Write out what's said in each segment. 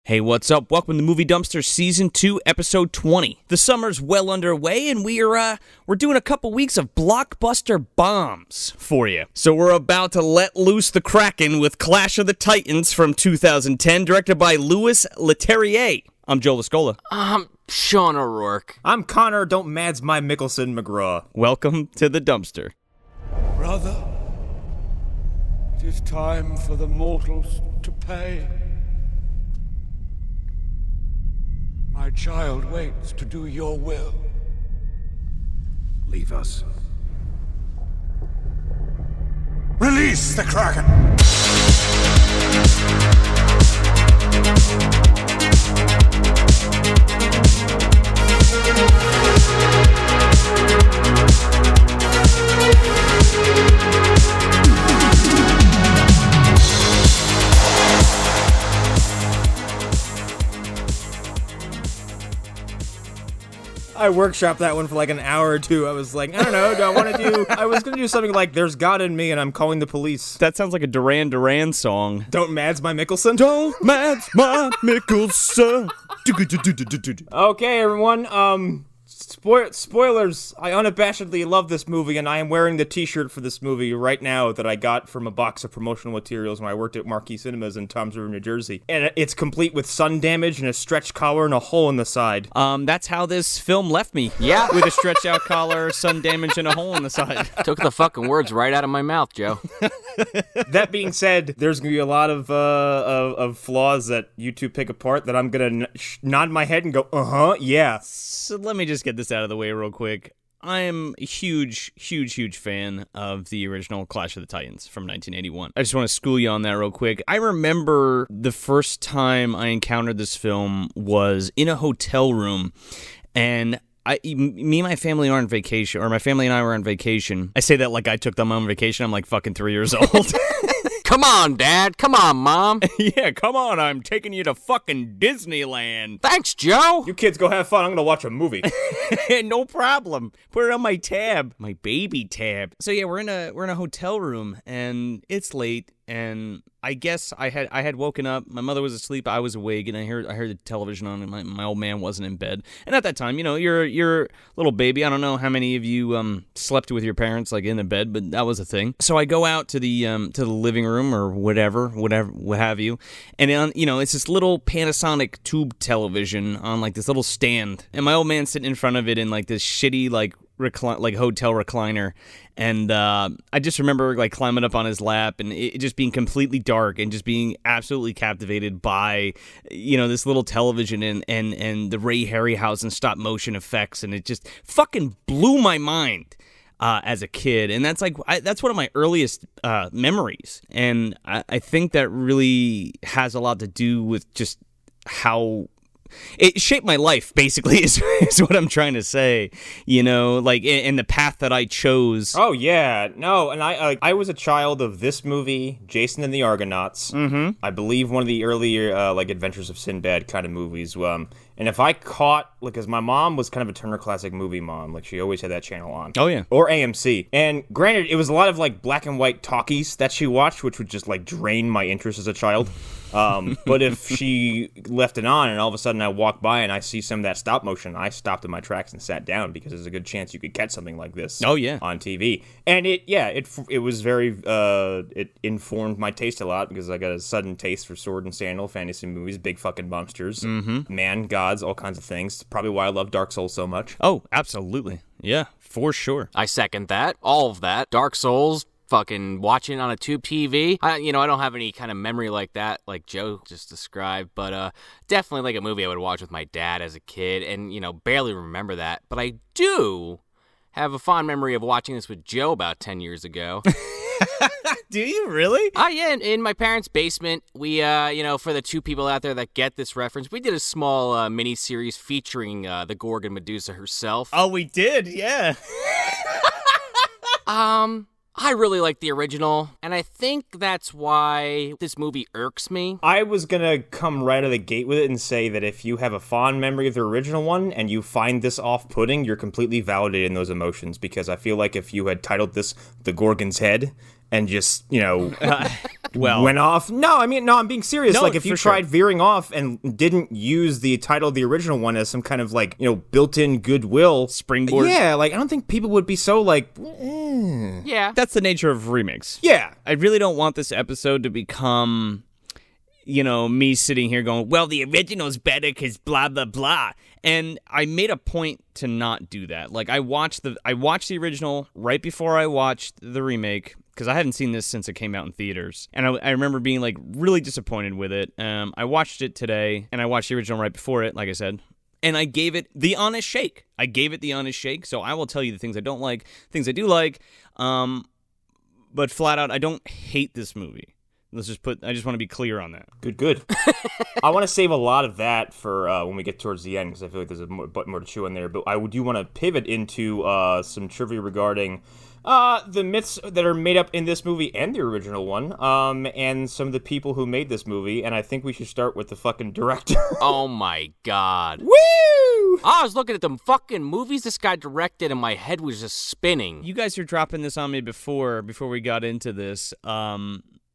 Hey, what's up? Welcome to Movie Dumpster Season 2, Episode 20. The summer's well underway, and we're doing a couple weeks of Blockbuster Bombs for you. So we're about to let loose the Kraken with Clash of the Titans from 2010, directed by Louis Leterrier. I'm Joe Lascola. I'm Sean O'Rourke. I'm Connor, don't mads my Mikkelsen McGraw. Welcome to the dumpster. Brother, it is time for the mortals to pay. My child waits to do your will. Leave us. Release the Kraken! I workshopped that one for like an hour or two. I was like, I don't know, I was going to do something like, there's God in me and I'm calling the police. That sounds like a Duran Duran song. Don't mads my Mikkelsen? Don't mads my Mikkelsen. Okay, everyone, spoilers. I unabashedly love this movie, and I am wearing the t-shirt for this movie right now that I got from a box of promotional materials when I worked at Marquee Cinemas in Toms River, New Jersey. And it's complete with sun damage and a stretched collar and a hole in the side. That's how this film left me. Yeah. With a stretched out collar, sun damage, and a hole in the side. Took the fucking words right out of my mouth, Joe. That being said, there's going to be a lot of flaws that you two pick apart that I'm going to nod my head and go, yeah. So let me just get this out of the way real quick. I'm a huge fan of the original Clash of the Titans from 1981. I just want to school you on that real quick. I remember the first time I encountered this film was in a hotel room, and me and my family are on vacation, or my family and I were on vacation. I say that like I took them on vacation. I'm like fucking 3 years old. Come on, Dad. Come on, Mom. Yeah, come on. I'm taking you to fucking Disneyland. Thanks, Joe. You kids go have fun. I'm going to watch a movie. No problem. Put it on my tab. My baby tab. So yeah, we're in a hotel room, and it's late, and I guess I had woken up. My mother was asleep. I was awake, and I heard the television on, and my old man wasn't in bed. And at that time, you're a little baby. I don't know how many of you slept with your parents like in the bed, but that was a thing. So I go out to the living room or what have you, and it's this little Panasonic tube television on like this little stand, and my old man's sitting in front of it in like this shitty like hotel recliner, and I just remember like climbing up on his lap and it just being completely dark and just being absolutely captivated by this little television and the Ray Harryhausen stop motion effects, and it just fucking blew my mind as a kid. And that's that's one of my earliest memories, and I think that really has a lot to do with just how it shaped my life, basically, is what I'm trying to say, like in the path that I chose. Oh, yeah. No, and I was a child of this movie, Jason and the Argonauts. Mm-hmm. I believe one of the earlier, Adventures of Sinbad kind of movies. And if I caught, because my mom was kind of a Turner Classic Movie mom, like she always had that channel on. Oh, yeah. Or AMC. And granted, it was a lot of like black and white talkies that she watched, which would just like drain my interest as a child. But if she left it on and all of a sudden I walk by and I see some of that stop motion, I stopped in my tracks and sat down, because there's a good chance you could catch something like this. Oh, yeah. On TV. And it was very, it informed my taste a lot, because I got a sudden taste for sword and sandal fantasy movies, big fucking monsters, man, gods, all kinds of things. Probably why I love Dark Souls so much. Oh, absolutely. Yeah, for sure. I second that. All of that. Dark Souls, fucking watching on a tube TV. I don't have any kind of memory like that, like Joe just described, but definitely like a movie I would watch with my dad as a kid, and, barely remember that. But I do have a fond memory of watching this with Joe about 10 years ago. Do you really? Yeah, in my parents' basement, we, for the two people out there that get this reference, we did a small mini-series featuring the Gorgon Medusa herself. Oh, we did, yeah. I really like the original, and I think that's why this movie irks me. I was gonna come right out of the gate with it and say that if you have a fond memory of the original one and you find this off-putting, you're completely validating those emotions, because I feel like if you had titled this The Gorgon's Head, and just, Well, went off. No, I'm being serious. No, like, if you for sure. tried veering off and didn't use the title of the original one as some kind of, like, built-in goodwill springboard. Yeah, like, I don't think people would be so, like, Yeah. That's the nature of remakes. Yeah. I really don't want this episode to become, me sitting here going, well, the original's better because blah, blah, blah. And I made a point to not do that. Like, I watched the original right before I watched the remake, because I hadn't seen this since it came out in theaters. And I remember being, like, really disappointed with it. I watched it today, and I watched the original right before it, like I said. And I gave it the honest shake. So I will tell you the things I don't like, things I do like. But flat out, I don't hate this movie. I just want to be clear on that. Good. I want to save a lot of that for when we get towards the end, because I feel like there's more to chew in there. But I do want to pivot into some trivia regarding the myths that are made up in this movie and the original one, and some of the people who made this movie. And I think we should start with the fucking director. Oh my god. Woo! I was looking at the fucking movies this guy directed and my head was just spinning. You guys were dropping this on me before we got into this.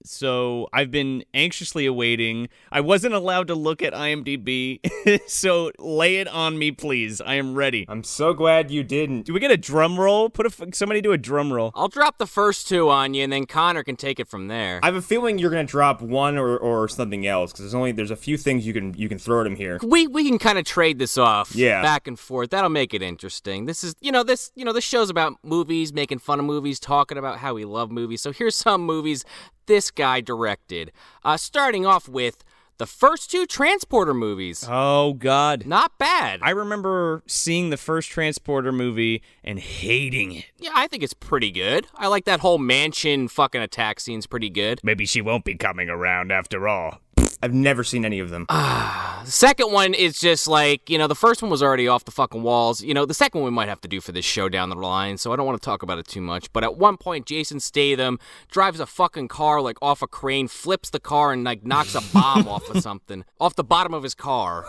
So I've been anxiously awaiting. I wasn't allowed to look at IMDb, so lay it on me, please. I am ready. I'm so glad you didn't. Do we get a drum roll? Somebody do a drum roll. I'll drop the first two on you and then Connor can take it from there. I have a feeling you're gonna drop one or something else, because there's a few things you can throw at him here. We can kind of trade this off, Yeah, back and forth. That'll make it interesting. This is, this show's about movies, making fun of movies, talking about how we love movies. So here's some movies this guy directed. Starting off with the first two Transporter movies. Oh, God. Not bad. I remember seeing the first Transporter movie and hating it. Yeah, I think it's pretty good. I like that whole mansion fucking attack scene's pretty good. Maybe she won't be coming around after all. I've never seen any of them. The second one is just like, the first one was already off the fucking walls. The second one we might have to do for this show down the line, so I don't want to talk about it too much. But at one point, Jason Statham drives a fucking car, like, off a crane, flips the car, and, like, knocks a bomb off of something, off the bottom of his car.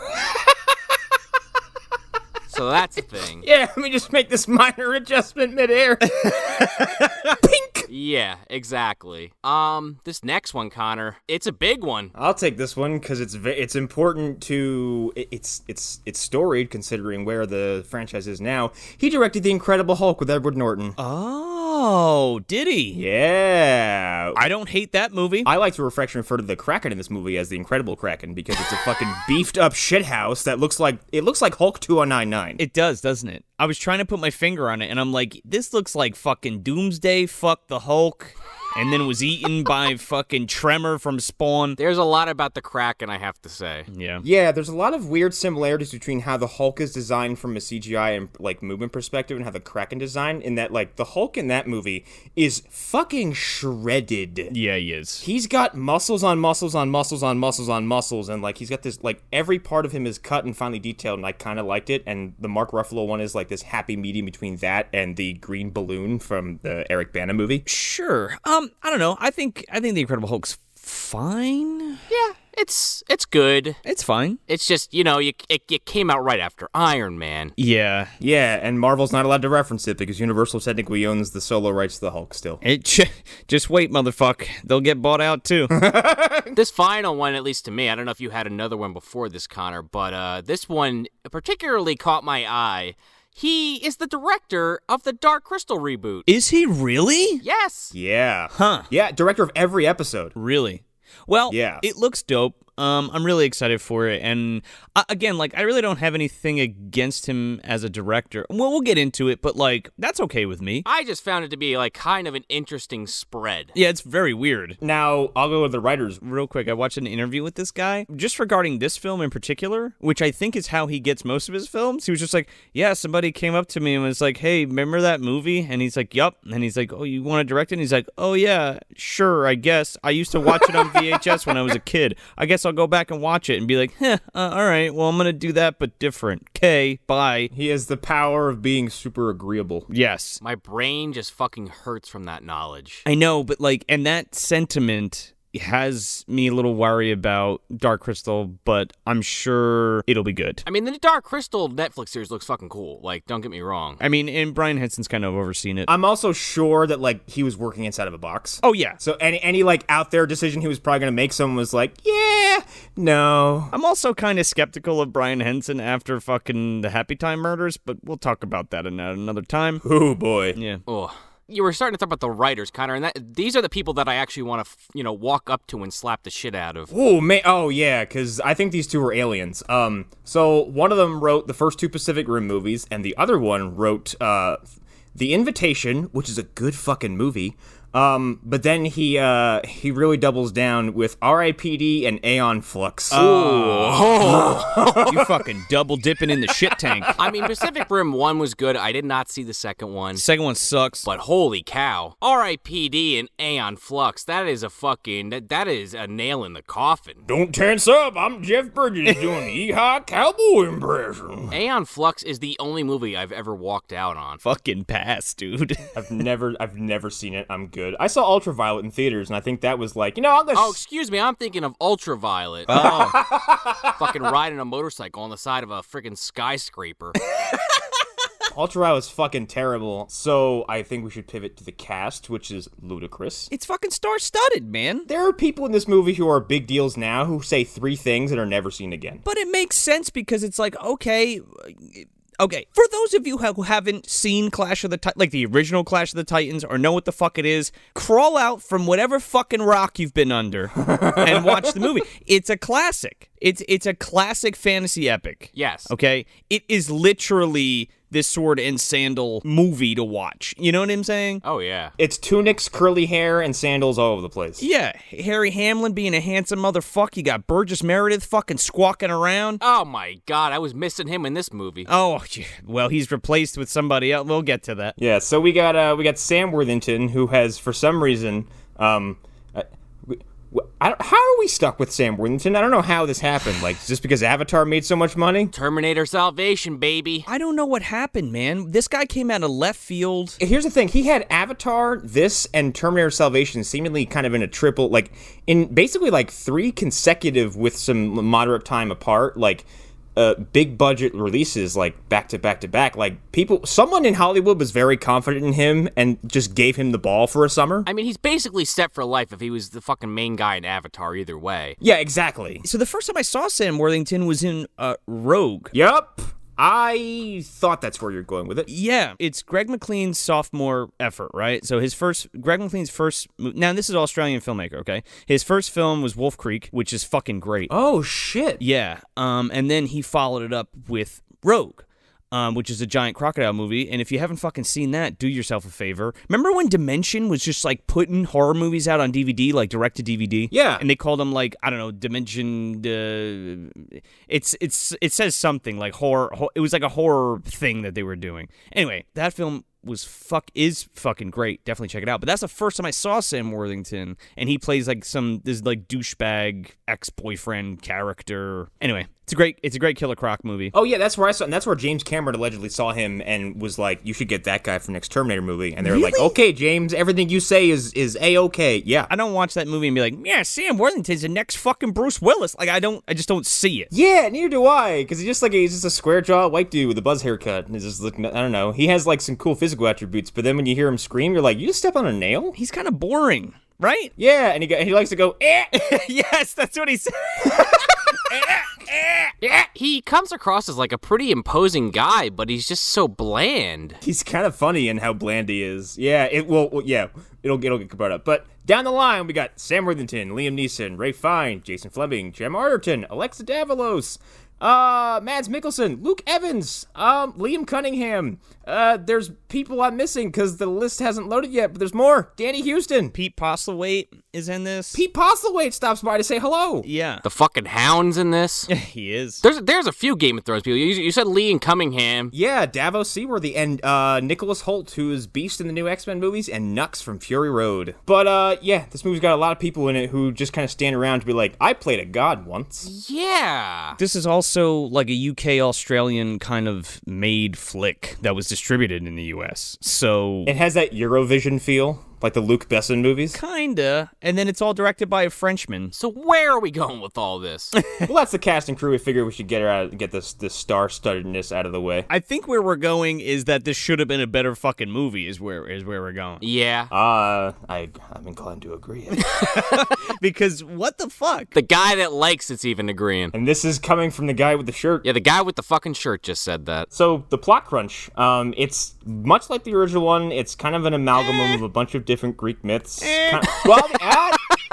So that's a thing. Yeah, let me just make this minor adjustment midair. Pink! Yeah, exactly. This next one, Connor, it's a big one. I'll take this one because it's important to it's storied considering where the franchise is now. He directed The Incredible Hulk with Edward Norton. Oh, did he? Yeah. I don't hate that movie. I like to refer to the Kraken in this movie as the Incredible Kraken because it's a fucking beefed up shithouse that looks like Hulk 2099. It does, doesn't it? I was trying to put my finger on it, and I'm like, this looks like fucking Doomsday, fuck the Hulk, and then was eaten by fucking Tremor from Spawn. There's a lot about the Kraken, I have to say. Yeah. Yeah, there's a lot of weird similarities between how the Hulk is designed from a CGI and, like, movement perspective and how the Kraken designed, in that, like, the Hulk in that movie is fucking shredded. Yeah, he is. He's got muscles on muscles on muscles on muscles on muscles, and, like, he's got this, like, every part of him is cut and finely detailed, and I kind of liked it, and the Mark Ruffalo one is, like, this happy medium between that and the green balloon from the Eric Bana movie. Sure. I don't know. I think The Incredible Hulk's fine. Yeah, it's good. It's fine. It's just, it came out right after Iron Man. Yeah. Yeah, and Marvel's not allowed to reference it because Universal technically owns the solo rights to the Hulk still. Just wait, motherfucker. They'll get bought out too. This final one, at least to me, I don't know if you had another one before this, Connor, but this one particularly caught my eye. He is the director of the Dark Crystal reboot. Is he really? Yes. Yeah. Huh. Yeah, director of every episode. Really? Well, yeah. It looks dope. I'm really excited for it, and again, like, I really don't have anything against him as a director. Well, we'll get into it, but, like, that's okay with me. I just found it to be, like, kind of an interesting spread. Yeah, it's very weird. Now, I'll go with the writers. Real quick, I watched an interview with this guy, just regarding this film in particular, which I think is how he gets most of his films. He was just like, yeah, somebody came up to me and was like, hey, remember that movie? And he's like, yup. And he's like, oh, you want to direct it? And he's like, oh, yeah, sure, I guess. I used to watch it on VHS when I was a kid. I guess I'll go back and watch it and be like, all right, well, I'm going to do that, but different. Okay, bye. He has the power of being super agreeable. Yes. My brain just fucking hurts from that knowledge. I know, but, like, and that sentiment has me a little worried about Dark Crystal, but I'm sure it'll be good. I mean, the Dark Crystal Netflix series looks fucking cool. Like, don't get me wrong. I mean, and Brian Henson's kind of overseen it. I'm also sure that, like, he was working inside of a box. Oh, yeah. So any like, out there decision he was probably going to make, someone was like, yeah, no. I'm also kind of skeptical of Brian Henson after fucking the Happy Time murders, but we'll talk about that another time. Oh, boy. Yeah. Oh. You were starting to talk about the writers, Connor, and these are the people that I actually want to, walk up to and slap the shit out of. Oh, man. Oh, yeah, because I think these two were aliens. So one of them wrote the first two Pacific Rim movies, and the other one wrote The Invitation, which is a good fucking movie. But then he really doubles down with R.I.P.D. and Aeon Flux. Oh. You fucking double dipping in the shit tank. I mean, Pacific Rim 1 was good. I did not see the second one. The second one sucks. But holy cow. R.I.P.D. and Aeon Flux, that is a nail in the coffin. Don't tense up. I'm Jeff Bridges doing Yeehaw Cowboy impression. Aeon Flux is the only movie I've ever walked out on. Fucking pass, dude. I've never seen it. I'm good. I saw Ultraviolet in theaters, and I think that was like, I'm gonna... Oh, excuse me, I'm thinking of Ultraviolet. Oh. Fucking riding a motorcycle on the side of a freaking skyscraper. Ultraviolet's fucking terrible, so I think we should pivot to the cast, which is ludicrous. It's fucking star-studded, man. There are people in this movie who are big deals now who say 3 things that are never seen again. But it makes sense because it's like, okay, for those of you who haven't seen Clash of the Titans, like the original Clash of the Titans, or know what the fuck it is, crawl out from whatever fucking rock you've been under and watch the movie. It's a classic. It's a classic fantasy epic. Yes. Okay? It is literally this sword and sandal movie to watch. You know what I'm saying? Oh, yeah. It's tunics, curly hair, and sandals all over the place. Yeah. Harry Hamlin being a handsome motherfucker. You got Burgess Meredith fucking squawking around. Oh, my God. I was missing him in this movie. Oh, well, he's replaced with somebody else. We'll get to that. Yeah, so we got Sam Worthington, who has, for some reason, how are we stuck with Sam Worthington? I don't know how this happened. Like, just because Avatar made so much money? Terminator Salvation, baby. I don't know what happened, man. This guy came out of left field. Here's the thing. He had Avatar, this, and Terminator Salvation seemingly kind of in a triple, like, in basically, like, 3 consecutive with some moderate time apart, like, big budget releases, like, back to back to back. Like, someone in Hollywood was very confident in him and just gave him the ball for a summer. I mean, he's basically set for life if he was the fucking main guy in Avatar either way. Yeah, exactly. So the first time I saw Sam Worthington was in Rogue. Yup. I thought that's where you're going with it. Yeah, it's Greg McLean's sophomore effort, right? So Greg McLean's first, now this is an Australian filmmaker, okay? His first film was Wolf Creek, which is fucking great. Oh, shit. Yeah, and then he followed it up with Rogue, which is a giant crocodile movie, and if you haven't fucking seen that, do yourself a favor. Remember when Dimension was just, like, putting horror movies out on DVD, like, direct-to-DVD? Yeah. And they called them, like, I don't know, Dimension, it says something, like, horror, it was like a horror thing that they were doing. Anyway, that film is fucking great. Definitely check it out. But that's the first time I saw Sam Worthington, and he plays like this like douchebag ex-boyfriend character. Anyway, it's a great Killer Croc movie. Oh yeah, that's where I saw, and that's where James Cameron allegedly saw him and was like, "You should get that guy for next Terminator movie." And they were like, "Okay, James, everything you say is a-okay." Yeah. I don't watch that movie and be like, "Yeah, Sam Worthington's the next fucking Bruce Willis." Like I just don't see it. Yeah, neither do I, because he's just a square jaw white dude with a buzz haircut. And he's just looking, I don't know. He has like some cool physical attributes, but then when you hear him scream, you're like, "You just step on a nail?" He's kind of boring, right? Yeah, and he likes to go, eh. Yes, that's what he said. Yeah, he comes across as like a pretty imposing guy, but he's just so bland. He's kind of funny in how bland he is. Yeah, it'll get brought up. But down the line, we got Sam Worthington, Liam Neeson, Ray Fiennes, Jason Fleming, Gemma Arterton, Alexa Davalos, Mads Mikkelsen, Luke Evans, Liam Cunningham. There's people I'm missing because the list hasn't loaded yet, but there's more. Danny Houston. Pete Postlethwaite is in this. Pete Postlethwaite stops by to say hello. Yeah. The fucking Hound's in this. He is. There's a few Game of Thrones people. You said Liam Cunningham. Yeah, Davos Seaworthy, and Nicholas Hoult, who is Beast in the new X-Men movies, and Nux from Fury Road. But yeah, this movie's got a lot of people in it who just kind of stand around to be like, I played a god once. Yeah. This is also like a UK-Australian kind of made flick that was distributed in the US. So it has that Eurovision feel. Like the Luc Besson movies? Kinda. And then it's all directed by a Frenchman. So where are we going with all this? Well, that's the cast and crew. We figured we should get this star-studdedness out of the way. I think where we're going is that this should have been a better fucking movie is where we're going. Yeah. I'm inclined to agree. Because what the fuck? The guy that likes it's even agreeing. And this is coming from the guy with the shirt. Yeah, the guy with the fucking shirt just said that. So, the plot crunch, it's much like the original one. It's kind of an amalgam of a bunch of different Greek myths.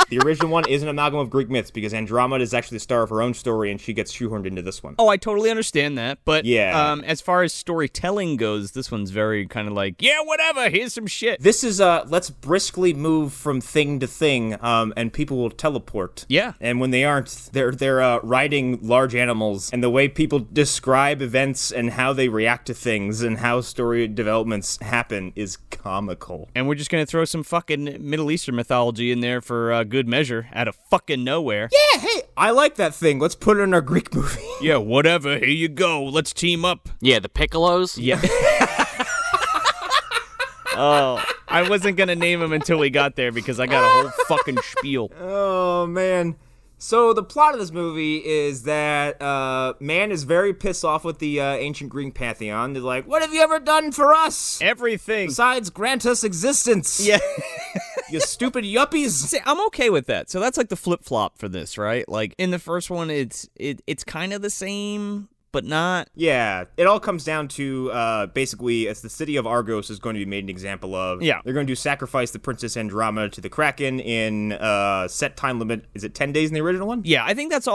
The original one is an amalgam of Greek myths because Andromeda is actually the star of her own story and she gets shoehorned into this one. Oh, I totally understand that. But yeah. As far as storytelling goes, this one's very kind of like, yeah, whatever, here's some shit. This is, let's briskly move from thing to thing, and people will teleport. Yeah. And when they aren't, they're riding large animals, and the way people describe events and how they react to things and how story developments happen is comical. And we're just gonna throw some fucking Middle Eastern mythology in there for good measure out of fucking nowhere. Yeah, hey, I like that thing. Let's put it in our Greek movie. Yeah, whatever. Here you go. Let's team up. Yeah, the Piccolos. Yeah. Oh, I wasn't gonna name him until we got there because I got a whole fucking spiel. Oh, man. So the plot of this movie is that man is very pissed off with the ancient Greek pantheon. They're like, what have you ever done for us? Everything. Besides grant us existence. Yeah. You stupid yuppies. See, I'm okay with that. So that's like the flip-flop for this, right? Like, in the first one, it's kind of the same, but not. Yeah, it all comes down to, basically, it's the city of Argos is going to be made an example of. Yeah. They're going to sacrifice the Princess Andromeda to the Kraken in set time limit. Is it 10 days in the original one? Yeah, I think that's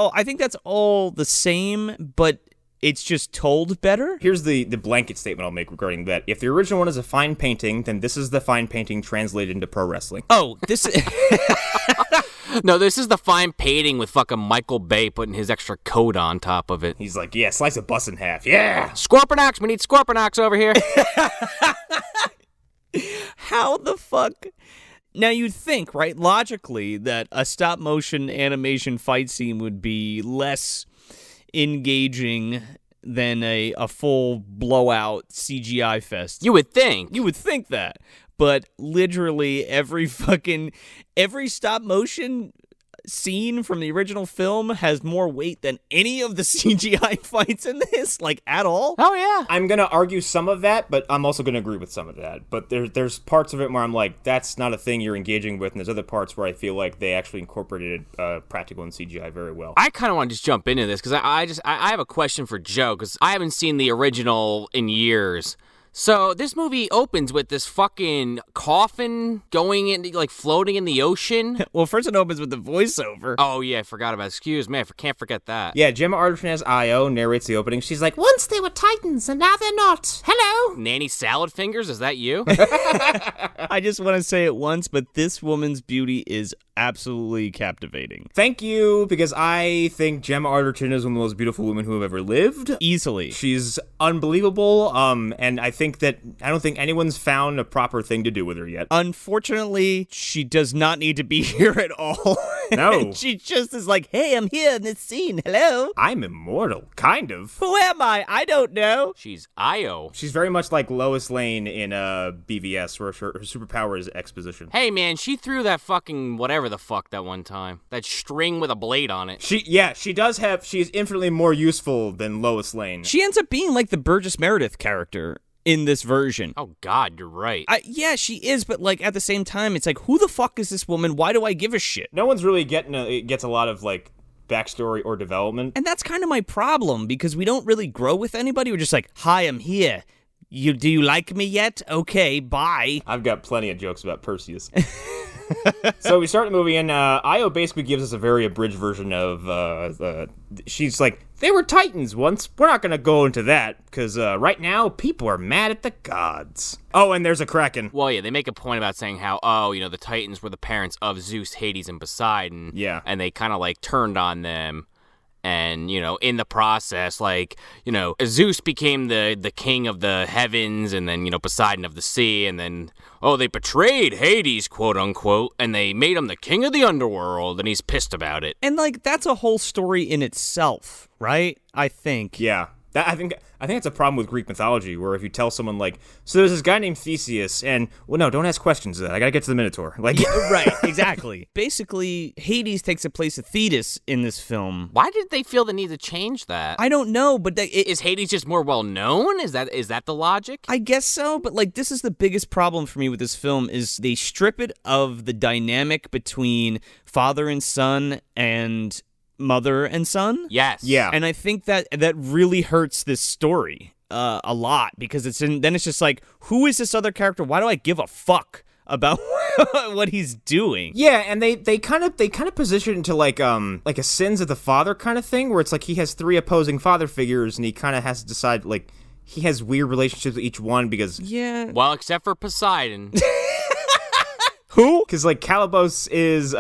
all the same, but it's just told better. Here's the blanket statement I'll make regarding that. If the original one is a fine painting, then this is the fine painting translated into pro wrestling. Oh, this is... No, this is the fine painting with fucking Michael Bay putting his extra coat on top of it. He's like, yeah, slice a bus in half. Yeah! Scorpionox, we need Scorpionox over here. How the fuck... Now, you'd think, right, logically, that a stop-motion animation fight scene would be less engaging than a full blowout CGI fest. You would think. You would think that. But literally every stop-motion scene from the original film has more weight than any of the CGI fights in this, like, at all. Oh, yeah. I'm going to argue some of that, but I'm also going to agree with some of that. But there's parts of it where I'm like, that's not a thing you're engaging with, and there's other parts where I feel like they actually incorporated practical and CGI very well. I kind of want to just jump into this, because I have a question for Joe, because I haven't seen the original in years. So this movie opens with this fucking coffin going in, like floating in the ocean. Well, first it opens with the voiceover. Oh yeah, I forgot about it. Excuse me, I can't forget that. Yeah, Gemma Arterton as Io narrates the opening. She's like, once they were titans and now they're not. Hello. Nanny Salad Fingers, is that you? I just want to say it once, but this woman's beauty is absolutely captivating. Thank you, because I think Gemma Arterton is one of the most beautiful women who have ever lived. Easily. She's unbelievable, and I don't think anyone's found a proper thing to do with her yet. Unfortunately, she does not need to be here at all. No. She just is like, hey, I'm here in this scene. Hello? I'm immortal, kind of. Who am I? I don't know. She's Io. She's very much like Lois Lane in BVS, where her superpower is exposition. Hey man, she threw that fucking whatever the fuck that one time. That string with a blade on it. She is infinitely more useful than Lois Lane. She ends up being like the Burgess Meredith character in this version. Oh god, you're right. Yeah, she is, but like at the same time, it's like, who the fuck is this woman? Why do I give a shit? No one's really gets a lot of like backstory or development. And that's kind of my problem, because we don't really grow with anybody. We're just like, hi, I'm here. Do you like me yet? Okay, bye. I've got plenty of jokes about Perseus. So we start the movie, and Io basically gives us a very abridged version of, she's like, they were titans once. We're not going to go into that, because right now, people are mad at the gods. Oh, and there's a Kraken. Well, yeah, they make a point about saying how, the Titans were the parents of Zeus, Hades, and Poseidon. Yeah. And they kind of, like, turned on them. And, in the process, like, Zeus became the king of the heavens, and then, Poseidon of the sea, and then, they betrayed Hades, quote unquote, and they made him the king of the underworld, and he's pissed about it. And, like, that's a whole story in itself, right? I think. Yeah. I think it's a problem with Greek mythology, where if you tell someone like, so there's this guy named Theseus, and well, no, don't ask questions of that. I gotta get to the Minotaur. Like, Right, exactly. Basically, Hades takes the place of Thetis in this film. Why did they feel the need to change that? I don't know, but Is Hades just more well known? Is that the logic? I guess so, but like this is the biggest problem for me with this film is they strip it of the dynamic between father and son and mother and son. Yes. Yeah. And I think that really hurts this story a lot because then it's just like, who is this other character? Why do I give a fuck about what he's doing? Yeah, and they kind of position it into like a sins of the father kind of thing, where it's like he has 3 opposing father figures, and he kind of has to decide like he has weird relationships with each one because Well, except for Poseidon. Who? Because like Calibos is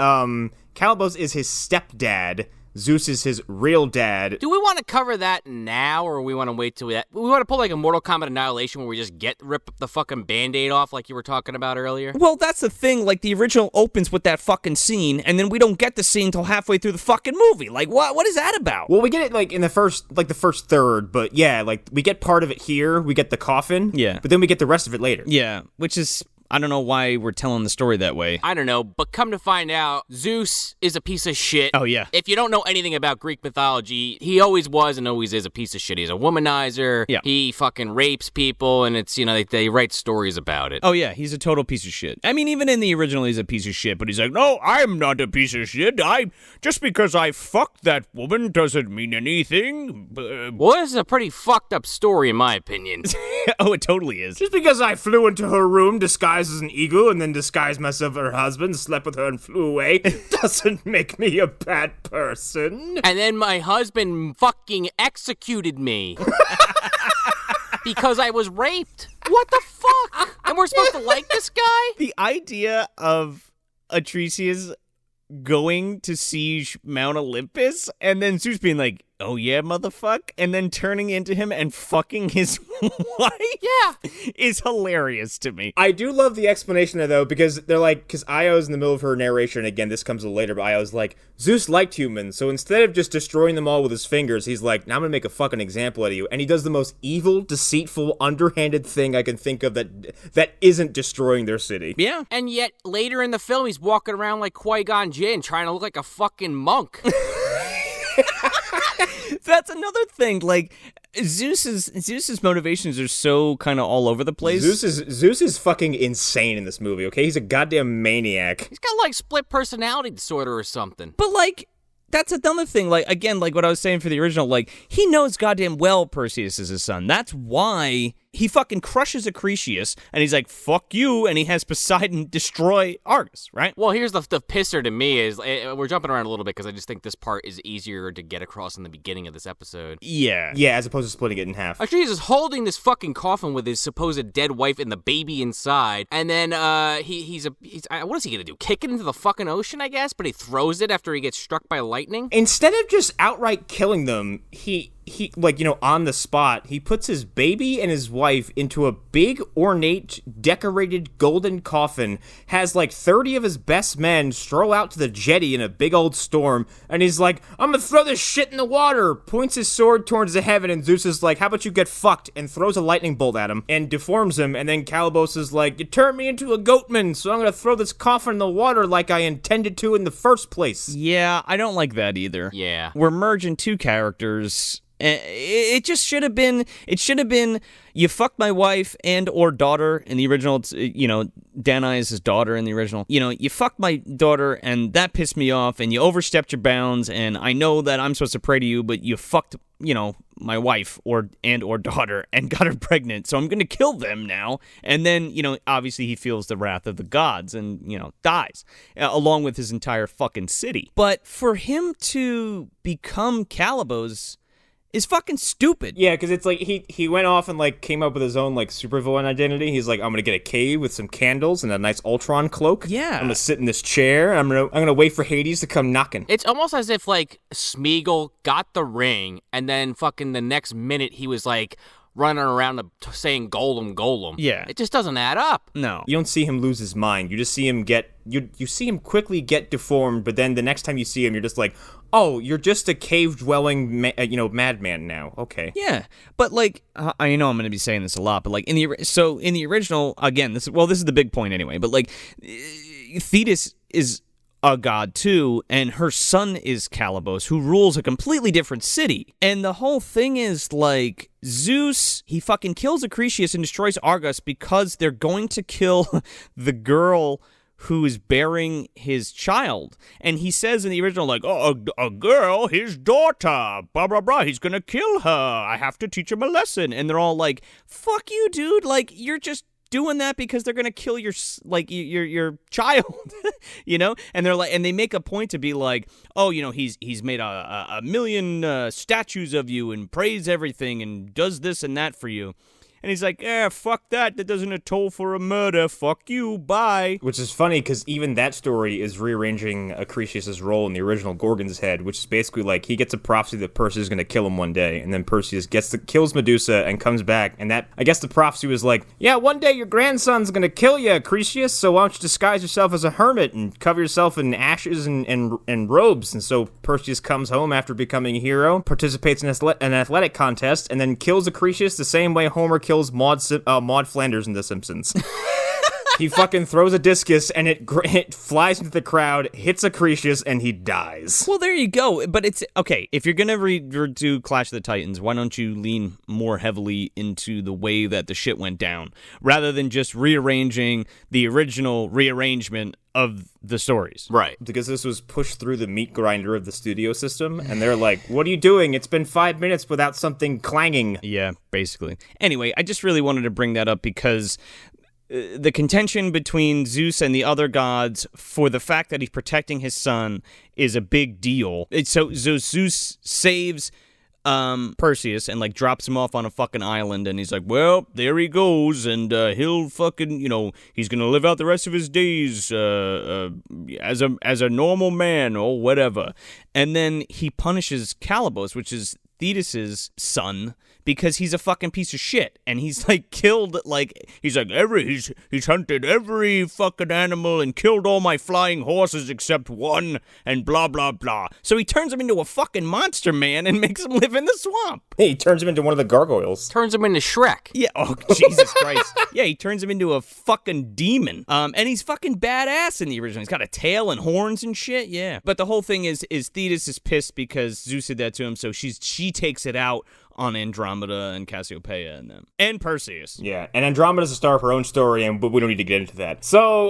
his stepdad. Zeus is his real dad. Do we want to cover that now, or we want to wait till we want to pull like a Mortal Kombat Annihilation where we just rip the fucking Band-Aid off like you were talking about earlier? Well, that's the thing. Like, the original opens with that fucking scene, and then we don't get the scene until halfway through the fucking movie. Like, what is that about? Well, we get it like in the first third, but yeah, like we get part of it here. We get the coffin. Yeah. But then we get the rest of it later. Yeah, which is... I don't know why we're telling the story that way. I don't know, but come to find out, Zeus is a piece of shit. Oh, yeah. If you don't know anything about Greek mythology, he always was and always is a piece of shit. He's a womanizer. Yeah. He fucking rapes people, and it's, they write stories about it. Oh, yeah, he's a total piece of shit. I mean, even in the original, he's a piece of shit, but he's like, no, I'm not a piece of shit. Just because I fucked that woman doesn't mean anything. Well, this is a pretty fucked up story, in my opinion. Oh, it totally is. Just because I flew into her room disguised as an eagle and then disguised myself as her husband, slept with her and flew away, doesn't make me a bad person. And then my husband fucking executed me. Because I was raped. What the fuck? And we're supposed to like this guy? The idea of Atrecius going to siege Mount Olympus and then Zeus being like, oh yeah, motherfuck, and then turning into him and fucking his wife, is hilarious to me. I do love the explanation there, though, because they're like, because Io's in the middle of her narration, and again, this comes a little later, but Io's like, Zeus liked humans, so instead of just destroying them all with his fingers, he's like, now I'm gonna make a fucking example out of you, and he does the most evil, deceitful, underhanded thing I can think of that isn't destroying their city. Yeah. And yet, later in the film, he's walking around like Qui-Gon Jinn, trying to look like a fucking monk. That's another thing. Like, Zeus's motivations are so kind of all over the place. Zeus is fucking insane in this movie, okay? He's a goddamn maniac. He's got like split personality disorder or something. But like, that's another thing. Like, again, like what I was saying for the original, like, he knows goddamn well Perseus is his son. That's why he fucking crushes Acrisius, and he's like, fuck you, and he has Poseidon destroy Argus, right? Well, here's the pisser to me is, we're jumping around a little bit because I just think this part is easier to get across in the beginning of this episode. Yeah. Yeah, as opposed to splitting it in half. Acrisius is holding this fucking coffin with his supposed dead wife and the baby inside, and then he's what is he gonna do? Kick it into the fucking ocean, I guess? But he throws it after he gets struck by lightning? Instead of just outright killing them, he like, on the spot, he puts his baby and his wife into a big, ornate, decorated golden coffin, has like 30 of his best men stroll out to the jetty in a big old storm, and he's like, I'm gonna throw this shit in the water, points his sword towards the heaven, and Zeus is like, how about you get fucked, and throws a lightning bolt at him, and deforms him, and then Calibos is like, you turned me into a goatman, so I'm gonna throw this coffin in the water like I intended to in the first place. Yeah, I don't like that either. Yeah. We're merging two characters. It just should have been, you fucked my wife and or daughter. In the original, it's, Danae is his daughter in the original. You fucked my daughter and that pissed me off and you overstepped your bounds and I know that I'm supposed to pray to you, but you fucked, my wife or daughter and got her pregnant. So I'm going to kill them now. And then, obviously he feels the wrath of the gods and, dies along with his entire fucking city. But for him to become Calibos is fucking stupid. Yeah, because it's like he went off and like came up with his own like supervillain identity. He's like, I'm gonna get a cave with some candles and a nice Ultron cloak. Yeah, I'm gonna sit in this chair. And I'm gonna wait for Hades to come knocking. It's almost as if like Smeagol got the ring and then fucking the next minute he was like, running around saying golem, golem. Yeah. It just doesn't add up. No. You don't see him lose his mind. You just see him you see him quickly get deformed, but then the next time you see him, you're just like, oh, you're just a cave-dwelling, madman now. Okay. Yeah, but like, I know I'm going to be saying this a lot, but like in the original, again, this is the big point anyway. But like, Thetis is a god too, and her son is Calibos, who rules a completely different city. And the whole thing is like, Zeus, he fucking kills Acrisius and destroys Argos because they're going to kill the girl who is bearing his child. And he says in the original, like, oh, a girl, his daughter, blah, blah, blah, he's gonna kill her. I have to teach him a lesson. And they're all like, fuck you, dude. Like, you're just doing that because they're gonna kill your child, you know? And they're like, and they make a point to be like, oh, you know, he's made a million statues of you and praise everything and does this and that for you. And he's like, fuck that. That doesn't atone for a murder. Fuck you. Bye. Which is funny, because even that story is rearranging Acrisius' role in the original Gorgon's head, which is basically like, he gets a prophecy that Perseus is going to kill him one day, and then Perseus kills Medusa and comes back, and that, I guess the prophecy was like, yeah, one day your grandson's going to kill you, Acrisius, so why don't you disguise yourself as a hermit and cover yourself in ashes and robes. And so Perseus comes home after becoming a hero, participates in an athletic contest, and then kills Acrisius the same way Homer kills Maude Flanders in The Simpsons. He fucking throws a discus, and it flies into the crowd, hits Acrisius, and he dies. Well, there you go. But it's, okay, if you're going to redo Clash of the Titans, why don't you lean more heavily into the way that the shit went down, rather than just rearranging the original rearrangement of the stories. Right. Because this was pushed through the meat grinder of the studio system, and they're like, what are you doing? It's been 5 minutes without something clanging. Yeah, basically. Anyway, I just really wanted to bring that up because the contention between Zeus and the other gods for the fact that he's protecting his son is a big deal. So Zeus saves Perseus and like drops him off on a fucking island, and he's like, well, there he goes, and he'll fucking, you know, he's gonna live out the rest of his days as a normal man or whatever. And then he punishes Calibos, which is Thetis's son, because he's a fucking piece of shit, and he's like killed, like he's like he's hunted every fucking animal and killed all my flying horses except one, and blah blah blah. So he turns him into a fucking monster man and makes him live in the swamp. Hey, he turns him into one of the gargoyles. Turns him into Shrek. Yeah. Oh, Jesus Christ. Yeah, he turns him into a fucking demon. And he's fucking badass in the original. He's got a tail and horns and shit. Yeah. But the whole thing is Thetis is pissed because Zeus did that to him, so she takes it out on Andromeda and Cassiopeia and them. And Perseus. Yeah, and Andromeda's a star of her own story, but we don't need to get into that. So,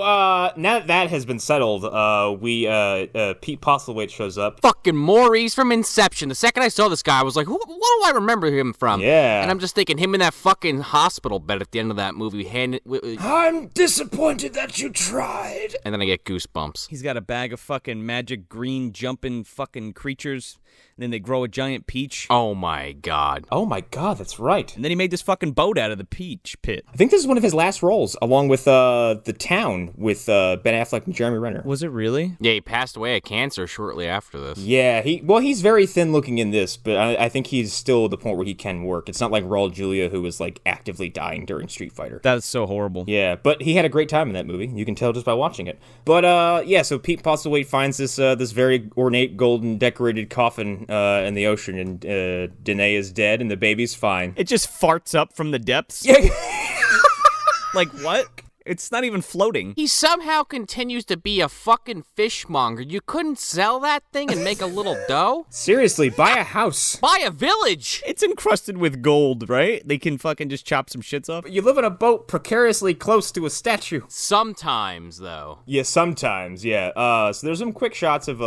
now that that has been settled, Pete Postlethwaite shows up. Fucking Maurice from Inception. The second I saw this guy, I was like, what do I remember him from? Yeah. And I'm just thinking him in that fucking hospital bed at the end of that movie. I'm disappointed that you tried. And then I get goosebumps. He's got a bag of fucking magic green jumping fucking creatures, and then they grow a giant peach. Oh my god. Oh my god, that's right. And then he made this fucking boat out of the peach pit. I think this is one of his last roles, along with The Town with Ben Affleck and Jeremy Renner. Was it really? Yeah, he passed away of cancer shortly after this. Yeah, he's very thin looking in this, but I think he's still at the point where he can work. It's not like Raul Julia, who was like actively dying during Street Fighter. That's so horrible. Yeah, but he had a great time in that movie. You can tell just by watching it. But yeah, so Pete Postlethwaite finds this very ornate golden decorated coffin in the ocean, and Danae is dead and the baby's fine. It just farts up from the depths. Yeah. Like, what? It's not even floating. He somehow continues to be a fucking fishmonger. You couldn't sell that thing and make a little dough? Seriously, buy a house. Buy a village! It's encrusted with gold, right? They can fucking just chop some shits off. You live in a boat precariously close to a statue. Sometimes, though. Yeah, sometimes, yeah. So there's some quick shots of,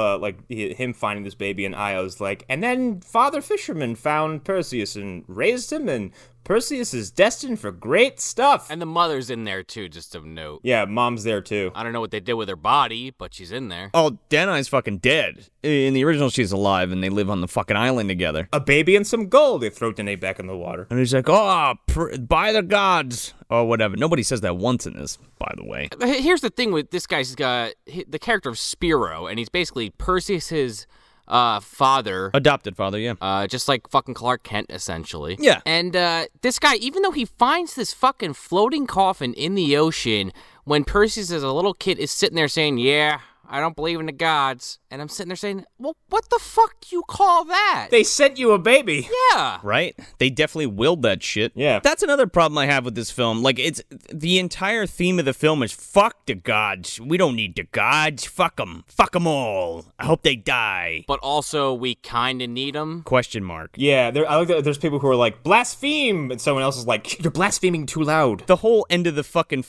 him finding this baby, and Io's like, and then Father Fisherman found Perseus and raised him, and Perseus is destined for great stuff. And the mother's in there, too, just of note. Yeah, mom's there, too. I don't know what they did with her body, but she's in there. Oh, Danae's fucking dead. In the original, she's alive, and they live on the fucking island together. A baby and some gold. They throw Danae back in the water. And he's like, oh, by the gods. Or whatever. Nobody says that once in this, by the way. Here's the thing with this guy's got the character of Spiro, and he's basically Perseus's father. Adopted father, yeah. Just like fucking Clark Kent, essentially. Yeah. And this guy, even though he finds this fucking floating coffin in the ocean, when Perseus as a little kid is sitting there saying, yeah, I don't believe in the gods. And I'm sitting there saying, well, what the fuck do you call that? They sent you a baby. Yeah. Right? They definitely willed that shit. Yeah. That's another problem I have with this film. Like, it's the entire theme of the film is fuck the gods. We don't need the gods. Fuck them. Fuck them all. I hope they die. But also, we kind of need them. Question mark. Yeah, I like that there's people who are like, blaspheme! And someone else is like, you're blaspheming too loud. The whole end of the fucking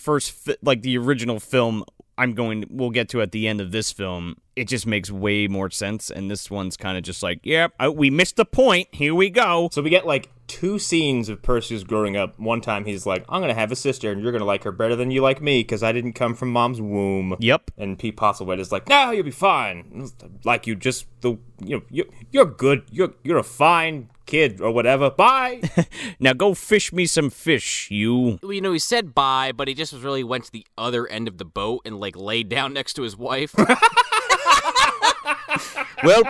like the original film, we'll get to at the end of this film, it just makes way more sense, and this one's kind of just like, yep, we missed the point, here we go. So we get like 2 scenes of Perseus growing up. One time he's like, I'm gonna have a sister, and you're gonna like her better than you like me, because I didn't come from mom's womb. Yep. And Pete Postlethwaite is like, no, you'll be fine. Like, you're good, you're a fine kid, or whatever, bye! Now go fish me some fish, you. You know, he said bye, but he just really went to the other end of the boat and, like, laid down next to his wife. Well,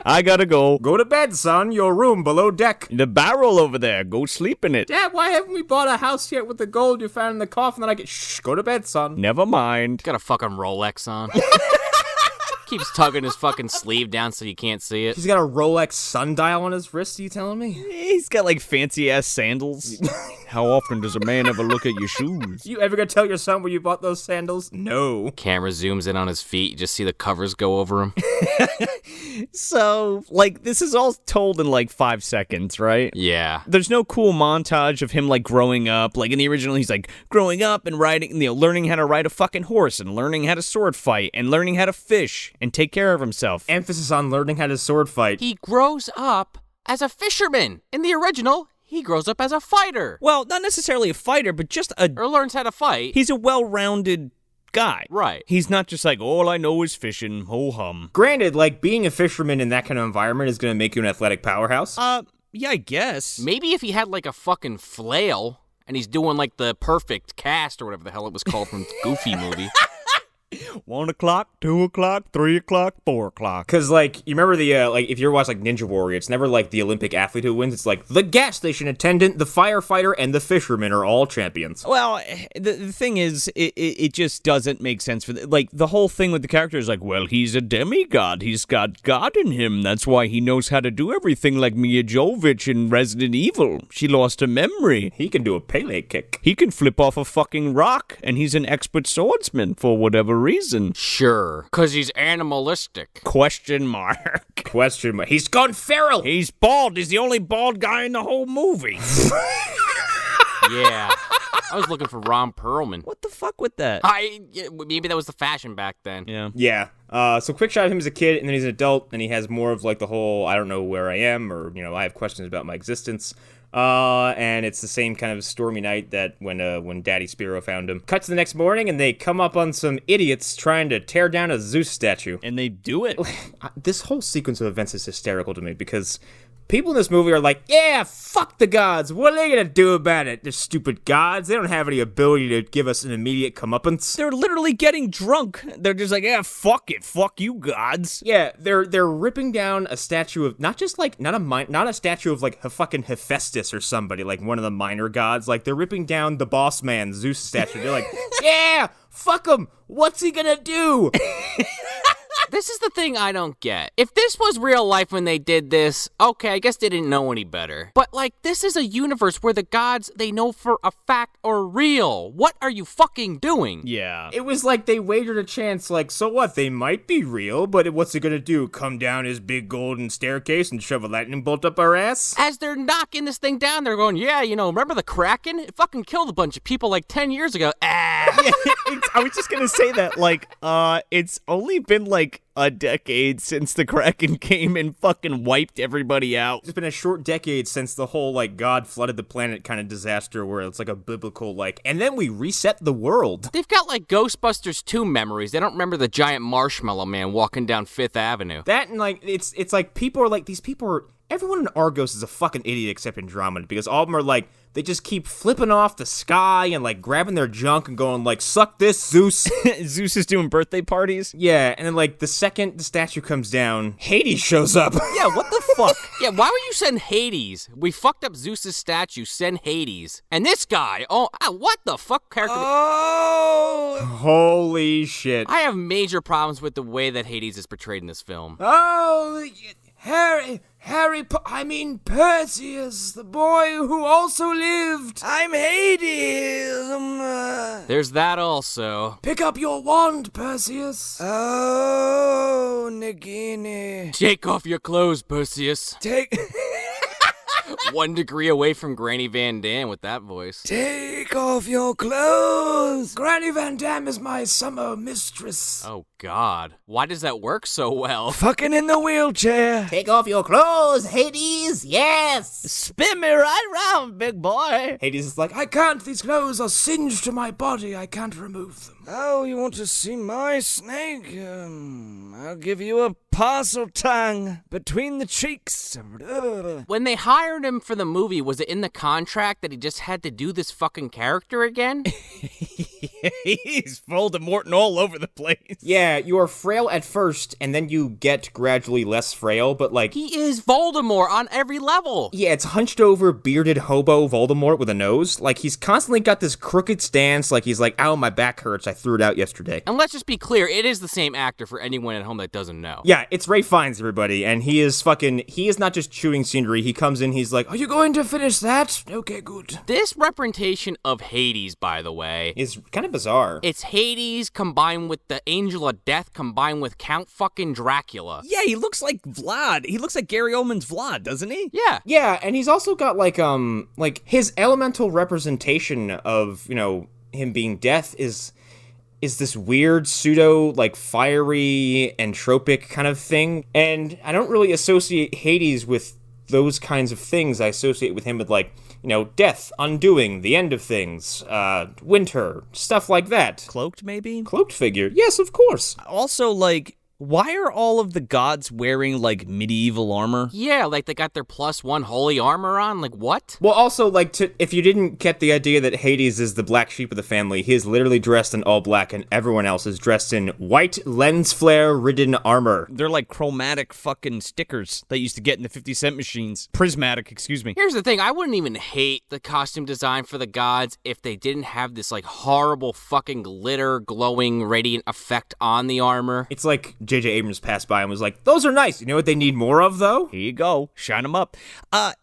I gotta go. Go to bed, son, your room below deck. The barrel over there, go sleep in it. Dad, why haven't we bought a house yet with the gold you found in the coffin that I get? Shh, go to bed, son. Never mind. Got a fucking Rolex on. Keeps tugging his fucking sleeve down so you can't see it. He's got a Rolex sundial on his wrist, are you telling me? He's got like fancy ass sandals. How often does a man ever look at your shoes? You ever gonna tell your son where you bought those sandals? No. Camera zooms in on his feet. You just see the covers go over him. So, like, this is all told in like 5 seconds, right? Yeah. There's no cool montage of him like growing up. Like in the original, he's like growing up and learning how to ride a fucking horse and learning how to sword fight and learning how to fish and take care of himself. Emphasis on learning how to sword fight. He grows up as a fisherman. In the original, he grows up as a fighter. Well, not necessarily a fighter, but just Or learns how to fight. he's a well-rounded guy. Right. He's not just like, all I know is fishing, ho-hum. Granted, like, being a fisherman in that kind of environment is gonna make you an athletic powerhouse. Yeah, I guess. Maybe if he had like a fucking flail and he's doing like the perfect cast or whatever the hell it was called from Goofy movie. 1 o'clock, 2 o'clock, 3 o'clock, 4 o'clock. Cause like, you remember the, like, if you ever watch like Ninja Warrior, it's never like the Olympic athlete who wins, it's like the gas station attendant, the firefighter, and the fisherman are all champions. Well, the thing is, it just doesn't make sense for like the whole thing with the character is like, well, he's a demigod. He's got God in him. That's why he knows how to do everything, like Mia Jovovich in Resident Evil. She lost her memory. He can do a Pele kick. He can flip off a fucking rock, and he's an expert swordsman for whatever reason. Sure, because he's animalistic. Question mark. Question mark. He's gone feral. He's bald. He's the only bald guy in the whole movie. Yeah. I was looking for Ron Perlman. What the fuck with that? Maybe that was the fashion back then. Yeah. Yeah. So quick shot of him as a kid, and then he's an adult, and he has more of like the whole, I don't know where I am, or, you know, I have questions about my existence. And it's the same kind of stormy night that when Daddy Spiro found him. Cut to the next morning, and they come up on some idiots trying to tear down a Zeus statue. And they do it. This whole sequence of events is hysterical to me, because people in this movie are like, yeah, fuck the gods. What are they gonna do about it? They're stupid gods. They don't have any ability to give us an immediate comeuppance. They're literally getting drunk. They're just like, yeah, fuck it. Fuck you, gods. Yeah, they're ripping down a statue of not a statue of like a fucking Hephaestus or somebody, like one of the minor gods. Like, they're ripping down the boss man Zeus statue. They're like, yeah, fuck him. What's he gonna do? This is the thing I don't get. If this was real life when they did this, okay, I guess they didn't know any better. But, like, this is a universe where the gods they know for a fact are real. What are you fucking doing? Yeah. It was like they wagered a chance, like, so what? They might be real, but what's it gonna do? Come down his big golden staircase and shove a lightning bolt up our ass? As they're knocking this thing down, they're going, yeah, you know, remember the Kraken? It fucking killed a bunch of people like 10 years ago. I was just gonna say that, like, it's only been like a decade since the Kraken came and fucking wiped everybody out. It's been a short decade since the whole, like, God flooded the planet kind of disaster where it's like a biblical, like, and then we reset the world. They've got, like, Ghostbusters 2 memories. They don't remember the giant marshmallow man walking down Fifth Avenue. That and, like, it's like people are like, these people are everyone in Argos is a fucking idiot except Andromeda, because all of them are like, they just keep flipping off the sky and like grabbing their junk and going like, suck this, Zeus. Zeus is doing birthday parties? Yeah, and then like the second the statue comes down, Hades shows up. Yeah, what the fuck? Yeah, why would you send Hades? We fucked up Zeus's statue, send Hades. And this guy, what the fuck character? Oh! Holy shit. I have major problems with the way that Hades is portrayed in this film. Oh, Perseus, the boy who also lived. I'm Hades. There's that also. Pick up your wand, Perseus. Oh, Nagini. Take off your clothes, Perseus. Take 1 degree away from Granny Van Dam with that voice. Take off your clothes. Granny Van Dam is my summer mistress. Oh, God. Why does that work so well? Fucking in the wheelchair. Take off your clothes, Hades, yes! Spin me right round, big boy. Hades is like, I can't. These clothes are singed to my body. I can't remove them. Oh, you want to see my snake? I'll give you a parcel tongue between the cheeks. When they hired him for the movie, was it in the contract that he just had to do this fucking character again? He's Voldemort all over the place. yeah, you are frail at first, and then you get gradually less frail, but like... He is Voldemort on every level. Yeah, it's hunched over, bearded hobo Voldemort with a nose. Like, he's constantly got this crooked stance, like he's like, ow, my back hurts, I threw it out yesterday. And let's just be clear, it is the same actor for anyone at home that doesn't know. Yeah, it's Ray Fiennes, everybody, and he is not just chewing scenery, he comes in, he's like, Are you going to finish that? Okay, good. This representation of Hades, by the way, is kind of bizarre. it's Hades combined with the Angel of Death combined with Count fucking Dracula. Yeah, he looks like Vlad. He looks like Gary Oldman's Vlad, doesn't he? Yeah. Yeah, and he's also got like his elemental representation of, him being death is this weird pseudo like fiery entropic kind of thing. And I don't really associate Hades with those kinds of things. I associate with him with like, death, undoing, the end of things, winter, stuff like that. Cloaked, maybe? Cloaked figure. Yes, of course. Also, like, why are all of the gods wearing, like, medieval armor? Yeah, like they got their +1 holy armor on. Like, what? Well, also, like, if you didn't get the idea that Hades is the black sheep of the family, he is literally dressed in all black, and everyone else is dressed in white lens flare-ridden armor. They're like chromatic fucking stickers that you used to get in the 50-cent machines. Prismatic, excuse me. Here's the thing, I wouldn't even hate the costume design for the gods if they didn't have this, like, horrible fucking glitter, glowing, radiant effect on the armor. It's like J.J. Abrams passed by and was like, those are nice. You know what they need more of, though? Here you go. Shine them up. I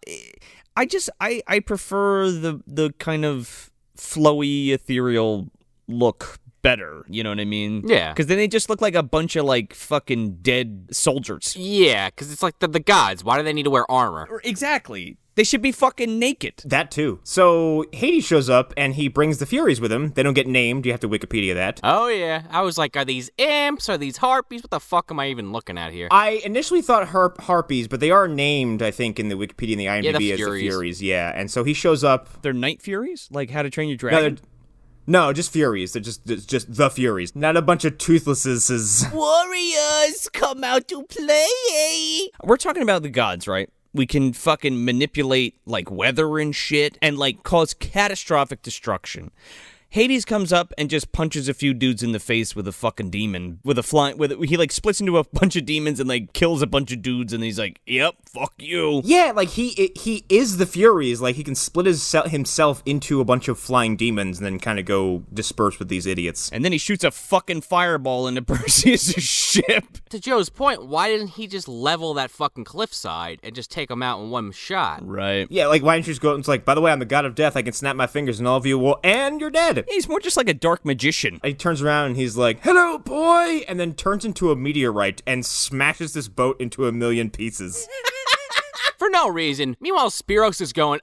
prefer the kind of flowy, ethereal look better. You know what I mean? Yeah. Because then they just look like a bunch of, like, fucking dead soldiers. Yeah, because it's like the gods. Why do they need to wear armor? Exactly. They should be fucking naked. That too. So Hades shows up and he brings the Furies with him. They don't get named. You have to Wikipedia that. Oh, yeah. I was like, are these imps? Are these harpies? What the fuck am I even looking at here? I initially thought harpies, but they are named, I think, in the Wikipedia and the IMDb as the Furies. Yeah, and so he shows up. They're Night Furies? Like How to Train Your Dragon? No, just Furies. They're just the Furies. Not a bunch of toothlesses. Warriors, come out to play. We're talking about the gods, right? We can fucking manipulate, like, weather and shit and, like, cause catastrophic destruction. Hades comes up and just punches a few dudes in the face with a fucking demon. He, like, splits into a bunch of demons and, like, kills a bunch of dudes, and he's like, yep, fuck you. Yeah, like, he is the Furies. Like, he can split himself into a bunch of flying demons and then kind of go disperse with these idiots. And then he shoots a fucking fireball into Perseus' ship. To Joe's point, why didn't he just level that fucking cliffside and just take them out in one shot? Right. Yeah, like, why didn't you just go out and it's like, by the way, I'm the god of death. I can snap my fingers and all of you will, and you're dead. He's more just like a dark magician. He turns around and he's like, hello, boy, and then turns into a meteorite and smashes this boat into 1,000,000 pieces. For no reason. Meanwhile, Spiros is going,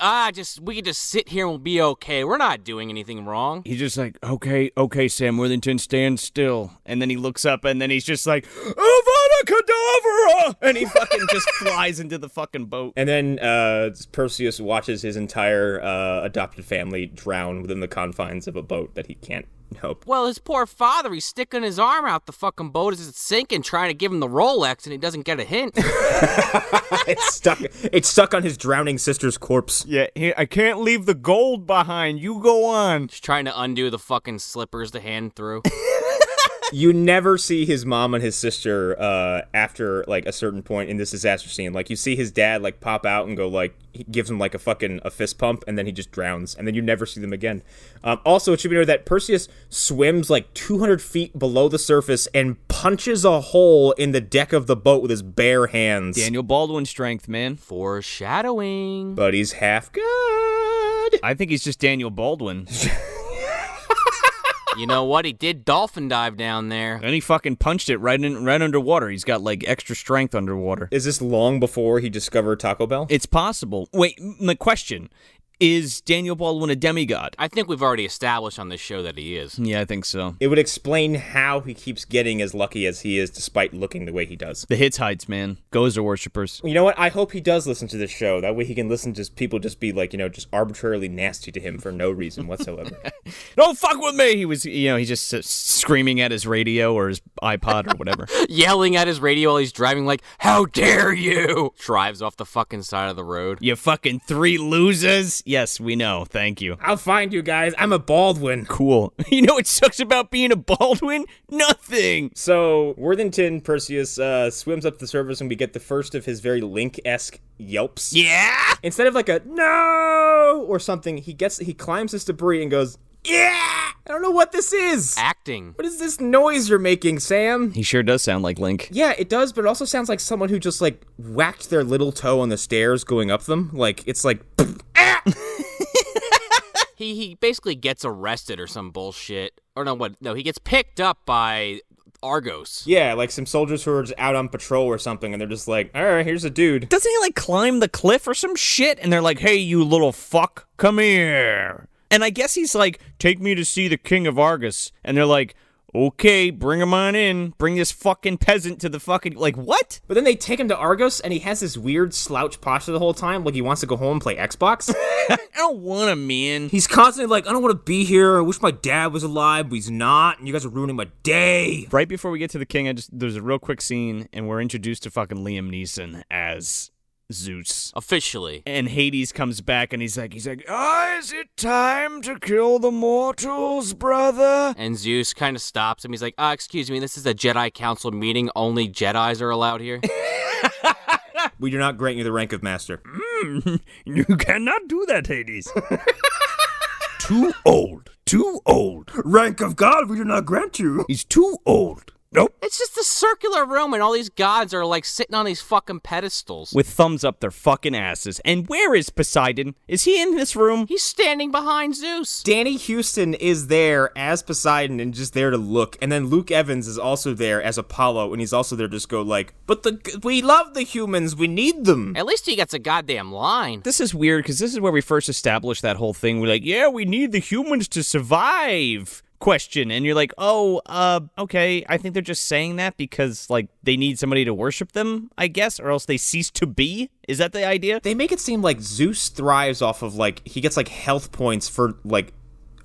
we can just sit here and we'll be okay. We're not doing anything wrong. He's just like, okay, Sam Worthington, stand still. And then he looks up and then he's just like, Avada Kedavra! And he fucking just flies into the fucking boat. And then Perseus watches his entire adopted family drown within the confines of a boat that he can't Nope. Well, his poor father, he's sticking his arm out the fucking boat as it's sinking, trying to give him the Rolex, and he doesn't get a hint. It's stuck on his drowning sister's corpse. Yeah, I can't leave the gold behind. You go on. He's trying to undo the fucking slippers to hand through. You never see his mom and his sister after, like, a certain point in this disaster scene. Like, you see his dad, like, pop out and go, like, he gives him, like, a fist pump, and then he just drowns, and then you never see them again. Also, it should be noted that Perseus swims, like, 200 feet below the surface and punches a hole in the deck of the boat with his bare hands. Daniel Baldwin strength, man. Foreshadowing. But he's half good. I think he's just Daniel Baldwin. You know what? He did dolphin dive down there. And he fucking punched it right underwater. He's got, like, extra strength underwater. Is this long before he discovered Taco Bell? It's possible. Wait, my question. Is Daniel Baldwin a demigod? I think we've already established on this show that he is. Yeah, I think so. It would explain how he keeps getting as lucky as he is despite looking the way he does. The Hittites, man. Gozer worshippers. You know what? I hope he does listen to this show. That way he can listen to people just be like, just arbitrarily nasty to him for no reason whatsoever. Don't fuck with me! He was, he's just screaming at his radio or his iPod or whatever. Yelling at his radio while he's driving like, how dare you! Drives off the fucking side of the road. You fucking three losers! Yes, we know. Thank you. I'll find you guys. I'm a Baldwin. Cool. You know what sucks about being a Baldwin? Nothing! So, Worthington, Perseus, swims up to the surface and we get the first of his very Link-esque yelps. Yeah! Instead of like a no or something, he climbs this debris and goes, yeah! I don't know what this is. Acting. What is this noise you're making, Sam? He sure does sound like Link. Yeah, it does, but it also sounds like someone who just, like, whacked their little toe on the stairs going up them. Like, it's like, ah! He basically gets arrested or some bullshit. Or no, he gets picked up by Argos. Yeah, like some soldiers who are just out on patrol or something, and they're just like, all right, here's a dude. Doesn't he, like, climb the cliff or some shit? And they're like, hey, you little fuck, come here. And I guess he's like, take me to see the king of Argos. And they're like, okay, bring him on in. Bring this fucking peasant to the fucking, like, what? But then they take him to Argos, and he has this weird slouch posture the whole time, like he wants to go home and play Xbox. I don't want him, man. He's constantly like, I don't want to be here. I wish my dad was alive, but he's not, and you guys are ruining my day. Right before we get to the king, there's a real quick scene, and we're introduced to fucking Liam Neeson as Zeus. Officially. And Hades comes back and he's like, is it time to kill the mortals, brother? And Zeus kind of stops him. He's like, excuse me, this is a Jedi Council meeting. Only Jedis are allowed here. We do not grant you the rank of master. You cannot do that, Hades. Too old. Rank of God, we do not grant you. He's too old. Nope. It's just a circular room, and all these gods are, like, sitting on these fucking pedestals. With thumbs up their fucking asses. And where is Poseidon? Is he in this room? He's standing behind Zeus. Danny Houston is there as Poseidon and just there to look. And then Luke Evans is also there as Apollo, and he's also there to just go like, but we love the humans, we need them. At least he gets a goddamn line. This is weird, because this is where we first established that whole thing. We're like, yeah, we need the humans to survive. Question, and you're like, okay, I think they're just saying that because, like, they need somebody to worship them, I guess, or else they cease to be? Is that the idea? They make it seem like Zeus thrives off of, like, he gets, like, health points for, like,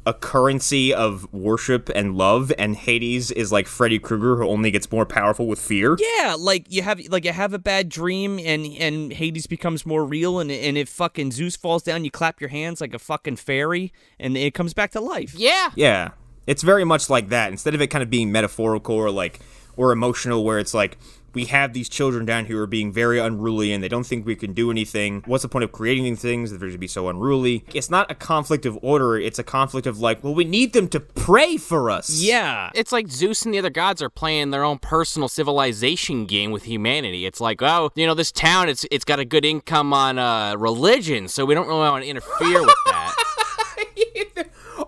a currency of worship and love, and Hades is like Freddy Krueger who only gets more powerful with fear. Yeah, like you have a bad dream and Hades becomes more real, and if fucking Zeus falls down, you clap your hands like a fucking fairy, and it comes back to life. Yeah. Yeah. It's very much like that. Instead of it kind of being metaphorical or emotional, where it's like, we have these children down here who are being very unruly and they don't think we can do anything. What's the point of creating these things if they're going to be so unruly? It's not a conflict of order. It's a conflict of like, well, we need them to pray for us. Yeah. It's like Zeus and the other gods are playing their own personal civilization game with humanity. It's like, oh, this town, it's got a good income on religion, so we don't really want to interfere with that.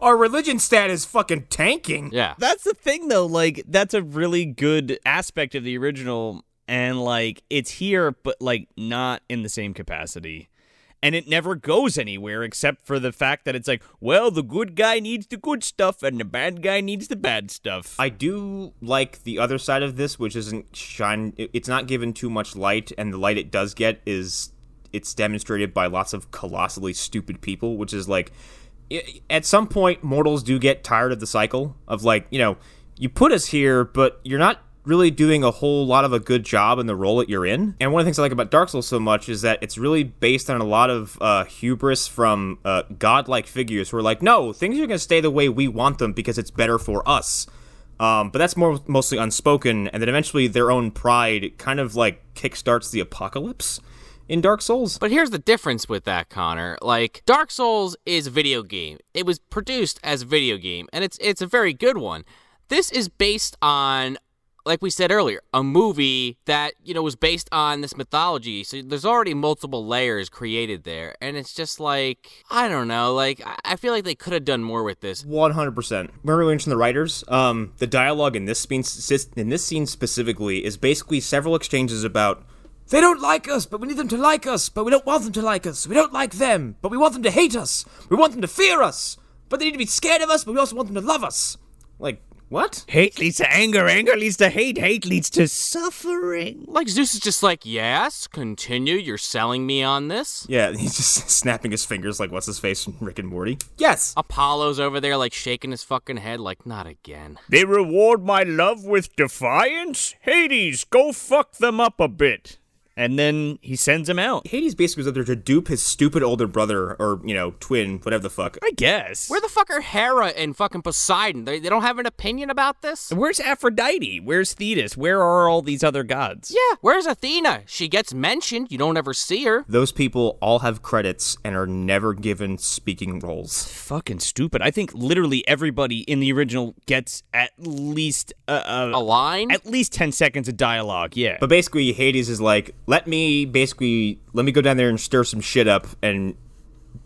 Our religion stat is fucking tanking. Yeah. That's the thing, though. Like, that's a really good aspect of the original, and, like, it's here, but, like, not in the same capacity. And it never goes anywhere except for the fact that it's like, well, the good guy needs the good stuff and the bad guy needs the bad stuff. I do like the other side of this, which isn't it's not given too much light, and the light it does get is it's demonstrated by lots of colossally stupid people, which is like, at some point, mortals do get tired of the cycle of like, you put us here, but you're not really doing a whole lot of a good job in the role that you're in. And one of the things I like about Dark Souls so much is that it's really based on a lot of hubris from godlike figures who are like, no, things are going to stay the way we want them because it's better for us. But that's mostly unspoken, and then eventually their own pride kind of like kickstarts the apocalypse in Dark Souls. But here's the difference with that, Connor. Like, Dark Souls is a video game. It was produced as a video game, and it's a very good one. This is based on, like we said earlier, a movie that, was based on this mythology. So there's already multiple layers created there. And it's just like, I don't know. Like, I feel like they could have done more with this. 100%. Remember we mentioned the writers? The dialogue in this scene specifically is basically several exchanges about, they don't like us, but we need them to like us, but we don't want them to like us. We don't like them, but we want them to hate us. We want them to fear us, but they need to be scared of us, but we also want them to love us. Like, what? Hate leads to anger, anger leads to hate leads to suffering. Like, Zeus is just like, yes, continue, you're selling me on this? Yeah, he's just snapping his fingers like, what's his face from Rick and Morty? Yes! Apollo's over there, like, shaking his fucking head, like, not again. They reward my love with defiance? Hades, go fuck them up a bit. And then he sends him out. Hades basically was up there to dupe his stupid older brother, or, twin, whatever the fuck. I guess. Where the fuck are Hera and fucking Poseidon? They don't have an opinion about this? Where's Aphrodite? Where's Thetis? Where are all these other gods? Yeah, where's Athena? She gets mentioned. You don't ever see her. Those people all have credits and are never given speaking roles. Fucking stupid. I think literally everybody in the original gets at least a line? At least 10 seconds of dialogue, yeah. But basically, Hades is like, let me go down there and stir some shit up and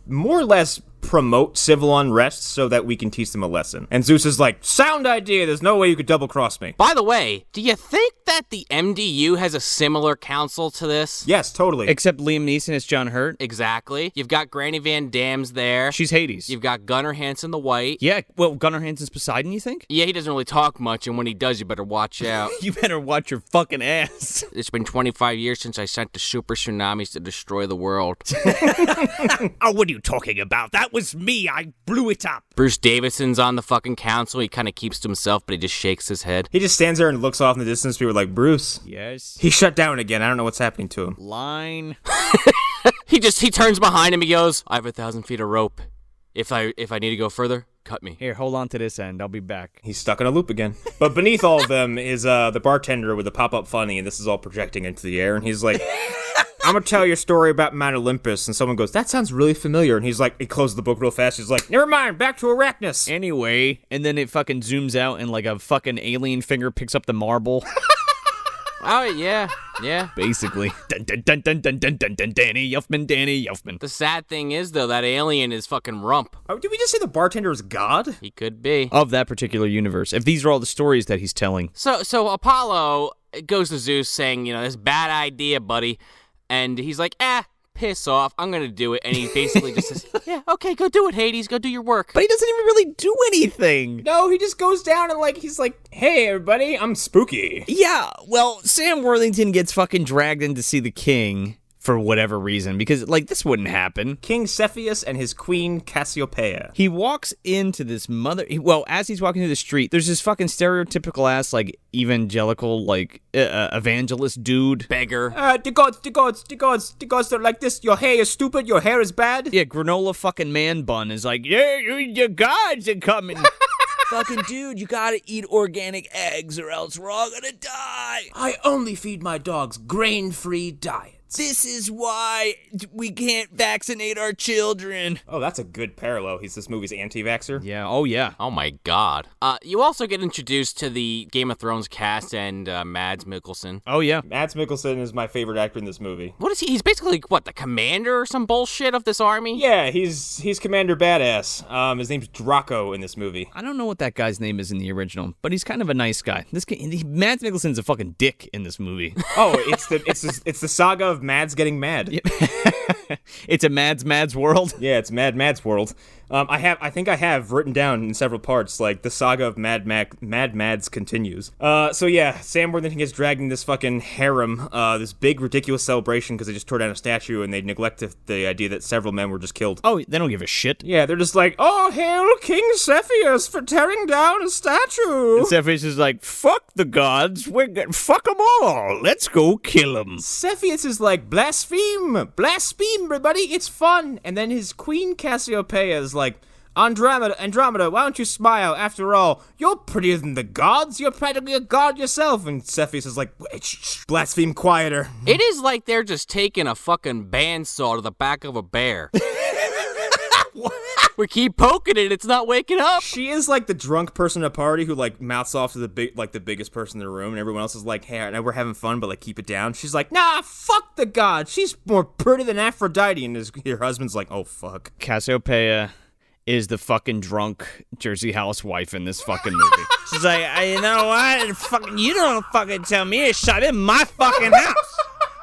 more or less promote civil unrest so that we can teach them a lesson. And Zeus is like, sound idea, there's no way you could double cross me. By the way, do you think that the MDU has a similar council to this? Yes, totally. Except Liam Neeson is John Hurt. Exactly. You've got Granny Van Dam's there. She's Hades. You've got Gunnar Hansen the White. Yeah, well, Gunnar Hansen's Poseidon, you think? Yeah, he doesn't really talk much, and when he does, you better watch out. You better watch your fucking ass. It's been 25 years since I sent the super tsunamis to destroy the world. Oh, what are you talking about? That was me. I blew it up. Bruce Davidson's on the fucking council. He kind of keeps to himself, but he just shakes his head. He just stands there and looks off in the distance. People are like, Bruce. Yes. He shut down again. I don't know what's happening to him. Line. He turns behind him. He goes, I have 1,000 feet of rope. If I need to go further, cut me. Here, hold on to this end. I'll be back. He's stuck in a loop again. But beneath all of them is the bartender with the pop-up funny, and this is all projecting into the air. And he's like, I'm going to tell you a story about Mount Olympus. And someone goes, that sounds really familiar. And he's like, he closes the book real fast. He's like, never mind, back to Arachnus. Anyway, and then it fucking zooms out and like a fucking alien finger picks up the marble. Oh, yeah. Basically. Dun, dun, dun, dun, dun, dun, dun, dun, Danny Elfman. The sad thing is, though, that alien is fucking rump. Oh, did we just say the bartender is God? He could be. Of that particular universe. If these are all the stories that he's telling. So Apollo goes to Zeus saying, this bad idea, buddy. And he's like, piss off. I'm going to do it. And he basically just says, yeah, okay, go do it, Hades. Go do your work. But he doesn't even really do anything. No, he just goes down and he's like, hey, everybody, I'm spooky. Yeah, well, Sam Worthington gets fucking dragged in to see the king for whatever reason, because, this wouldn't happen. King Cepheus and his queen Cassiopeia. He walks into this as he's walking through the street, there's this fucking stereotypical ass, evangelical, evangelist dude. Beggar. The gods, they're like this. Your hair is stupid, your hair is bad. Yeah, granola fucking man bun is like, yeah, your gods are coming. Fucking dude, you gotta eat organic eggs or else we're all gonna die. I only feed my dogs grain-free diets. This is why we can't vaccinate our children. Oh, that's a good parallel. He's this movie's anti-vaxxer. Yeah, oh yeah. Oh my god. You also get introduced to the Game of Thrones cast and Mads Mikkelsen. Oh yeah. Mads Mikkelsen is my favorite actor in this movie. What is he? He's basically, the commander or some bullshit of this army? Yeah, he's Commander Badass. His name's Draco in this movie. I don't know what that guy's name is in the original, but he's kind of a nice guy. Mads Mikkelsen's a fucking dick in this movie. Oh, it's the saga of Mads getting mad. It's a Mads world. Yeah, it's Mads world. I think I have written down in several parts, like, the saga of Mad Mads continues. So yeah, Sam Worthington gets dragged in this fucking harem, this big ridiculous celebration because they just tore down a statue and they neglected the idea that several men were just killed. Oh, they don't give a shit. Yeah, they're just like, oh, hail King Cepheus for tearing down a statue. And Cepheus is like, fuck the gods, fuck them all, let's go kill them. Cepheus is like, blaspheme, everybody, it's fun. And then his queen Cassiopeia is like, Andromeda, why don't you smile? After all, you're prettier than the gods. You're practically a god yourself. And Cepheus is like, blaspheme quieter. It is like they're just taking a fucking bandsaw to the back of a bear. We keep poking it, it's not waking up. She is like the drunk person at a party who like mouths off to the biggest person in the room, and everyone else is like, hey, I know we're having fun, but like keep it down. She's like, nah, fuck the god. She's more pretty than Aphrodite. And her husband's like, oh fuck. Cassiopeia is the fucking drunk Jersey housewife in this fucking movie. She's like, you know what? You don't fucking tell me to shut in my fucking house.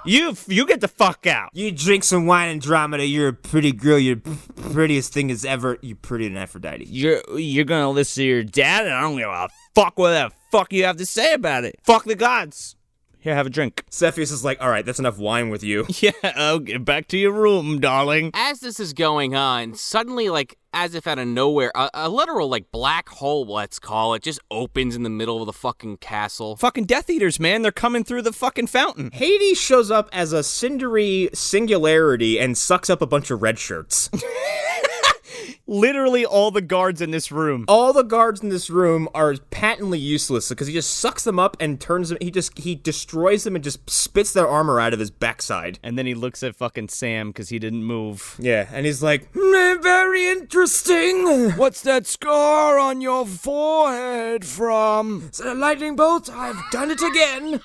You get the fuck out. You drink some wine, Andromeda. You're a pretty girl. You're the prettiest thing as ever. You're prettier than Aphrodite. You're gonna listen to your dad, and I don't give a fuck what the fuck you have to say about it. Fuck the gods. Here, have a drink. Cepheus is like, all right, that's enough wine with you. Yeah, I'll get back to your room, darling. As this is going on, suddenly, like, as if out of nowhere, a literal, like, black hole, let's call it, just opens in the middle of the fucking castle. Fucking Death Eaters, man. They're coming through the fucking fountain. Hades shows up as a cindery singularity and sucks up a bunch of red shirts. Literally all the guards in this room. All the guards in this room are patently useless because he just sucks them up and turns them. He destroys them and just spits their armor out of his backside. And then he looks at fucking Sam because he didn't move. Yeah, and he's like, very interesting. What's that scar on your forehead from? Is it a lightning bolt? I've done it again.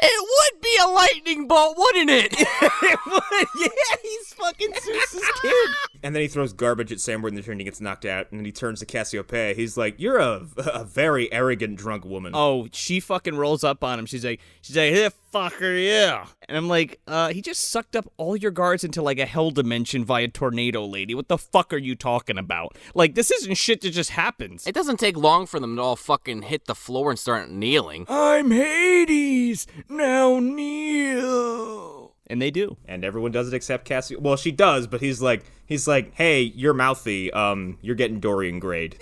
It would be a lightning bolt, wouldn't it? It would, yeah, he's fucking Zeus's kid. And then he throws garbage at Sam Worthington and he gets knocked out. And then he turns to Cassiopeia. He's like, you're a very arrogant drunk woman. Oh, she fucking rolls up on him. She's like, hey, fucker, yeah. And I'm like, he just sucked up all your guards into like a hell dimension via tornado, lady. What the fuck are you talking about? Like, this isn't shit that just happens. It doesn't take long for them to all fucking hit the floor and start kneeling. I'm Hades. Now kneel. And they do. And everyone does it except Cassie. Well, she does, but he's like, hey, you're mouthy. You're getting Dorian grade.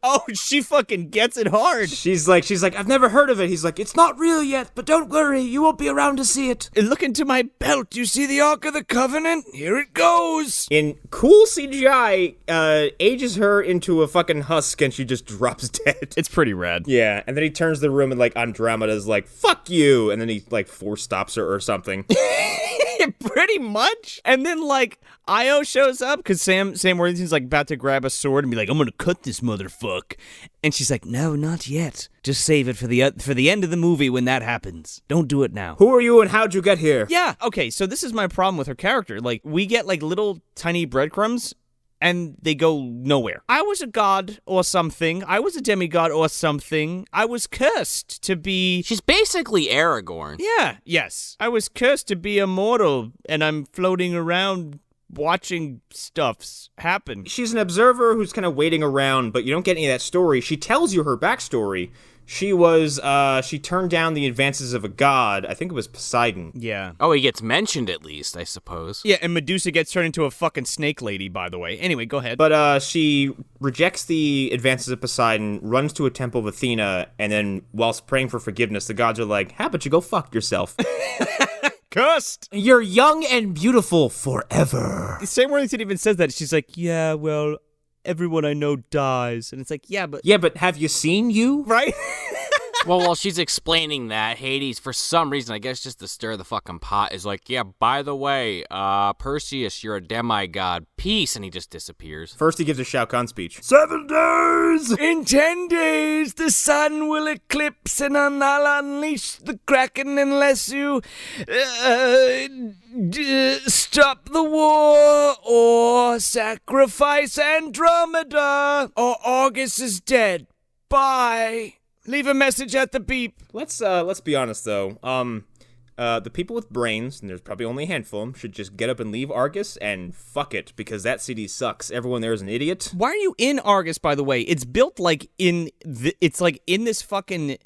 Oh, she fucking gets it hard. She's like, I've never heard of it. He's like, it's not real yet, but don't worry, you won't be around to see it. Look into my belt. You see the Ark of the Covenant? Here it goes. In cool CGI, ages her into a fucking husk and she just drops dead. It's pretty rad. Yeah, and then he turns the room and like Andromeda's like, fuck you, and then he like force stops her or something. Pretty much. And then like Io shows up because Sam Worthington's like about to grab a sword and be like, I'm gonna cut this motherfucker. And she's like, no, not yet. Just save it for the end of the movie when that happens. Don't do it now. Who are you and how'd you get here? Yeah, okay, so this is my problem with her character. Like, we get like little tiny breadcrumbs and they go nowhere. I was a god or something. I was a demigod or something. I was cursed to be... She's basically Aragorn. Yeah, yes. I was cursed to be immortal, and I'm floating around watching stuffs happen. She's an observer who's kind of waiting around, but you don't get any of that story. She tells you her backstory. She turned down the advances of a god. I think it was Poseidon. Yeah. Oh, he gets mentioned at least, I suppose. Yeah, and Medusa gets turned into a fucking snake lady, by the way. Anyway, go ahead. But she rejects the advances of Poseidon, runs to a temple of Athena, and then whilst praying for forgiveness, the gods are like, how about you go fuck yourself? Cursed! You're young and beautiful forever. Sam Worthington even says that. She's like, yeah, well... everyone I know dies. And it's like, yeah, but have you seen you? Right? Well, while she's explaining that, Hades, for some reason, I guess just to stir the fucking pot, is like, yeah, by the way, Perseus, you're a demigod. Peace. And he just disappears. First, he gives a Shao Kahn speech. 7 days! In 10 days, the sun will eclipse and I'll unleash the Kraken unless you stop the war or sacrifice Andromeda or August is dead. Bye. Leave a message at the beep. Let's be honest though. the people with brains, and there's probably only a handful of them, should just get up and leave Argus and fuck it, because that city sucks. Everyone there is an idiot. Why are you in Argus, by the way? It's built like it's like in this fucking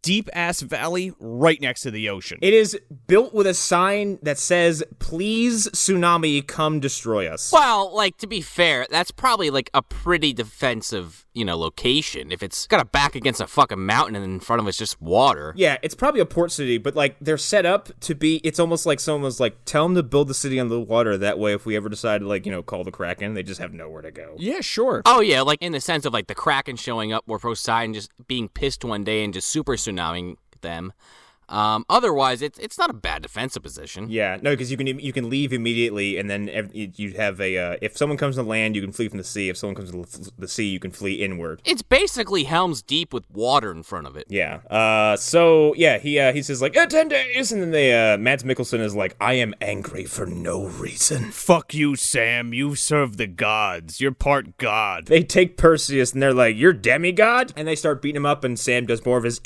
deep-ass valley right next to the ocean. It is built with a sign that says, "Please, tsunami, come destroy us." Well, like, to be fair, that's probably, like, a pretty defensive, location. If it's got a back against a fucking mountain and in front of it's just water. Yeah, it's probably a port city, but, like, they're set up to be, it's almost like someone was like, tell them to build the city on the water. That way, if we ever decide to, like, call the Kraken, they just have nowhere to go. Yeah, sure. Oh, yeah, like, in the sense of, like, the Kraken showing up or Poseidon just being pissed one day and just super tsunamiing them. Otherwise, it's not a bad defensive position. Yeah, no, because you can leave immediately, and then you have a if someone comes to land, you can flee from the sea. If someone comes to the sea, you can flee inward. It's basically Helm's Deep with water in front of it. Yeah. So yeah, he says like 10 days, and then Mads Mikkelsen is like, I am angry for no reason. Fuck you, Sam. You serve the gods. You're part god. They take Perseus, and they're like, you're demigod, and they start beating him up, and Sam does more of his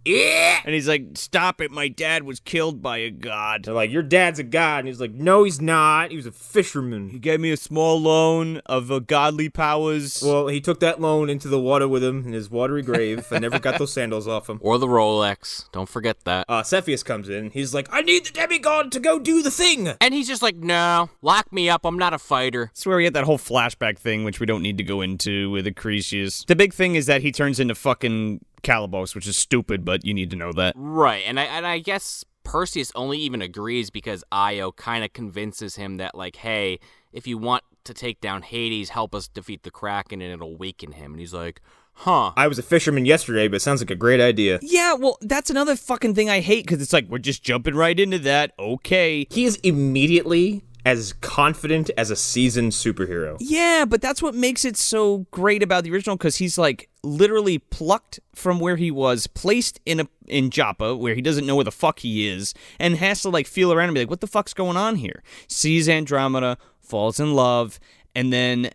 yeah. And he's like, stop it, my dad was killed by a god. They're like, your dad's a god. And he's like, no, he's not. He was a fisherman. He gave me a small loan of godly powers. Well, he took that loan into the water with him in his watery grave and never got those sandals off him. Or the Rolex. Don't forget that. Cepheus comes in. He's like, I need the demigod to go do the thing. And he's just like, no, lock me up. I'm not a fighter. That's where we get that whole flashback thing, which we don't need to go into with Acrisius. The big thing is that he turns into fucking Calibos, which is stupid, but you need to know that. Right, and I guess Perseus only even agrees because Io kind of convinces him that, like, hey, if you want to take down Hades, help us defeat the Kraken and it'll weaken him. And he's like, huh. I was a fisherman yesterday, but it sounds like a great idea. Yeah, well, that's another fucking thing I hate, because it's like, we're just jumping right into that, okay. He is immediately as confident as a seasoned superhero. Yeah, but that's what makes it so great about the original, because he's like literally plucked from where he was, placed in Joppa, where he doesn't know where the fuck he is, and has to like feel around and be like, what the fuck's going on here? Sees Andromeda, falls in love, and then,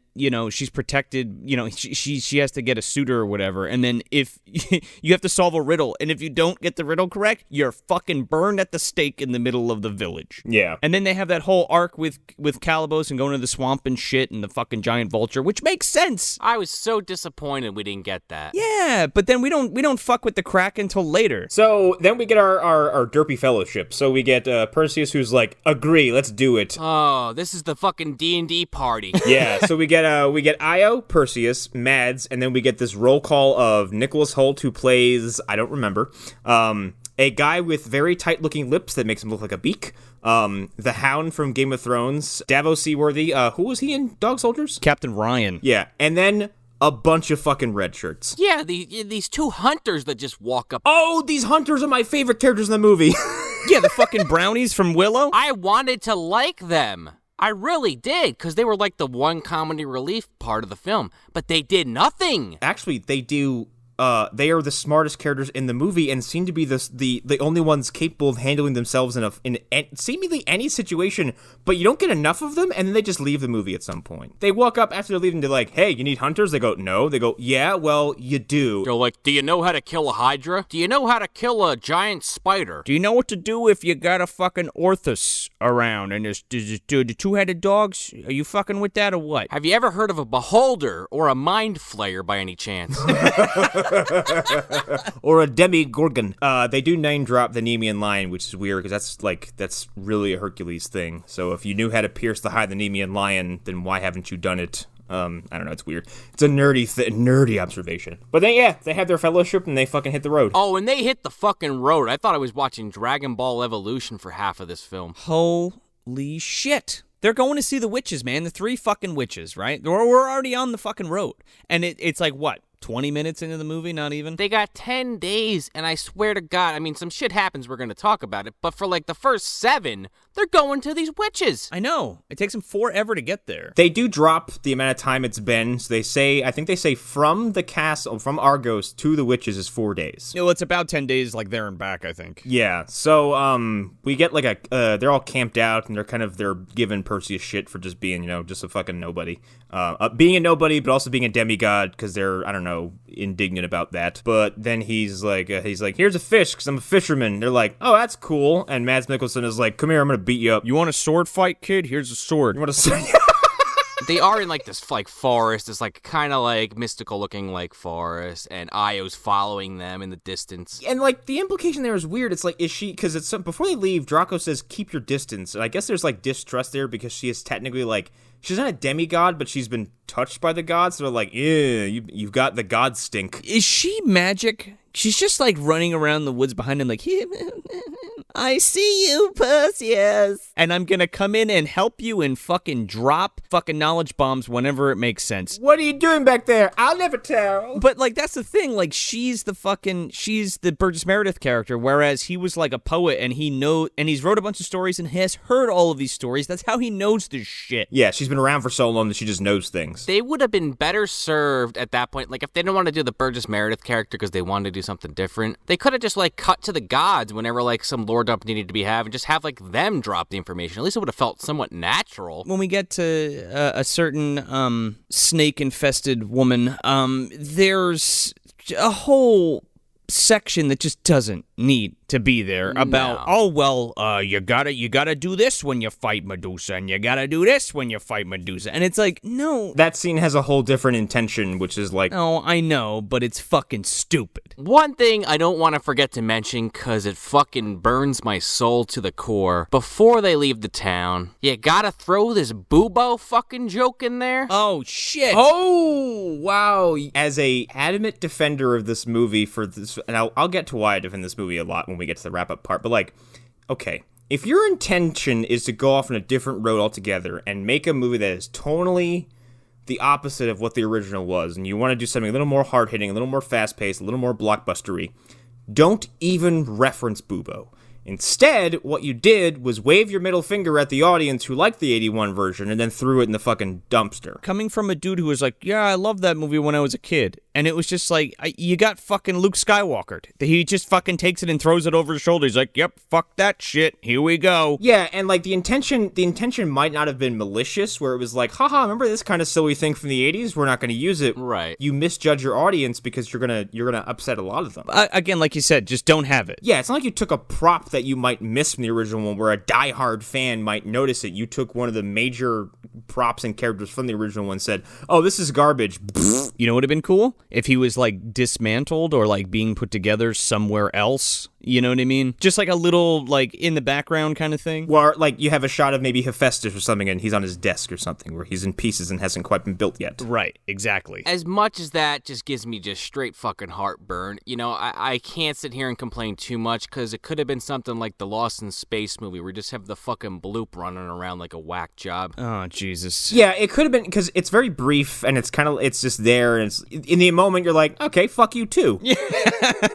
she's protected, she has to get a suitor or whatever, and then if you have to solve a riddle, and if you don't get the riddle correct, you're fucking burned at the stake in the middle of the village. Yeah. And then they have that whole arc with Calibos and going to the swamp and shit and the fucking giant vulture, which makes sense. I was so disappointed we didn't get that. Yeah, but then we don't fuck with the Kraken until later. So then we get our derpy fellowship. So we get Perseus, who's like, agree, let's do it. Oh, this is the fucking D&D party. Yeah, so we get Io, Perseus, Mads, and then we get this roll call of Nicholas Hoult, who plays, I don't remember, a guy with very tight-looking lips that makes him look like a beak, the Hound from Game of Thrones, Davos Seaworthy, who was he in Dog Soldiers? Captain Ryan. Yeah, and then a bunch of fucking red shirts. Yeah, these two hunters that just walk up. Oh, these hunters are my favorite characters in the movie. Yeah, the fucking brownies from Willow. I wanted to like them. I really did, because they were like the one comedy relief part of the film, but they did nothing. Actually, they do. They are the smartest characters in the movie and seem to be the only ones capable of handling themselves in seemingly any situation, but you don't get enough of them, and then they just leave the movie at some point. They walk up after they're leaving to like, hey, you need hunters? They go, no. They go, yeah, well, you do. They're like, do you know how to kill a hydra? Do you know how to kill a giant spider? Do you know what to do if you got a fucking Orthus around and there's the two-headed dogs? Are you fucking with that or what? Have you ever heard of a beholder or a mind flayer by any chance? Or a demigorgon. They do name drop the Nemean lion, which is weird because that's really a Hercules thing. So if you knew how to pierce the hide of the Nemean lion, then why haven't you done it? I don't know. It's weird. It's a nerdy observation. But then yeah, they have their fellowship and they fucking hit the road. Oh, and they hit the fucking road. I thought I was watching Dragon Ball Evolution for half of this film. Holy shit. They're going to see the witches, man. The 3 fucking witches, right? We're already on the fucking road. And it's like, what? 20 minutes into the movie, not even? They got 10 days, and I swear to God, I mean, some shit happens, we're going to talk about it, but for like the first 7, they're going to these witches. I know. It takes them forever to get there. They do drop the amount of time it's been. So I think they say from the castle, from Argos to the witches is 4 days. Well, it's about 10 days, like there and back, I think. Yeah. So, we get like they're all camped out and they're giving Perseus shit for just being, just a fucking nobody. Being a nobody, but also being a demigod because they're, I don't know, know, indignant about that. But then he's like, here's a fish, because I'm a fisherman. They're like, oh, that's cool. And Mads Mikkelsen is like, come here, I'm going to beat you up. You want a sword fight, kid? Here's a sword. You want to They are in like this like forest, this like kind of like mystical looking like forest, and Io's following them in the distance. And like the implication there is weird. It's like, is she, because it's before they leave, Draco says keep your distance, and I guess there's like distrust there because she is technically like, she's not a demigod, but she's been touched by the gods, so they're like, yeah, you've got the god stink. Is she magic? She's just like running around the woods behind him like, I see you, Perseus. And I'm gonna come in and help you and fucking drop fucking knowledge bombs whenever it makes sense. What are you doing back there? I'll never tell. But like, that's the thing, like, she's the Burgess Meredith character, whereas he was like a poet and he's wrote a bunch of stories and has heard all of these stories. That's how he knows this shit. Yeah, she's been around for so long that she just knows things. They would have been better served at that point, like if they didn't want to do the Burgess Meredith character because they wanted to do something different, they could have just like cut to the gods whenever like some lore dump needed to be had and just have like them drop the information. At least it would have felt somewhat natural. When we get to a certain snake-infested woman, there's a whole section that just doesn't need to be there about, you gotta do this when you fight Medusa, and you gotta do this when you fight Medusa. And it's like, no. That scene has a whole different intention, which is like, Oh, I know, but it's fucking stupid. One thing I don't want to forget to mention, because it fucking burns my soul to the core, before they leave the town, you gotta throw this Boobo fucking joke in there. Oh, shit. oh, wow. As a adamant defender of this movie for this, and I'll get to why I defend this movie a lot when we get to the wrap-up part, but like, okay, if your intention is to go off on a different road altogether and make a movie that is tonally the opposite of what the original was, and you want to do something a little more hard-hitting, a little more fast-paced, a little more blockbustery, don't even reference Boobo. Instead, what you did was wave your middle finger at the audience who liked the 81 version and then threw it in the fucking dumpster. Coming from a dude who was like, yeah, I loved that movie when I was a kid. And it was just like, you got fucking Luke Skywalkered. He just fucking takes it and throws it over his shoulder. He's like, yep, fuck that shit. Here we go. Yeah, and like the intention might not have been malicious, where it was like, haha, remember this kind of silly thing from the 80s? We're not going to use it. Right. You misjudge your audience because you're gonna upset a lot of them. Again, like you said, just don't have it. Yeah, it's not like you took a prop that you might miss from the original one where a diehard fan might notice it. You took one of the major props and characters from the original one and said, oh, this is garbage. You know what would have been cool? If he was like dismantled or like being put together somewhere else. You know what I mean? Just like a little, like, in the background kind of thing. Or, like, you have a shot of maybe Hephaestus or something, and he's on his desk or something, where he's in pieces and hasn't quite been built yet. Right, exactly. As much as that just gives me just straight fucking heartburn, you know, I can't sit here and complain too much, because it could have been something like the Lost in Space movie, where you just have the fucking bloop running around like a whack job. Oh, Jesus. Yeah, it could have been, because it's very brief, and it's just there, and it's, in the moment, you're like, okay, fuck you too. Yeah,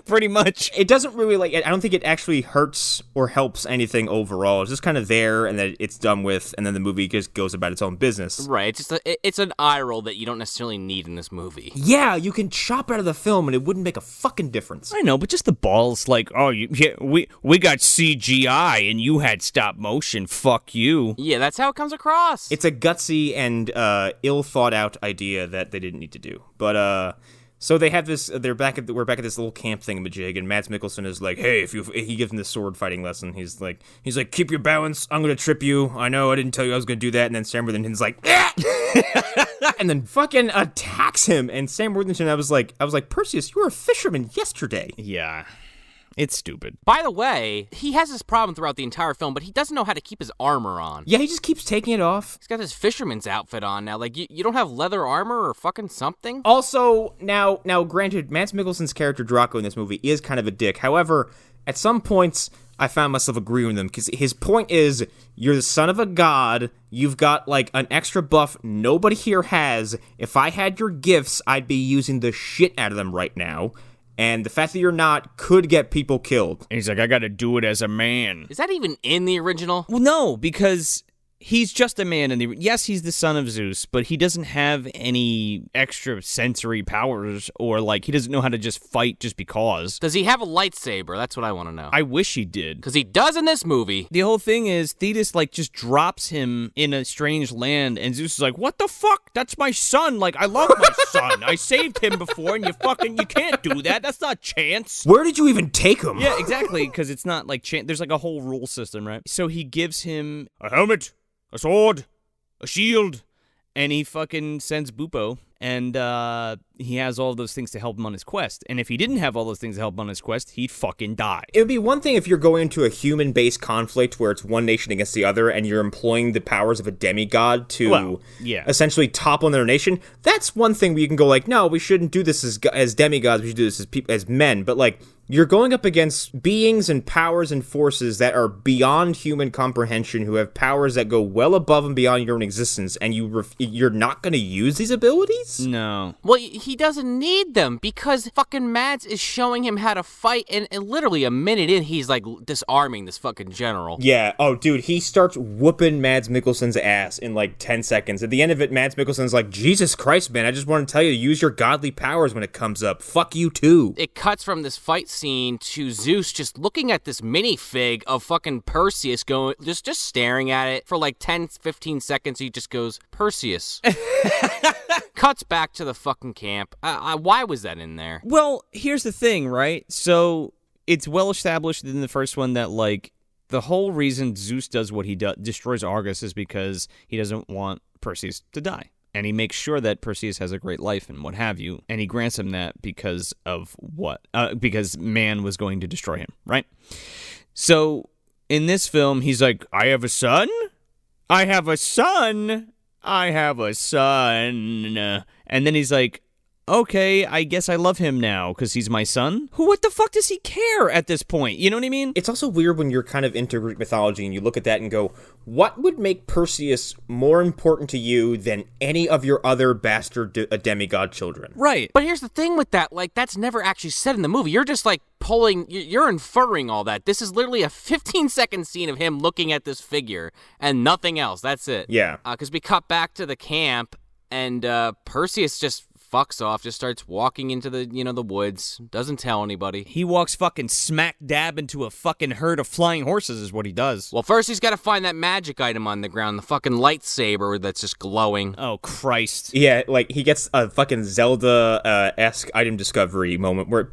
pretty much. It doesn't really, like, I don't think it actually hurts or helps anything overall. It's just kind of there, and then it's done with, and then the movie just goes about its own business. Right, it's an eye roll that you don't necessarily need in this movie. Yeah, you can chop out of the film, and it wouldn't make a fucking difference. I know, but just the balls, like, oh, we got CGI, and you had stop motion, fuck you. Yeah, that's how it comes across. It's a gutsy and ill-thought-out idea that they didn't need to do. But, so they have this. We're back at this little camp thingamajig, and Mads Mikkelsen is like, "Hey, he gives him this sword fighting lesson. He's like, keep your balance. I'm gonna trip you. I know I didn't tell you I was gonna do that." And then Sam Worthington's like, and then fucking attacks him. And Sam Worthington, I was like, Perseus, you were a fisherman yesterday. Yeah. It's stupid. By the way, he has this problem throughout the entire film, but he doesn't know how to keep his armor on. Yeah, he just keeps taking it off. He's got his fisherman's outfit on now. Like, you don't have leather armor or fucking something? Also, now, granted, Mads Mikkelsen's character Draco in this movie is kind of a dick. However, at some points, I found myself agreeing with him, because his point is, you're the son of a god, you've got, like, an extra buff nobody here has. If I had your gifts, I'd be using the shit out of them right now. And the fact that you're not could get people killed. And he's like, I gotta do it as a man. Is that even in the original? Well, no, because he's just a man yes, he's the son of Zeus, but he doesn't have any extra sensory powers or like he doesn't know how to just fight just because. Does he have a lightsaber? That's what I want to know. I wish he did. Because he does in this movie. The whole thing is Thetis like just drops him in a strange land and Zeus is like, what the fuck? That's my son. Like, I love my son. I saved him before and you can't do that. That's not chance. Where did you even take him? Yeah, exactly, because it's not like there's like a whole rule system, right? So he gives him a helmet, a sword, a shield, and he fucking sends Bupo, and he has all those things to help him on his quest. And if he didn't have all those things to help him on his quest, he'd fucking die. It would be one thing if you're going into a human-based conflict where it's one nation against the other and you're employing the powers of a demigod to essentially topple their nation. That's one thing where you can go like, no, we shouldn't do this as demigods, we should do this as men. But like, you're going up against beings and powers and forces that are beyond human comprehension, who have powers that go well above and beyond your own existence, and you're not going to use these abilities? No. Well, he doesn't need them because fucking Mads is showing him how to fight, and literally a minute in, he's like disarming this fucking general. Yeah. Oh, dude, he starts whooping Mads Mikkelsen's ass in like 10 seconds. At the end of it, Mads Mikkelsen's like, Jesus Christ, man, I just want to tell you to use your godly powers when it comes up. Fuck you too. It cuts from this fight scene to Zeus just looking at this minifig of fucking Perseus going, just staring at it for like 10, 15 seconds. He just goes, Perseus. Cuts back to the fucking camp. Why was that in there? Well, here's the thing, right? So it's well established in the first one that like the whole reason Zeus does what he does, destroys Argus, is because he doesn't want Perseus to die. And he makes sure that Perseus has a great life and what have you. And he grants him that because of what? Because man was going to destroy him, right? So in this film, he's like, I have a son? I have a son? I have a son. And then he's like, okay, I guess I love him now because he's my son. What the fuck does he care at this point? You know what I mean? It's also weird when you're kind of into Greek mythology and you look at that and go, what would make Perseus more important to you than any of your other bastard demigod children? Right. But here's the thing with that, like, that's never actually said in the movie. You're just, like, you're inferring all that. This is literally a 15-second scene of him looking at this figure and nothing else. That's it. Yeah. Because we cut back to the camp and Perseus just fucks off, just starts walking into the, the woods, doesn't tell anybody. He walks fucking smack dab into a fucking herd of flying horses is what he does. Well, first he's got to find that magic item on the ground, the fucking lightsaber that's just glowing. Oh, Christ. Yeah, like, he gets a fucking Zelda-esque item discovery moment where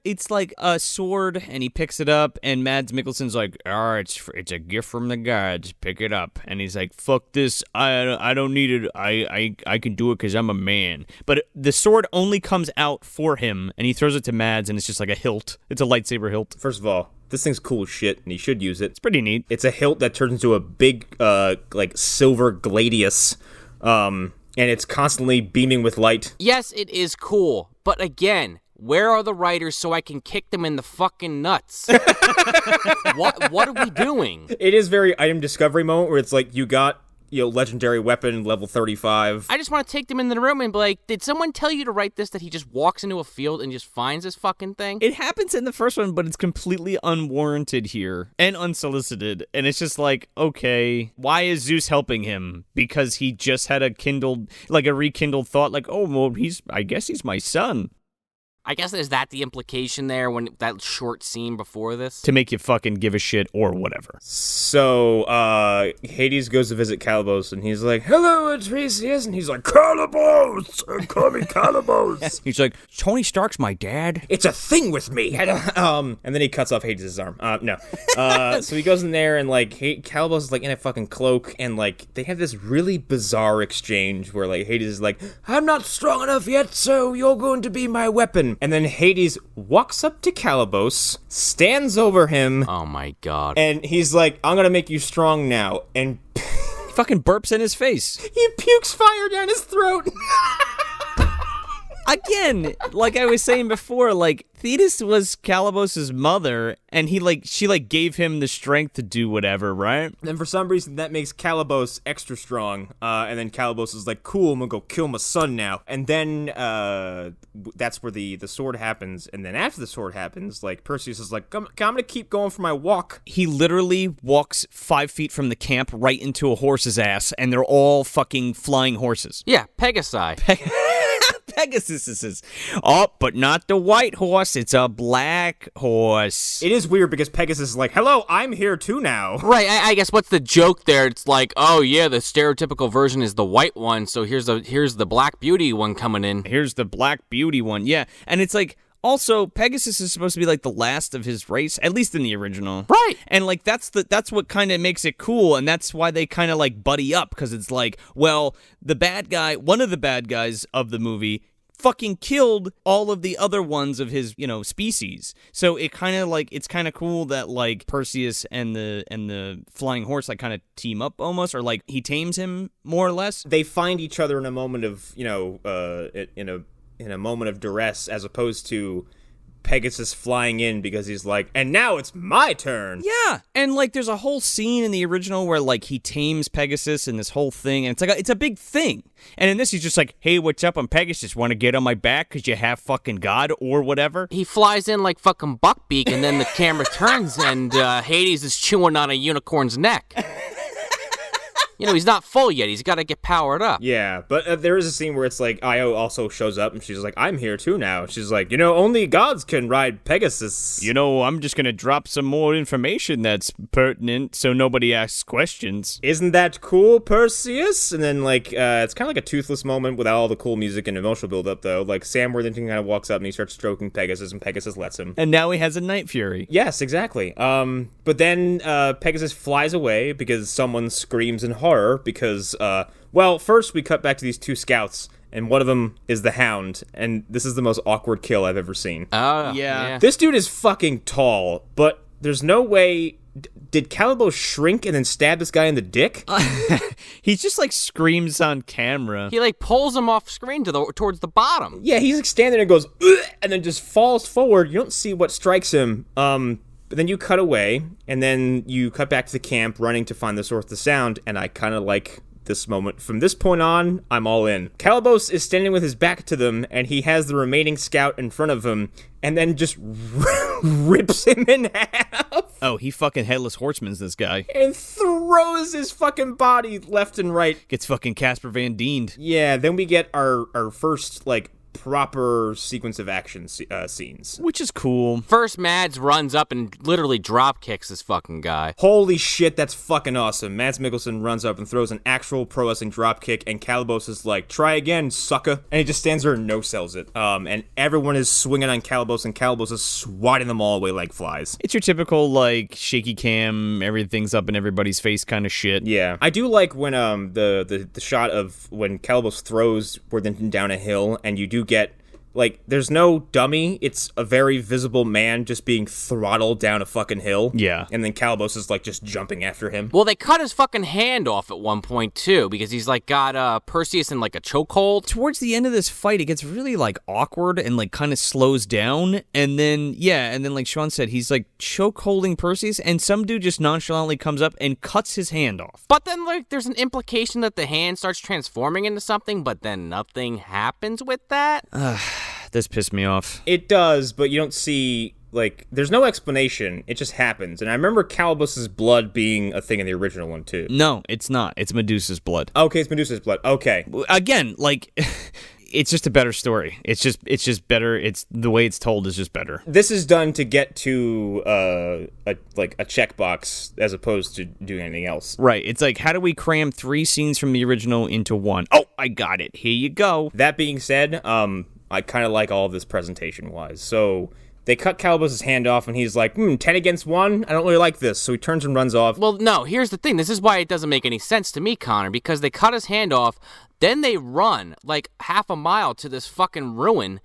it's like a sword, and he picks it up, and Mads Mikkelsen's like, it's a gift from the gods, pick it up. And he's like, fuck this, I don't need it, I can do it because I'm a man. But the sword only comes out for him, and he throws it to Mads, and it's just like a hilt. It's a lightsaber hilt. First of all, this thing's cool as shit, and he should use it. It's pretty neat. It's a hilt that turns into a big, like, silver gladius, and it's constantly beaming with light. Yes, it is cool, but again, where are the writers so I can kick them in the fucking nuts? What are we doing? It is very item discovery moment where it's like, you got, legendary weapon, level 35. I just want to take them into the room and be like, did someone tell you to write this, that he just walks into a field and just finds this fucking thing? It happens in the first one, but it's completely unwarranted here and unsolicited. And it's just like, okay, why is Zeus helping him? Because he just had a rekindled thought, like, oh, well, I guess he's my son. I guess is that the implication there when that short scene before this? To make you fucking give a shit or whatever. So, Hades goes to visit Calibos, and he's like, hello, Atreus, and he's like, Calibos! Call me Calibos! He's like, Tony Stark's my dad. It's a thing with me! And then he cuts off Hades' arm. No. So he goes in there, and, like, Calibos is, like, in a fucking cloak, and, like, they have this really bizarre exchange where, like, Hades is like, I'm not strong enough yet, so you're going to be my weapon. And then Hades walks up to Calibos, stands over him. Oh my god. And he's like, I'm gonna make you strong now. And he fucking burps in his face. He pukes fire down his throat. Again, like I was saying before, like, Thetis was Calibos's mother, and she gave him the strength to do whatever, right? Then for some reason that makes Calibos extra strong, and then Calibos is like, cool, I'm gonna go kill my son now. And then that's where the sword happens, and then after the sword happens, like, Perseus is like, I'm gonna keep going for my walk. He literally walks 5 feet from the camp right into a horse's ass, and they're all fucking flying horses. Yeah, Pegasi. Pegasus. Oh, but not the white horse. It's a black horse. It is weird because Pegasus is like, hello, I'm here too now. Right, I guess what's the joke there? It's like, oh yeah, the stereotypical version is the white one, so here's the Black Beauty one coming in. Here's the Black Beauty one, yeah. And it's like, also, Pegasus is supposed to be like the last of his race, at least in the original. Right. And like that's what kind of makes it cool, and that's why they kind of like buddy up, because it's like, well, one of the bad guys of the movie fucking killed all of the other ones of his, species. So it kind of like, it's kind of cool that like Perseus and the flying horse like kind of team up almost, or like he tames him more or less. They find each other in a moment of, in a moment of duress, as opposed to Pegasus flying in because he's like, and now it's my turn. Yeah, and like there's a whole scene in the original where like he tames Pegasus and this whole thing, and it's like it's a big thing. And in this, he's just like, hey, what's up? I'm Pegasus. Want to get on my back because you have fucking God or whatever? He flies in like fucking Buckbeak, and then the camera turns, and Hades is chewing on a unicorn's neck. He's not full yet. He's got to get powered up. Yeah, but there is a scene where it's like Io also shows up, and she's like, I'm here too now. She's like, only gods can ride Pegasus. I'm just going to drop some more information that's pertinent so nobody asks questions. Isn't that cool, Perseus? And then, like, it's kind of like a Toothless moment without all the cool music and emotional build-up, though. Like, Sam Worthington kind of walks up and he starts stroking Pegasus, and Pegasus lets him. And now he has a Night Fury. Yes, exactly. But then Pegasus flies away because someone screams in horror because, first we cut back to these two scouts, and one of them is the Hound, and this is the most awkward kill I've ever seen. Oh, yeah. This dude is fucking tall, but there's no way... Did Calibos shrink and then stab this guy in the dick? He just, like, screams on camera. He, like, pulls him off screen towards the bottom. Yeah, he's, like, standing there and goes, ugh, and then just falls forward. You don't see what strikes him. But then you cut away, and then you cut back to the camp, running to find the source of the sound, and I kind of like this moment. From this point on, I'm all in. Calibos is standing with his back to them, and he has the remaining scout in front of him, and then just rips him in half. Oh, he fucking headless horseman's this guy. And throws his fucking body left and right. Gets fucking Casper Van Diened. Yeah, then we get our first, like, proper sequence of action scenes. Which is cool. First, Mads runs up and literally drop kicks this fucking guy. Holy shit, that's fucking awesome. Mads Mikkelsen runs up and throws an actual pro wrestling drop kick, and Calibos is like, try again, sucker. And he just stands there and no-sells it. And everyone is swinging on Calibos, and Calibos is swatting them all away like flies. It's your typical, like, shaky cam, everything's up in everybody's face kind of shit. Yeah. I do like when the shot of when Calibos throws Worthington down a hill, and you do get, like, there's no dummy. It's a very visible man just being throttled down a fucking hill. Yeah. And then Calibos is, like, just jumping after him. Well, they cut his fucking hand off at one point, too, because he's, like, got Perseus in, like, a chokehold. Towards the end of this fight, it gets really, like, awkward and, like, kind of slows down. And then, like Sean said, he's, like, chokeholding Perseus, and some dude just nonchalantly comes up and cuts his hand off. But then, like, there's an implication that the hand starts transforming into something, but then nothing happens with that. This pissed me off. It does, but you don't see, like, there's no explanation. It just happens. And I remember Calibos's blood being a thing in the original one, too. No, it's not. It's Medusa's blood. Okay, it's Medusa's blood. Okay. Again, like... It's just a better story. It's just better. It's the way it's told is just better. This is done to get to a checkbox as opposed to doing anything else. Right. It's like, how do we cram 3 scenes from the original into one? Oh, I got it. Here you go. That being said, I kind of like all of this presentation-wise. So they cut Calibos' hand off, and he's like, 10 against 1? I don't really like this. So he turns and runs off. Well, no, here's the thing. This is why it doesn't make any sense to me, Connor, because they cut his hand off, then they run, like, half a mile to this fucking ruin,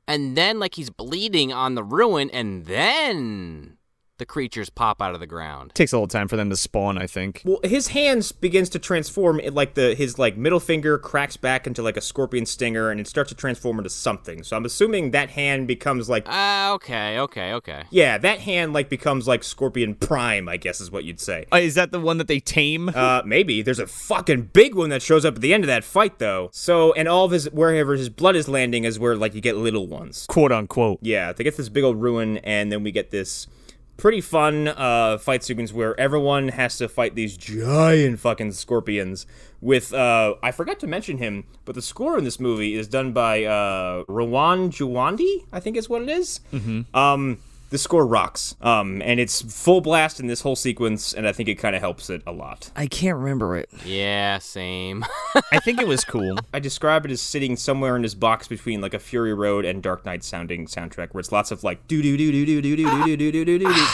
and then, like, he's bleeding on the ruin, and then the creatures pop out of the ground. Takes a little time for them to spawn, I think. Well, his hands begins to transform. His middle finger cracks back into like a scorpion stinger, and it starts to transform into something. So I'm assuming that hand becomes like. Okay. Yeah, that hand becomes like Scorpion Prime, I guess is what you'd say. Is that the one that they tame? Maybe. There's a fucking big one that shows up at the end of that fight, though. So, and all of wherever his blood is landing is where you get little ones. Quote unquote. Yeah, they get this big old ruin, and then we get this pretty fun fight sequence where everyone has to fight these giant fucking scorpions with, I forgot to mention him, but the score in this movie is done by Rawan Djawadi, I think is what it is. Mm-hmm. The score rocks, and it's full blast in this whole sequence, and I think it kind of helps it a lot. I can't remember it. Yeah, same. I think it was cool. I describe it as sitting somewhere in this box between like a Fury Road and Dark Knight sounding soundtrack, where it's lots of like do do do do do do do do do do do.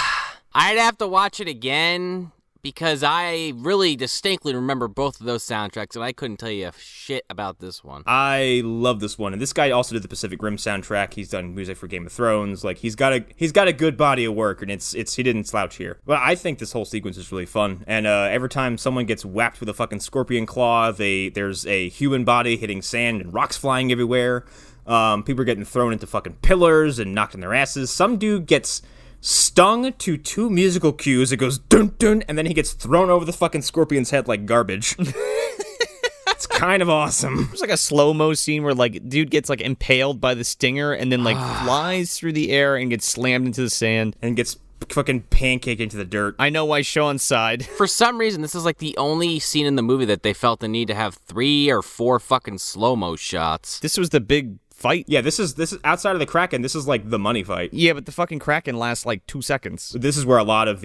I'd have to watch it again because I really distinctly remember both of those soundtracks, and I couldn't tell you shit about this one. I love this one, and this guy also did the Pacific Rim soundtrack. He's done music for Game of Thrones. Like he's got a good body of work, and it's he didn't slouch here. Well, I think this whole sequence is really fun, and every time someone gets whacked with a fucking scorpion claw, there's a human body hitting sand and rocks flying everywhere. People are getting thrown into fucking pillars and knocked on their asses. Some dude gets stung to 2 musical cues. It goes dun dun, and then he gets thrown over the fucking scorpion's head like garbage. It's kind of awesome. There's like a slow-mo scene where dude gets impaled by the stinger and then flies through the air and gets slammed into the sand and gets fucking pancaked into the dirt. I know why Sean's side. For some reason, this is the only scene in the movie that they felt the need to have 3 or 4 fucking slow-mo shots. This was the big fight. Yeah, this is outside of the Kraken. This is the money fight. Yeah, but the fucking Kraken lasts 2 seconds. This is where a lot of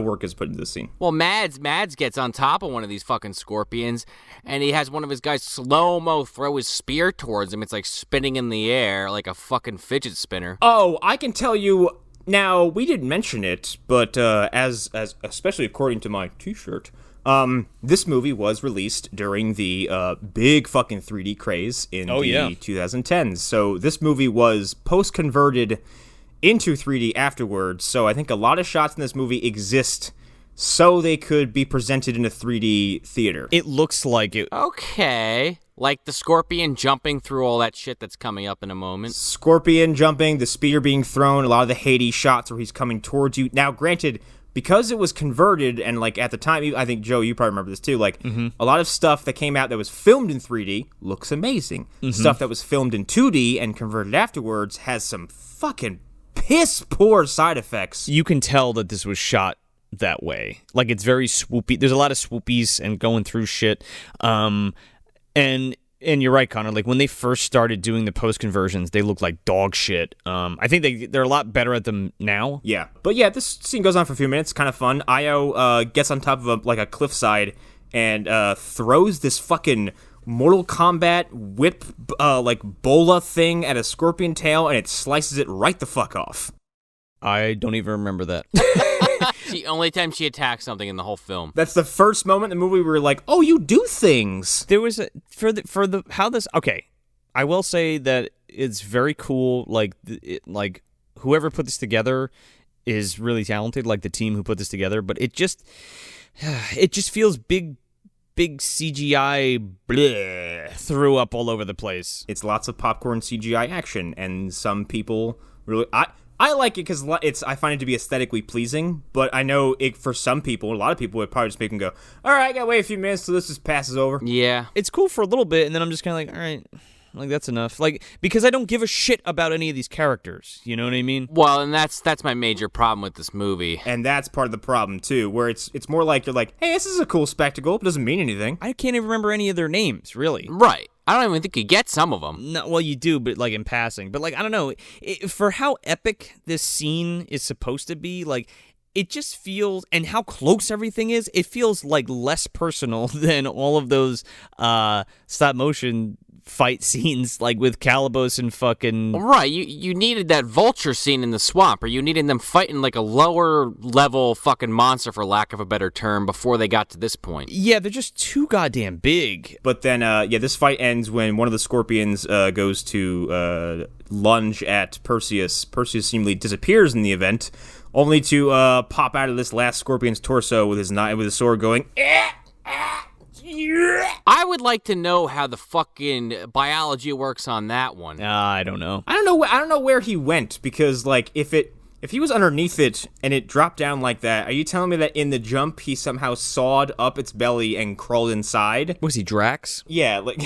work is put into this scene. Well, Mads gets on top of one of these fucking scorpions, and he has one of his guys slow-mo throw his spear towards him. It's spinning in the air like a fucking fidget spinner. Oh, I can tell you now. We didn't mention it, but as especially according to my T-shirt. This movie was released during the big fucking 3D craze in 2010s. So this movie was post-converted into 3D afterwards. So I think a lot of shots in this movie exist so they could be presented in a 3D theater. It looks like it. Okay. Like the scorpion jumping through all that shit that's coming up in a moment. Scorpion jumping, the spear being thrown, a lot of the Hades shots where he's coming towards you. Now, granted, because it was converted, and at the time, I think, Joe, you probably remember this too, a lot of stuff that came out that was filmed in 3D looks amazing. Mm-hmm. Stuff that was filmed in 2D and converted afterwards has some fucking piss-poor side effects. You can tell that this was shot that way. It's very swoopy. There's a lot of swoopies and going through shit. And you're right, Connor. When they first started doing the post conversions, they looked like dog shit. I think they're a lot better at them now. Yeah, but yeah, this scene goes on for a few minutes. Kind of fun. Io gets on top of a cliffside and throws this fucking Mortal Kombat whip bola thing at a scorpion tail, and it slices it right the fuck off. I don't even remember that. The only time she attacks something in the whole film. That's the first moment in the movie where we're like, oh, you do things. There was okay. I will say that it's very cool. Whoever put this together is really talented. The team who put this together, but it just feels big CGI threw up all over the place. It's lots of popcorn CGI action, and some people really. I like it because I find it to be aesthetically pleasing, but I know for some people, a lot of people, would probably just make them go, all right, I gotta wait a few minutes till this just passes over. Yeah. It's cool for a little bit, and then I'm just kind of all right, that's enough. Because I don't give a shit about any of these characters, you know what I mean? Well, and that's my major problem with this movie. And that's part of the problem, too, where it's more like you're like, hey, this is a cool spectacle, it doesn't mean anything. I can't even remember any of their names, really. Right. I don't even think you get some of them. No, well, you do, but in passing. But I don't know, for how epic this scene is supposed to be, it just feels, and how close everything is, it feels less personal than all of those stop motion fight scenes like with Calibos and fucking... Right, you needed that vulture scene in the swamp, or you needed them fighting like a lower level fucking monster, for lack of a better term, before they got to this point. Yeah, they're just too goddamn big. But then, this fight ends when one of the scorpions goes to lunge at Perseus. Perseus seemingly disappears in the event, only to pop out of this last scorpion's torso with his sword going... I would like to know how the fucking biology works on that one. I don't know. I don't know where he went, because like if he was underneath it and it dropped down like that, are you telling me that in the jump he somehow sawed up its belly and crawled inside? Was he Drax? Yeah, like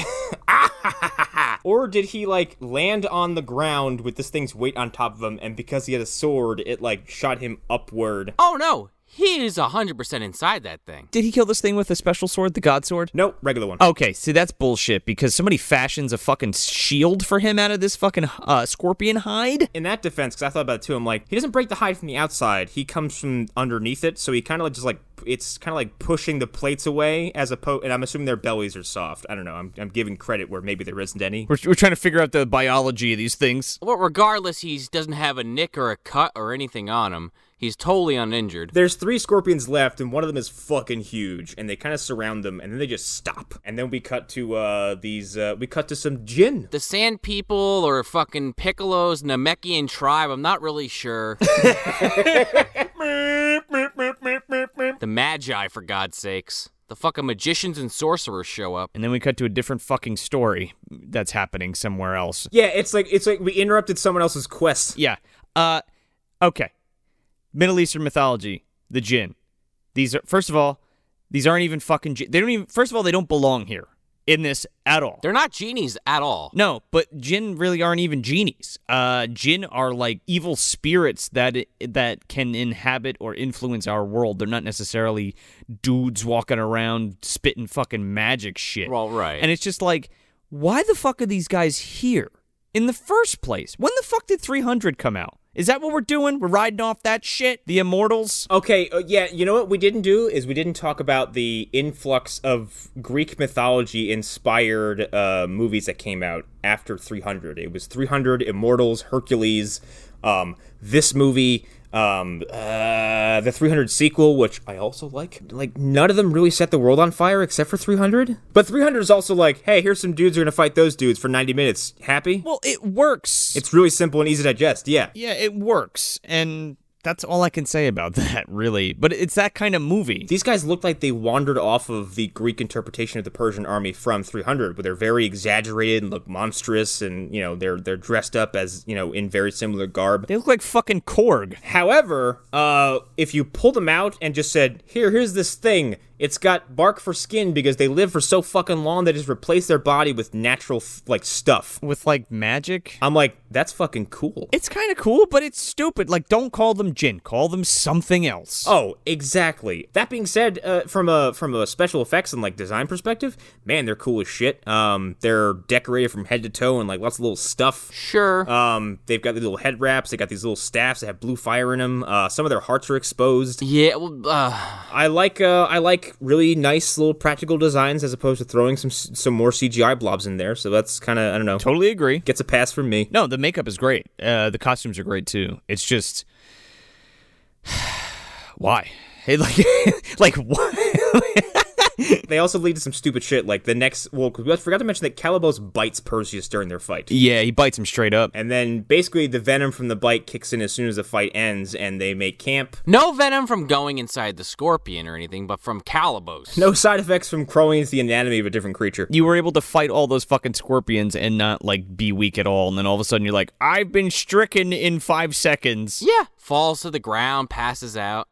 or did he like land on the ground with this thing's weight on top of him, and because he had a sword, it like shot him upward? Oh no. He is 100% inside that thing. Did he kill this thing with a special sword, the God Sword? Nope, regular one. Okay, see, that's bullshit, because somebody fashions a fucking shield for him out of this fucking scorpion hide? In that defense, because I thought about it too, I'm like, he doesn't break the hide from the outside. He comes from underneath it, so he kind of like just like, it's kind of like pushing the plates away as opposed, and I'm assuming their bellies are soft. I don't know. I'm giving credit where maybe there isn't any. We're trying to figure out the biology of these things. Well, regardless, he doesn't have a nick or a cut or anything on him. He's totally uninjured. There's 3 scorpions left, and one of them is fucking huge, and they kind of surround them, and then they just stop. And then we cut to we cut to some djinn. The Sand People or fucking Piccolo's Namekian tribe, I'm not really sure. The Magi, for God's sakes. The fucking magicians and sorcerers show up. And then we cut to a different fucking story that's happening somewhere else. Yeah, it's like we interrupted someone else's quest. Yeah. Okay. Middle Eastern mythology, the jinn. These are, first of all, these aren't even fucking first of all, they don't belong here in this at all. They're not genies at all. No, but jinn really aren't even genies. Jinn are like evil spirits that can inhabit or influence our world. They're not necessarily dudes walking around spitting fucking magic shit. Well, right. And it's just like, why the fuck are these guys here in the first place? When the fuck did 300 come out? Is that what we're doing? We're riding off that shit? The Immortals? Okay, yeah, you know what we didn't do is we didn't talk about the influx of Greek mythology-inspired movies that came out after 300. It was 300, Immortals, Hercules, this movie, the 300 sequel, which I also like. Like, none of them really set the world on fire except for 300. But 300 is also like, hey, here's some dudes who are gonna fight those dudes for 90 minutes. Happy? Well, it works. It's really simple and easy to digest, yeah. Yeah, it works. And that's all I can say about that, really. But it's that kind of movie. These guys look like they wandered off of the Greek interpretation of the Persian army from 300, where they're very exaggerated and look monstrous, and, you know, they're dressed up as, you know, in very similar garb. They look like fucking Korg. However, if you pulled them out and just said, here's this thing, it's got bark for skin because they live for so fucking long they just replace their body with natural, like, stuff. With, like, magic? I'm like, that's fucking cool. It's kind of cool, but it's stupid. Like, don't call them jinn. Call them something else. Oh, exactly. That being said, from a special effects and, like, design perspective, man, they're cool as shit. They're decorated from head to toe and, like, lots of little stuff. Sure. They've got the little head wraps. They got these little staffs that have blue fire in them. Some of their hearts are exposed. Yeah, well, I like really nice little practical designs as opposed to throwing some more CGI blobs in there. So that's kind of, I don't know. Totally agree. Gets a pass from me. No, the makeup is great. The costumes are great too. It's just why? Hey, like what? They also lead to some stupid shit, like the next... Well, we forgot to mention that Calibos bites Perseus during their fight. Yeah, he bites him straight up. And then, basically, the venom from the bite kicks in as soon as the fight ends, and they make camp. No venom from going inside the scorpion or anything, but from Calibos. No side effects from crawling into the anatomy of a different creature. You were able to fight all those fucking scorpions and not, like, be weak at all, and then all of a sudden you're like, I've been stricken in 5 seconds. Yeah. Falls to the ground, passes out.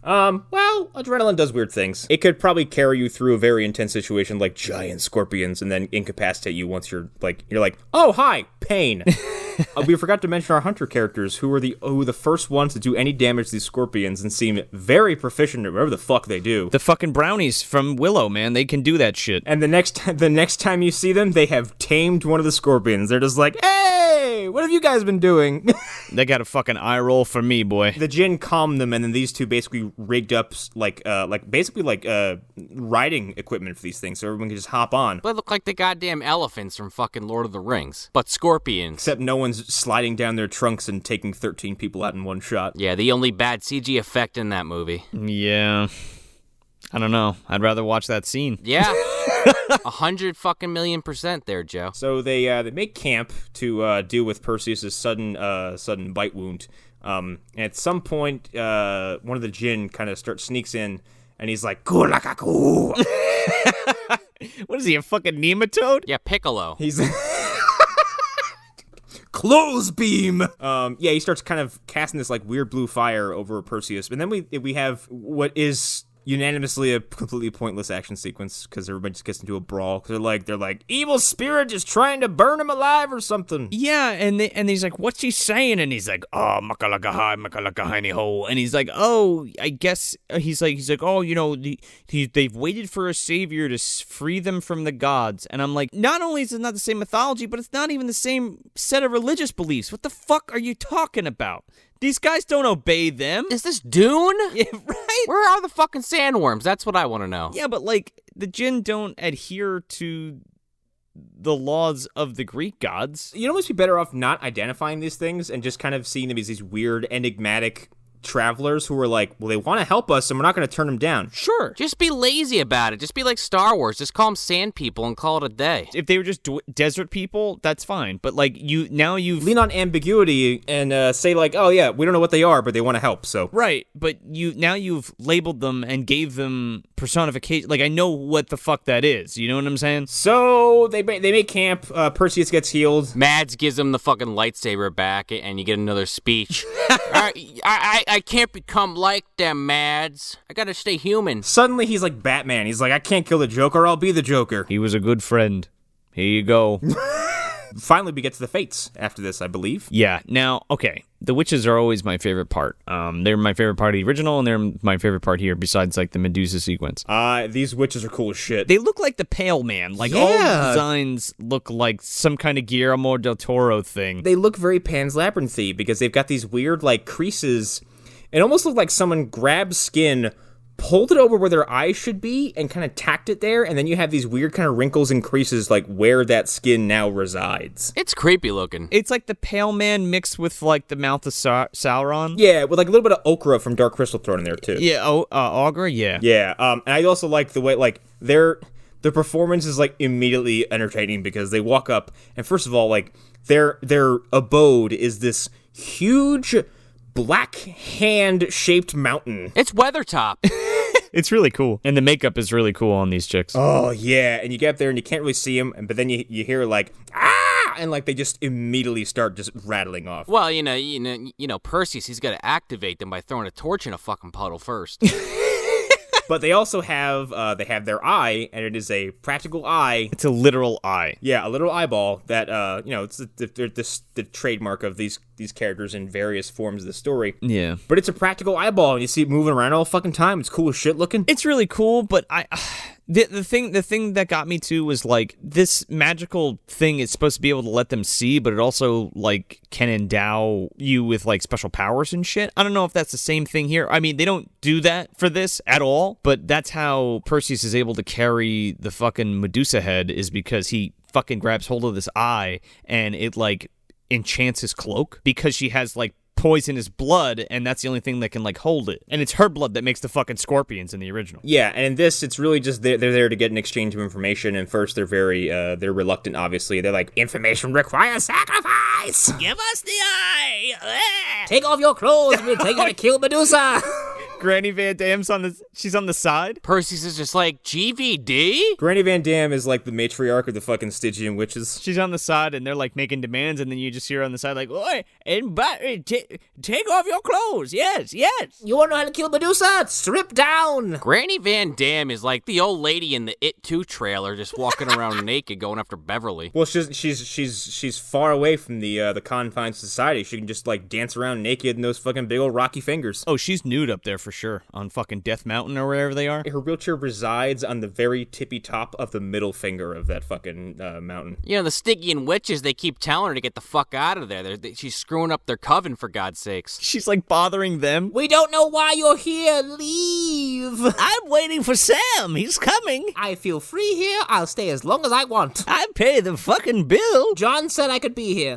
Well, adrenaline does weird things. It could probably carry you through a very intense situation like giant scorpions and then incapacitate you once you're like, oh, hi, pain. We forgot to mention our hunter characters who were the first ones to do any damage to these scorpions and seem very proficient at whatever the fuck they do. The fucking brownies from Willow, man, they can do that shit. And the next time you see them, they have tamed one of the scorpions. They're just like, hey, what have you guys been doing? They got a fucking eye roll for me, boy. The djinn calmed them, and then these two basically rigged up like riding equipment for these things, so everyone can just hop on. They look like the goddamn elephants from fucking Lord of the Rings, but scorpions. Except no one's sliding down their trunks and taking 13 people out in one shot. Yeah, the only bad CG effect in that movie. Yeah. I don't know. I'd rather watch that scene. Yeah. 100 fucking million% there, Joe. So they make camp to deal with Perseus' sudden bite wound. At some point, one of the djinn kind of sneaks in, and he's like, "Kulakaku." What is he, a fucking nematode? Yeah, Piccolo. He's close beam. He starts kind of casting this like weird blue fire over Perseus, and then we have what is unanimously a completely pointless action sequence because everybody just gets into a brawl. They're like evil spirit is trying to burn him alive or something. Yeah, and he's like, what's he saying? And he's like, oh, makalakahai ho. And he's like, oh, I guess he's like, oh, you know, they've waited for a savior to free them from the gods. And I'm like, not only is it not the same mythology, but it's not even the same set of religious beliefs. What the fuck are you talking about? These guys don't obey them. Is this Dune? Yeah, right? Where are the fucking sandworms? That's what I want to know. Yeah, but like the djinn don't adhere to the laws of the Greek gods. You'd almost be better off not identifying these things and just kind of seeing them as these weird, enigmatic travelers who are like, well, they want to help us and we're not going to turn them down. Sure. Just be lazy about it. Just be like Star Wars. Just call them sand people and call it a day. If they were just desert people, that's fine. But like you've lean on ambiguity and say like, oh yeah, we don't know what they are, but they want to help. So right, but you've labeled them and gave them personification. Like I know what the fuck that is. You know what I'm saying? So they make camp. Perseus gets healed. Mads gives him the fucking lightsaber back, and you get another speech. I can't become like them, Mads. I gotta stay human. Suddenly he's like Batman. He's like, I can't kill the Joker, I'll be the Joker. He was a good friend. Here you go. Finally, we get to the fates after this, I believe. Yeah. Now, okay. The witches are always my favorite part. They're my favorite part of the original, and they're my favorite part here, besides, like, the Medusa sequence. These witches are cool as shit. They look like the Pale Man. Like, all the designs look like some kind of Guillermo del Toro thing. They look very Pan's Labyrinth-y, because they've got these weird, like, creases. It almost looked like someone grabbed skin, pulled it over where their eyes should be, and kind of tacked it there, and then you have these weird kind of wrinkles and creases like where that skin now resides. It's creepy looking. It's like the Pale Man mixed with like the mouth of Sauron. Yeah, with like a little bit of ochre from Dark Crystal thrown in there too. Yeah, Augur, yeah. Yeah, and I also like the way like the performance is like immediately entertaining because they walk up, and first of all, like their abode is this huge black hand-shaped mountain. It's Weathertop. It's really cool. And the makeup is really cool on these chicks. Oh, yeah. And you get up there and you can't really see them, but then you hear like, ah! And like they just immediately start just rattling off. Well, you know, Perseus, he's got to activate them by throwing a torch in a fucking puddle first. But they also have their eye, and it is a practical eye. It's a literal eye. Yeah, a literal eyeball that, it's the trademark of these characters in various forms of the story. Yeah. But it's a practical eyeball, and you see it moving around all fucking time. It's cool as shit looking. It's really cool, but the thing that got me too was like this magical thing is supposed to be able to let them see, but it also like can endow you with like special powers and shit. I don't know if that's the same thing here. I mean, they don't do that for this at all, but that's how Perseus is able to carry the fucking Medusa head, is because he fucking grabs hold of this eye and it like enchants his cloak because she has like poisonous blood, and that's the only thing that can like hold it, and it's her blood that makes the fucking scorpions in the original. Yeah, and in this it's really just they're there to get an exchange of information, and first they're very they're reluctant. Obviously they're like, information requires sacrifice, give us the eye. Take off your clothes, we're taking to kill Medusa. Granny Van Dam's she's on the side. Perseus is just like, GVD? Granny Van Dam is like the matriarch of the fucking Stygian witches. She's on the side, and they're like making demands, and then you just hear her on the side like, oi, take off your clothes. Yes. You want to know how to kill Medusa? Strip down. Granny Van Dam is like the old lady in the It 2 trailer, just walking around naked, going after Beverly. Well, she's far away from the confines of society. She can just like dance around naked in those fucking big old rocky fingers. Oh, she's nude up there for for sure. On fucking Death Mountain or wherever they are. Her wheelchair resides on the very tippy top of the middle finger of that fucking mountain. You know, the Stygian witches, they keep telling her to get the fuck out of there. She's screwing up their coven, for God's sakes. She's like bothering them. We don't know why you're here. Leave. I'm waiting for Sam. He's coming. I feel free here. I'll stay as long as I want. I pay the fucking bill. John said I could be here.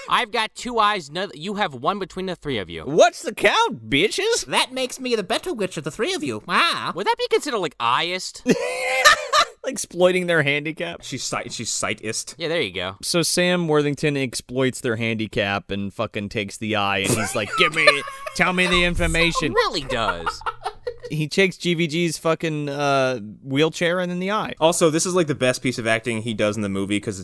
I've got 2 eyes. You have 1 between the 3 of you. What's the count, bitches? That makes me the better witch of the 3 of you. Ah. Would that be considered like eyeist? Exploiting their handicap. She's sightist. Yeah, there you go. So Sam Worthington exploits their handicap and fucking takes the eye, and he's like, tell me the information. Really does. He takes GVG's fucking wheelchair and then the eye. Also, this is like the best piece of acting he does in the movie because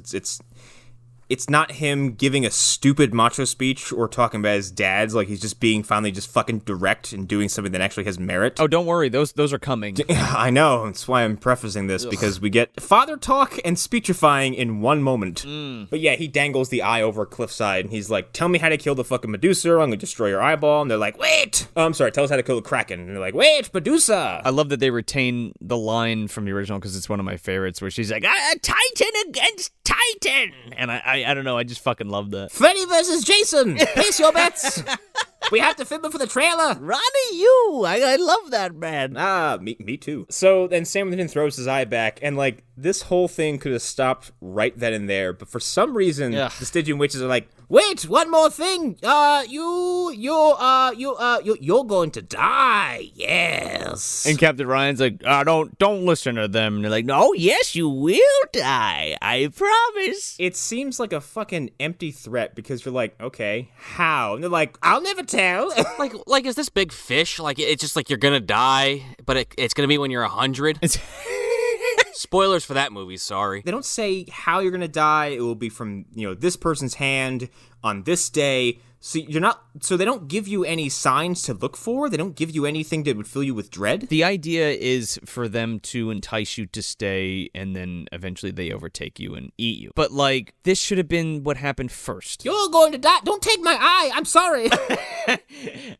it's not him giving a stupid macho speech or talking about his dad's. Like, he's just being finally just fucking direct and doing something that actually has merit. Oh, don't worry. Those are coming. I know. That's why I'm prefacing this, because we get father talk and speechifying in one moment. But yeah, he dangles the eye over a cliffside, and he's like, tell me how to kill the fucking Medusa, or I'm going to destroy your eyeball. And they're like, wait! Oh, I'm sorry, tell us how to kill the Kraken. And they're like, wait, Medusa! I love that they retain the line from the original because it's one of my favorites, where she's like, Titan against Titan! And I don't know, I just fucking love that. Freddy versus Jason. Place your bets. We have to film it for the trailer. Ronnie, you. I love that man. Me too. So then Sam Worthington throws his eye back, and like, this whole thing could have stopped right then and there, but for some reason, the Stygian witches are like, wait, one more thing. You're going to die. Yes. And Captain Ryan's like, don't listen to them. And they're like, no, yes, you will die. I promise. it seems like a fucking empty threat, because you're like, okay, how? And they're like, I'll never tell. like is this big fish? Like, it's just like you're gonna die, but it's gonna be when you're 100. Spoilers for that movie, sorry. They don't say how you're gonna die. It will be from, this person's hand on this day. So they don't give you any signs to look for. They don't give you anything that would fill you with dread. The idea is for them to entice you to stay, and then eventually they overtake you and eat you. But, like, this should have been what happened first. You're going to die. Don't take my eye. I'm sorry.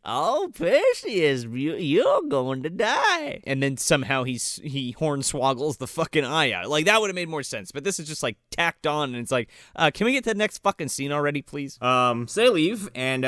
Oh, Perseus, you're going to die. And then somehow he hornswoggles the fucking eye out. Like, that would have made more sense. But this is just, like, tacked on, and it's like, can we get to the next fucking scene already, please? So they leave, and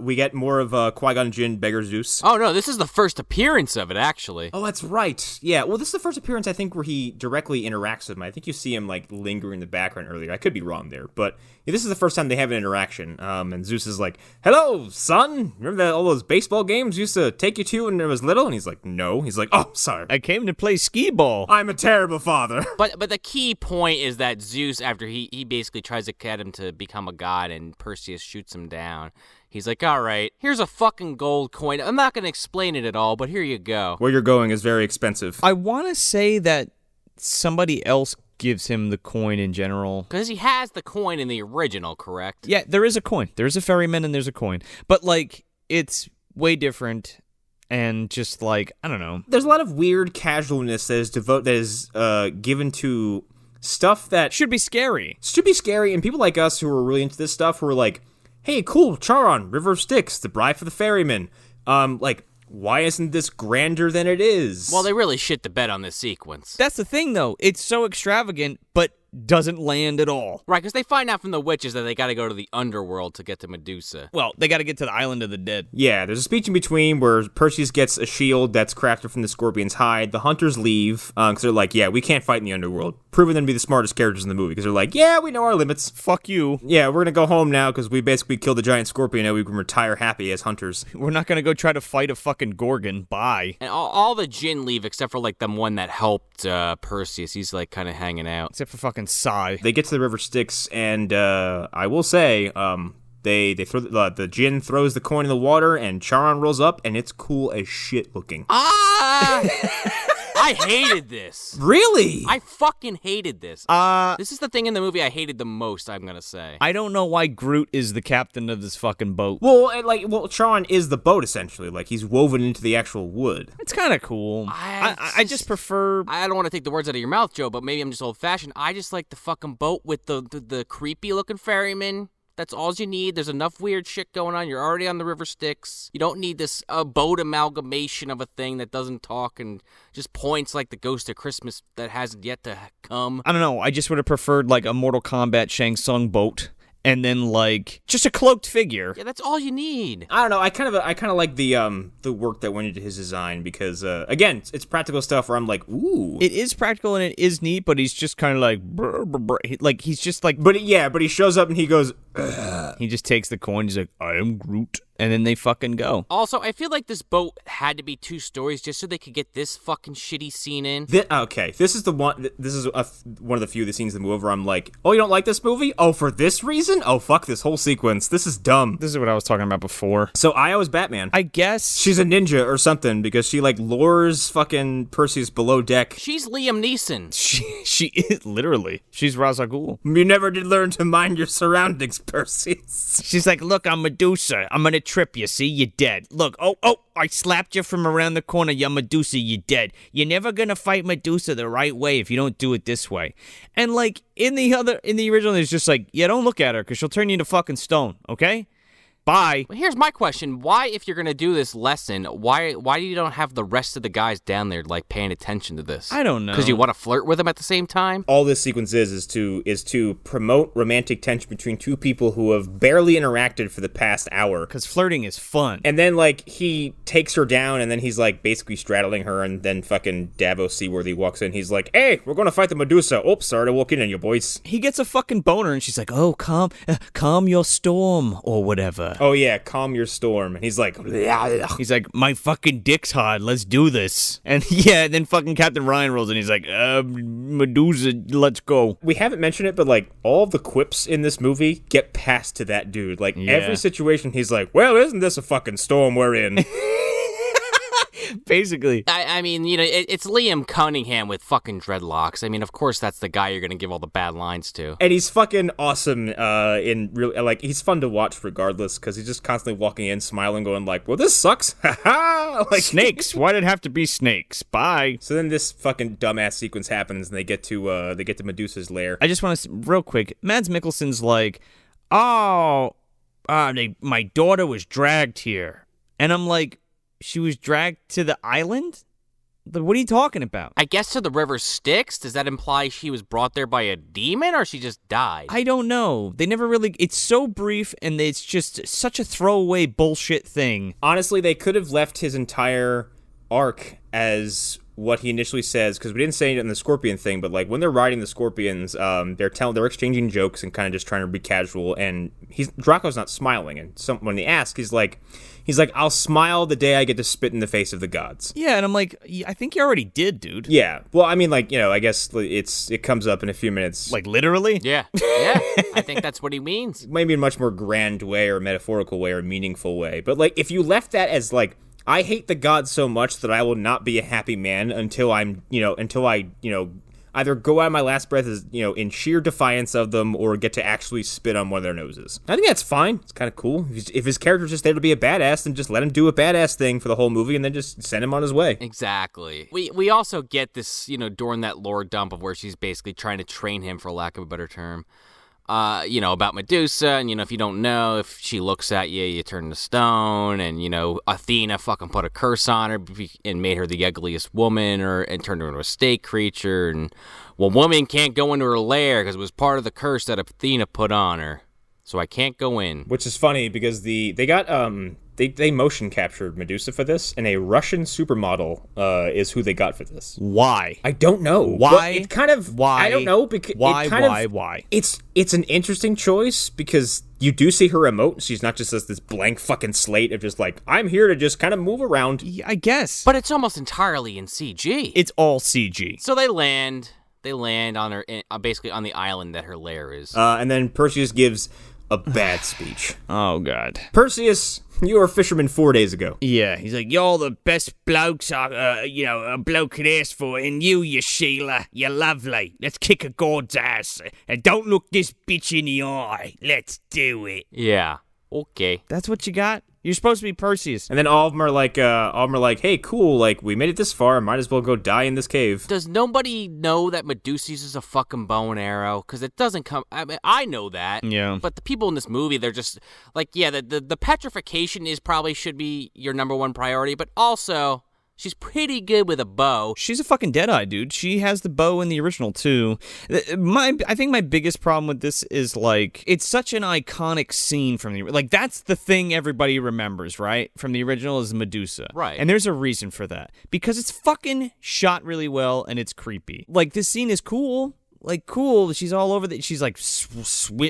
we get more of Qui-Gon Jinn beggar Zeus. Oh, no, this is the first appearance of it, actually. Oh, that's right. Yeah, well, this is the first appearance, I think, where he directly interacts with him. I think you see him, like, lingering in the background earlier. I could be wrong there, but this is the first time they have an interaction. And Zeus is like, hello, son. Remember all those baseball games you used to take you to when I was little? And he's like, no. He's like, oh, sorry. I came to play skee ball. I'm a terrible father. But the key point is that Zeus, after he basically tries to get him to become a god and Perseus shoots him down, he's like, all right, here's a fucking gold coin. I'm not going to explain it at all, but here you go. Where you're going is very expensive. I want to say that somebody else gives him the coin in general. Because he has the coin in the original, correct? Yeah, there is a coin. There's a ferryman and there's a coin. But, like, it's way different and just, like, I don't know. There's a lot of weird casualness that is given to stuff that should be scary. Should be scary, and people like us who are really into this stuff who are like, hey, cool, Charon, River of Styx, the bride for the ferryman. Like, why isn't this grander than it is? Well, they really shit the bed on this sequence. That's the thing, though. It's so extravagant, but doesn't land at all. Right, because they find out from the witches that they got to go to the underworld to get to Medusa. Well, they got to get to the island of the dead. Yeah, there's a speech in between where Perseus gets a shield that's crafted from the scorpion's hide. The hunters leave because they're like, yeah, we can't fight in the underworld. Proving them to be the smartest characters in the movie because they're like, yeah, we know our limits. Fuck you. Yeah, we're going to go home now because we basically killed the giant scorpion and we can retire happy as hunters. We're not going to go try to fight a fucking Gorgon. Bye. And all the Jinn leave except for, like, the one that helped Perseus. He's, like, kind of hanging out. Except for fucking Sai. They get to the River Styx, and I will say, they throw the Jinn throws the coin in the water, and Charon rolls up, and it's cool as shit looking. I hated this. Really? I fucking hated this. This is the thing in the movie I hated the most, I'm gonna say. I don't know why Groot is the captain of this fucking boat. Well, Charon is the boat, essentially. Like, he's woven into the actual wood. It's kind of cool. I just prefer... I don't want to take the words out of your mouth, Joe, but maybe I'm just old-fashioned. I just like the fucking boat with the creepy-looking ferryman That's all you need. There's enough weird shit going on. You're already on the River Styx. You don't need this boat amalgamation of a thing that doesn't talk and just points like the ghost of Christmas that hasn't yet to come. I don't know. I just would have preferred like a Mortal Kombat Shang Tsung boat. And then, like, just a cloaked figure. Yeah, that's all you need. I don't know. I kind of like the work that went into his design because again, it's practical stuff where I'm like, ooh. It is practical and it is neat, but he's just kind of like, brr, brr, brr. Like he's just like. But he shows up and he goes. Ugh. He just takes the coin. He's like, I am Groot. And then they fucking go. Also, I feel like this boat had to be 2 stories just so they could get this fucking shitty scene in. Okay, this is the one. This is one of the few of the scenes in the movie where I'm like, oh, you don't like this movie? Oh, for this reason? Oh, fuck this whole sequence. This is dumb. This is what I was talking about before. So Io is Batman. I guess she's a ninja or something because she like lures fucking Perseus below deck. She's Liam Neeson. She is literally. She's Ra's al Ghul. You never did learn to mind your surroundings, Perseus. She's like, look, I'm Medusa. I'm gonna trip you. See, you're dead. Look, oh, I slapped you from around the corner. You're Medusa. You're dead. You're never gonna fight Medusa the right way if you don't do it this way. And like in the original, it's just like, yeah, don't look at her because she'll turn you into fucking stone. Okay. Bye. Well, here's my question. Why, if you're going to do this lesson, why you don't have the rest of the guys down there, like, paying attention to this? I don't know. Because you want to flirt with them at the same time? All this sequence is to promote romantic tension between 2 people who have barely interacted for the past hour. Because flirting is fun. And then, like, he takes her down, and then he's, like, basically straddling her, and then fucking Davos Seaworthy walks in. He's like, hey, we're going to fight the Medusa. Oops, sorry to walk in on you, boys. He gets a fucking boner, and she's like, oh, calm your storm, or whatever. Oh, yeah, calm your storm. And he's like, my fucking dick's hard. Let's do this. And yeah, then fucking Captain Ryan rolls in. He's like, Medusa, let's go. We haven't mentioned it, but like all the quips in this movie get passed to that dude. Like every situation, he's like, well, isn't this a fucking storm we're in? Basically. I mean, you know, it's Liam Cunningham with fucking dreadlocks. I mean, of course that's the guy you're going to give all the bad lines to. And he's fucking awesome in real, like, he's fun to watch regardless because he's just constantly walking in, smiling, going like, well, this sucks. Like snakes. Why did it have to be snakes? Bye. So then this fucking dumbass sequence happens and they get to Medusa's lair. I just want to, real quick, Mads Mikkelsen's like, my daughter was dragged here. And I'm like, she was dragged to the island? What are you talking about? I guess to the River Styx? Does that imply she was brought there by a demon or she just died? I don't know. They never really... It's so brief and it's just such a throwaway bullshit thing. Honestly, they could have left his entire arc as what he initially says, because we didn't say it in the Scorpion thing, but like when they're riding the Scorpions, they're exchanging jokes and kind of just trying to be casual, and Draco's not smiling, and when they ask, he's like, I'll smile the day I get to spit in the face of the gods. Yeah, and I'm like, I think you already did, dude. Yeah, well, I mean, like, you know, I guess it comes up in a few minutes. Like, literally? Yeah, I think that's what he means. Maybe in a much more grand way or metaphorical way or meaningful way, but like, if you left that as like, I hate the gods so much that I will not be a happy man until I either go out my last breath as, in sheer defiance of them or get to actually spit on one of their noses. I think that's fine. It's kind of cool. If his character's just there to be a badass, then just let him do a badass thing for the whole movie and then just send him on his way. Exactly. We also get this, during that lore dump of where she's basically trying to train him, for lack of a better term. About Medusa, and, if you don't know, if she looks at you, you turn to stone, and, Athena fucking put a curse on her and made her the ugliest woman, and turned her into a snake creature, and, well, woman can't go into her lair because it was part of the curse that Athena put on her, so I can't go in. Which is funny, because they motion captured Medusa for this, and a Russian supermodel is who they got for this. Why? I don't know. Why? It kind of... Why? I don't know. Because Why? It's an interesting choice, because you do see her emote. She's not just this blank fucking slate of just like, I'm here to just kind of move around. Yeah, I guess. But it's almost entirely in CG. It's all CG. So they land on her, basically on the island that her lair is. And then Perseus gives a bad speech. Oh, God. Perseus, you were a fisherman 4 days ago. Yeah, he's like, you're the best blokes a bloke could ask for, and you Sheila, you're lovely. Let's kick a god's ass, and don't look this bitch in the eye. Let's do it. Yeah, okay. That's what you got? You're supposed to be Perseus. And then all of them are like, hey, cool, like, we made it this far, might as well go die in this cave. Does nobody know that Medusa uses a fucking bow and arrow? Because it doesn't come... I mean, I know that. Yeah. But the people in this movie, they're just... Like, yeah, the petrification probably should be your number one priority, but also... She's pretty good with a bow. She's a fucking Deadeye, dude. She has the bow in the original, too. I think my biggest problem with this is, like, it's such an iconic scene from the... Like, that's the thing everybody remembers, right? From the original is Medusa. Right. And there's a reason for that. Because it's fucking shot really well, and it's creepy. Like, this scene is cool. Like, cool, she's all over she's like, squiggling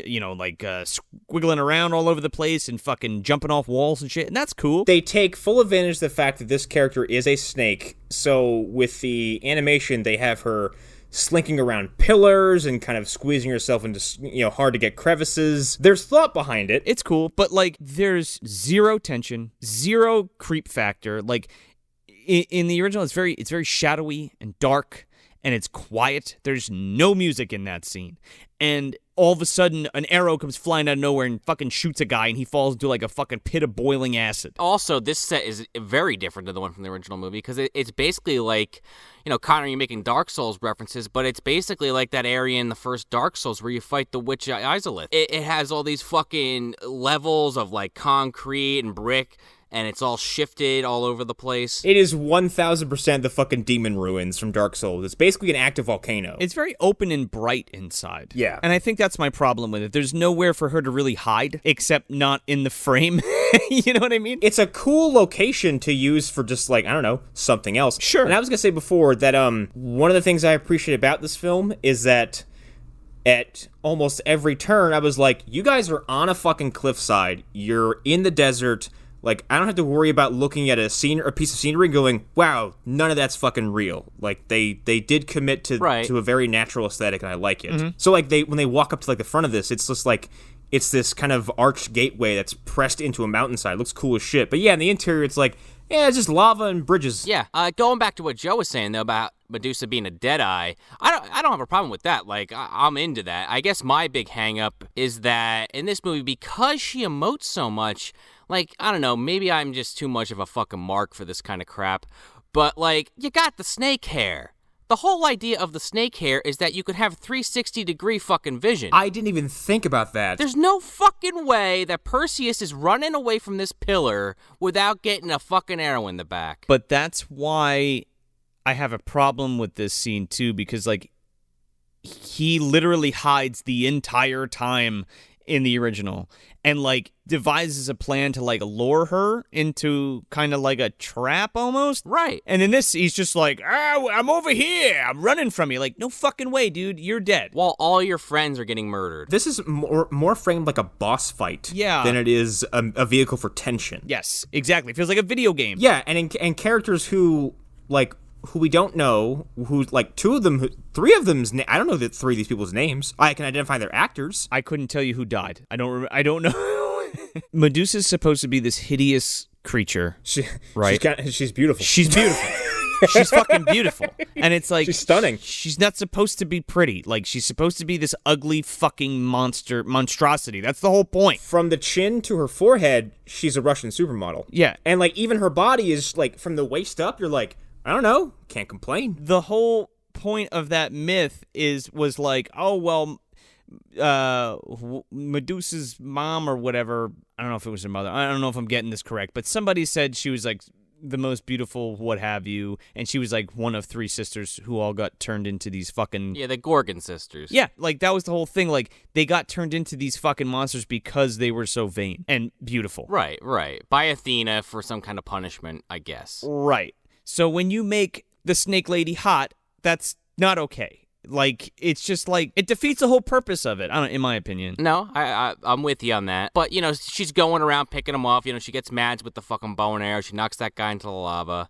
around all over the place and fucking jumping off walls and shit, and that's cool. They take full advantage of the fact that this character is a snake, so with the animation, they have her slinking around pillars and kind of squeezing herself into, hard-to-get crevices. There's thought behind it. It's cool, but, like, there's zero tension, zero creep factor. Like, in the original, it's very shadowy and dark, and it's quiet. There's no music in that scene. And all of a sudden, an arrow comes flying out of nowhere and fucking shoots a guy, and he falls into, like, a fucking pit of boiling acid. Also, this set is very different than the one from the original movie, because it's basically like, Connor, you're making Dark Souls references, but it's basically like that area in the first Dark Souls where you fight the witch Izalith. It has all these fucking levels of, like, concrete and brick, and it's all shifted all over the place. It is 1,000% the fucking demon ruins from Dark Souls. It's basically an active volcano. It's very open and bright inside. Yeah. And I think that's my problem with it. There's nowhere for her to really hide, except not in the frame. You know what I mean? It's a cool location to use for just, like, I don't know, something else. Sure. And I was going to say before that one of the things I appreciate about this film is that at almost every turn, I was like, you guys are on a fucking cliffside. You're in the desert. Like, I don't have to worry about looking at a piece of scenery and going, wow, none of that's fucking real. Like, they did commit to a very natural aesthetic, and I like it. Mm-hmm. So, like, when they walk up to, like, the front of this, it's just, like, it's this kind of arched gateway that's pressed into a mountainside. It looks cool as shit. But, yeah, in the interior, it's like, yeah, it's just lava and bridges. Yeah, going back to what Joe was saying, though, about Medusa being a Deadeye, I don't have a problem with that. Like, I'm into that. I guess my big hang-up is that in this movie, because she emotes so much... Like, I don't know, maybe I'm just too much of a fucking mark for this kind of crap, but, like, you got the snake hair. The whole idea of the snake hair is that you could have 360-degree fucking vision. I didn't even think about that. There's no fucking way that Perseus is running away from this pillar without getting a fucking arrow in the back. But that's why I have a problem with this scene, too, because, like, he literally hides the entire time in the original and, like, devises a plan to, like, lure her into kind of like a trap almost. Right. And in this, he's just like, I'm over here. I'm running from you. Like, no fucking way, dude. You're dead. While all your friends are getting murdered. This is more framed like a boss fight than it is a vehicle for tension. Yes, exactly. It feels like a video game. Yeah, and characters who we don't know, who, like, three of them's, I don't know the three of these people's names. I can identify their actors. I couldn't tell you who died. I don't know. Medusa's supposed to be this hideous creature, right? She's beautiful. She's beautiful. She's fucking beautiful. And it's like... She's stunning. She's not supposed to be pretty. Like, she's supposed to be this ugly fucking monstrosity. That's the whole point. From the chin to her forehead, she's a Russian supermodel. Yeah. And, like, even her body is, like, from the waist up, you're like... I don't know. Can't complain. The whole point of that myth was like, oh, well, Medusa's mom or whatever, I don't know if it was her mother. I don't know if I'm getting this correct, but somebody said she was, like, the most beautiful what have you, and she was, like, one of three sisters who all got turned into these fucking... Yeah, the Gorgon sisters. Yeah, like, that was the whole thing. Like, they got turned into these fucking monsters because they were so vain and beautiful. Right. By Athena for some kind of punishment, I guess. Right. So when you make the snake lady hot, that's not okay. Like, it's just like, it defeats the whole purpose of it, in my opinion. No, I'm with you on that. But, she's going around picking them off. She gets mad with the fucking bow and arrow. She knocks that guy into the lava.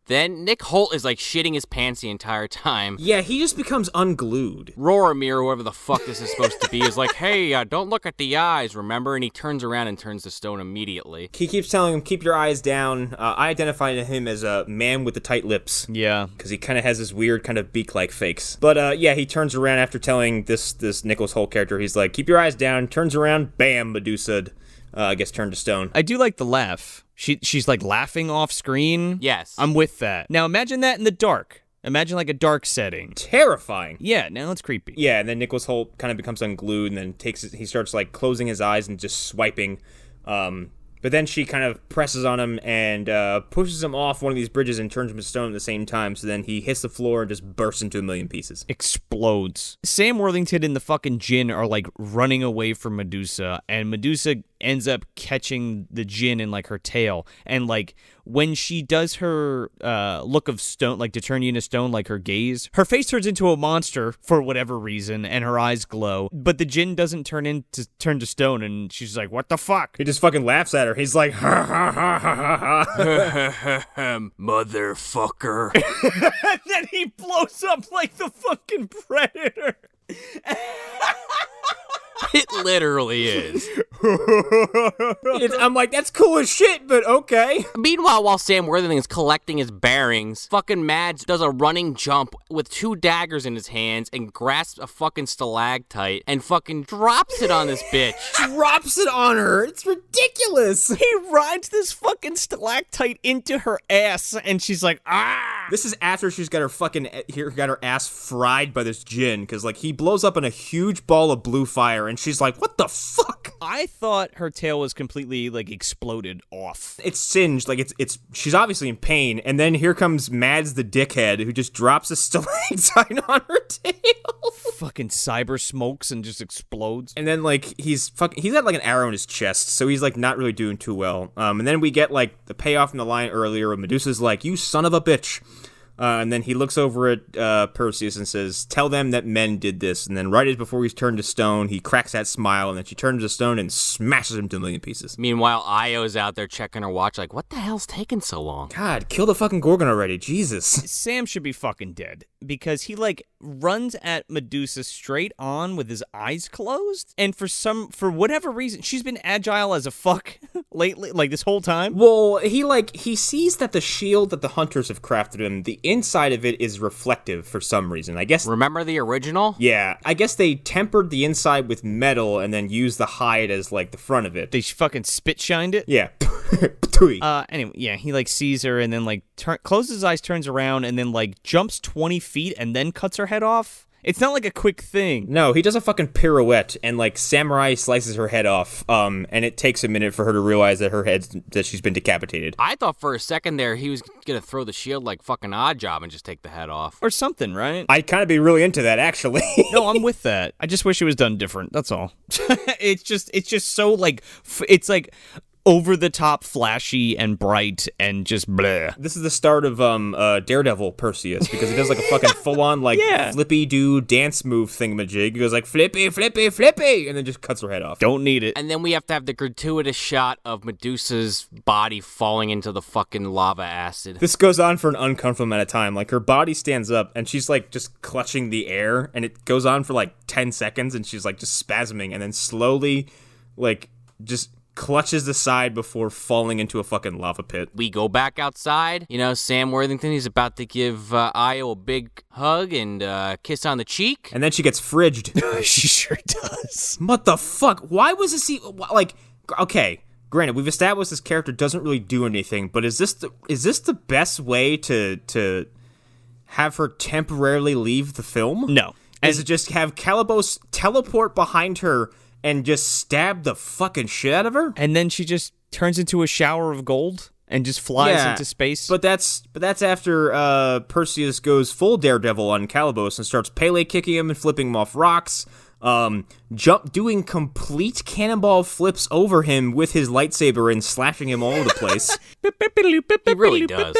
Then Nick Holt is, like, shitting his pants the entire time. Yeah, he just becomes unglued. Roromir, whoever the fuck this is supposed to be, is like, hey, don't look at the eyes, remember? And he turns around and turns to stone immediately. He keeps telling him, keep your eyes down. I identify him as a man with the tight lips. Yeah. Because he kind of has this weird kind of beak-like face. But, yeah, he turns around after telling this Nicholas Holt character, he's like, keep your eyes down, turns around, bam, Medusa. gets turned to stone. I do like the laugh. She's like laughing off screen. Yes. I'm with that. Now imagine that in the dark. Imagine like a dark setting. Terrifying. Yeah, now it's creepy. Yeah, and then Nicholas Hoult kind of becomes unglued, and then he starts like closing his eyes and just swiping. But then she kind of presses on him and pushes him off one of these bridges and turns him to stone at the same time. So then he hits the floor and just bursts into a million pieces. Explodes. Sam Worthington and the fucking djinn are like running away from Medusa, and Medusa ends up catching the djinn in like her tail. And like when she does her look of stone, like to turn you into stone, like her gaze, her face turns into a monster for whatever reason, and her eyes glow. But the djinn doesn't turn to stone, and she's like, "What the fuck?" He just fucking laughs at her. He's like, ha ha ha ha ha ha. Motherfucker. And then he blows up like the fucking Predator. It literally is. I'm like, that's cool as shit, but okay. Meanwhile, while Sam Worthington is collecting his bearings, fucking Mads does a running jump with 2 daggers in his hands and grasps a fucking stalactite and fucking drops it on this bitch. Drops it on her. It's ridiculous. He rides this fucking stalactite into her ass, and she's like, ah! This is after she's got her ass fried by this djinn, because like he blows up in a huge ball of blue fire, and she's like, what the fuck? I thought her tail was completely like exploded off. It's singed, like it's she's obviously in pain, and then here comes Mads the dickhead who just drops a stalactite on her tail. Fucking cyber smokes and just explodes. And then like he's got like an arrow in his chest, so he's like not really doing too well. And then we get like the payoff in the line earlier where Medusa's like, you son of a bitch. And then he looks over at Perseus and says, tell them that men did this. And then right as before he's turned to stone, he cracks that smile, and then she turns to stone and smashes him to a million pieces. Meanwhile, Io's out there checking her watch like, what the hell's taking so long? God, kill the fucking Gorgon already. Jesus. Sam should be fucking dead because he like runs at Medusa straight on with his eyes closed. And for whatever reason, she's been agile as a fuck lately, like this whole time. Well, he sees that the shield that the hunters have crafted him, the inside of it is reflective for some reason. I guess. Remember the original? Yeah. I guess they tempered the inside with metal and then used the hide as like the front of it. They fucking spit shined it. Yeah. Anyway, yeah, he like sees her and then like closes his eyes, turns around, and then like jumps 20 feet and then cuts her head off. It's not like a quick thing. No, he does a fucking pirouette and like samurai slices her head off. And it takes a minute for her to realize that she's been decapitated. I thought for a second there he was gonna throw the shield like fucking Oddjob and just take the head off. Or something, right? I'd kind of be really into that, actually. No, I'm with that. I just wish it was done different. That's all. It's just so like it's like over the top, flashy and bright, and just bleh. This is the start of Daredevil Perseus, because he does like a fucking full on like flippy do dance move thingamajig. He goes like flippy, flippy, flippy, and then just cuts her head off. Don't need it. And then we have to have the gratuitous shot of Medusa's body falling into the fucking lava acid. This goes on for an uncomfortable amount of time. Like her body stands up and she's like just clutching the air, and it goes on for like 10 seconds, and she's like just spasming, and then slowly like just clutches the side before falling into a fucking lava pit. We go back outside. You know, Sam Worthington, he's about to give Io a big hug and kiss on the cheek. And then she gets fridged. She sure does. What the fuck? Why was this like, okay, granted, we've established this character doesn't really do anything, but is this the best way to have her temporarily leave the film? No. Is it just have Calibos teleport behind her and just stab the fucking shit out of her? And then she just turns into a shower of gold and just flies into space. But that's after Perseus goes full Daredevil on Calibos and starts Pele kicking him and flipping him off rocks. Doing complete cannonball flips over him with his lightsaber and slashing him all over the place. He really does.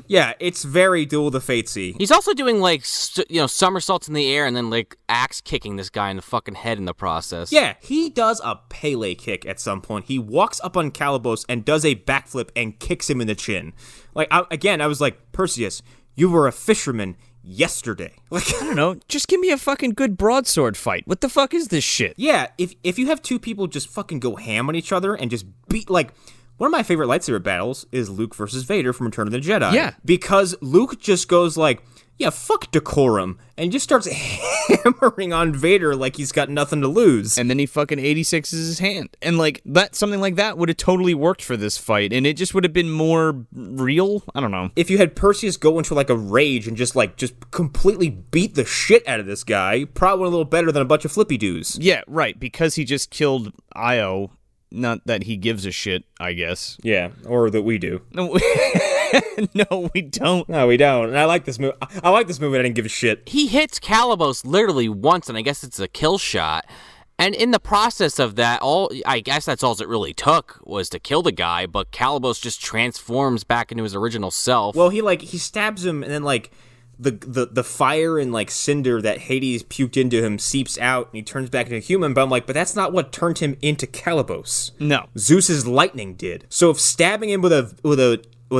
Yeah, it's very Duel of the Fatesy. He's also doing like somersaults in the air and then like axe kicking this guy in the fucking head in the process. Yeah, he does a Pele kick at some point. He walks up on Calibos and does a backflip and kicks him in the chin. Like I was like, Perseus, you were a fisherman yesterday. Like, I don't know, just give me a fucking good broadsword fight. What the fuck is this shit? Yeah, if you have two people just fucking go ham on each other and just beat, like, one of my favorite lightsaber battles is Luke versus Vader from Return of the Jedi. Yeah. Because Luke just goes like, yeah, fuck decorum, and just starts hammering on Vader like he's got nothing to lose. And then he fucking 86s his hand. And, like, that something like that would have totally worked for this fight, and it just would have been more real. I don't know. If you had Perseus go into, like, a rage and just completely beat the shit out of this guy, probably a little better than a bunch of flippy doos. Yeah, right, because he just killed Io. Not that he gives a shit, I guess. Yeah, or that we do. No, no, we don't. No, we don't. And I like this movie. I like this movie. I didn't give a shit. He hits Calibos literally once, and I guess it's a kill shot. And in the process of that, I guess that's all it really took was to kill the guy, but Calibos just transforms back into his original self. Well, he stabs him, and then, like, the fire and, like, cinder that Hades puked into him seeps out, and he turns back into a human. But I'm like, but that's not what turned him into Calibos. No. Zeus's lightning did. So if stabbing him with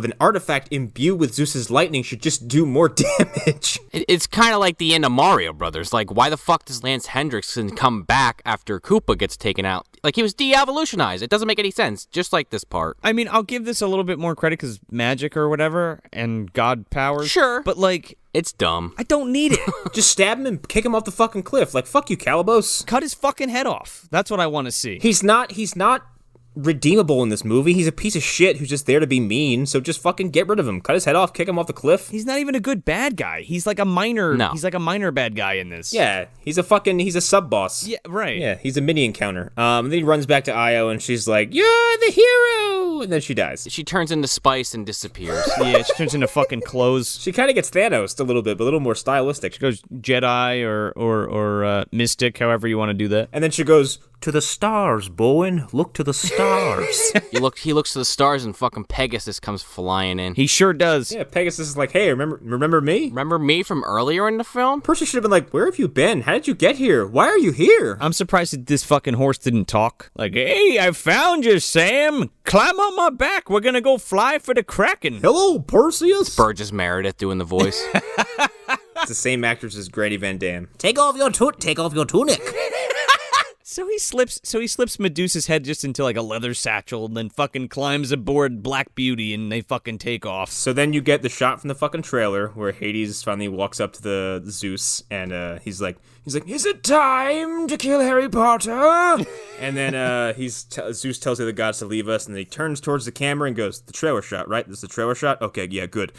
an artifact imbued with Zeus's lightning should just do more damage. It's kind of like the end of Mario Brothers. Like, why the fuck does Lance Hendrickson come back after Koopa gets taken out? Like, he was de-evolutionized. It doesn't make any sense, just like this part. I mean, I'll give this a little bit more credit because magic or whatever and god powers. Sure. But, like, it's dumb. I don't need it. Just stab him and kick him off the fucking cliff. Like, fuck you, Calibos. Cut his fucking head off. That's what I want to see. He's not redeemable in this movie. He's a piece of shit who's just there to be mean, so just fucking get rid of him. Cut his head off, kick him off the cliff. He's not even a good bad guy. He's like a minor. No. He's like a minor bad guy in this. Yeah, he's a sub-boss. Yeah, right. Yeah, he's a minion counter. And then he runs back to Io, and she's like, "You're the hero!" And then she dies. She turns into spice and disappears. Yeah, she turns into fucking clothes. She kind of gets Thanos a little bit, but a little more stylistic. She goes Jedi or Mystic, however you want to do that. And then she goes, "To the stars, Bowen. Look to the stars." He looks to the stars, and fucking Pegasus comes flying in. He sure does. Yeah, Pegasus is like, "Hey, remember me?" Remember me from earlier in the film? Percy should have been like, "Where have you been? How did you get here? Why are you here?" I'm surprised that this fucking horse didn't talk. Like, hey, I found you, Sam. Climb on my back. We're gonna go fly for the Kraken. Hello, Perseus. Burgess Meredith doing the voice. It's the same actress as Grady Van Damme. Take off your tunic. So he slips Medusa's head just into like a leather satchel and then fucking climbs aboard Black Beauty and they fucking take off. So then you get the shot from the fucking trailer where Hades finally walks up to the Zeus and he's like, "Is it time to kill Harry Potter?" And then Zeus tells the other gods to leave us, and then he turns towards the camera and goes, "The trailer shot, right? This is the trailer shot? Okay, yeah, good."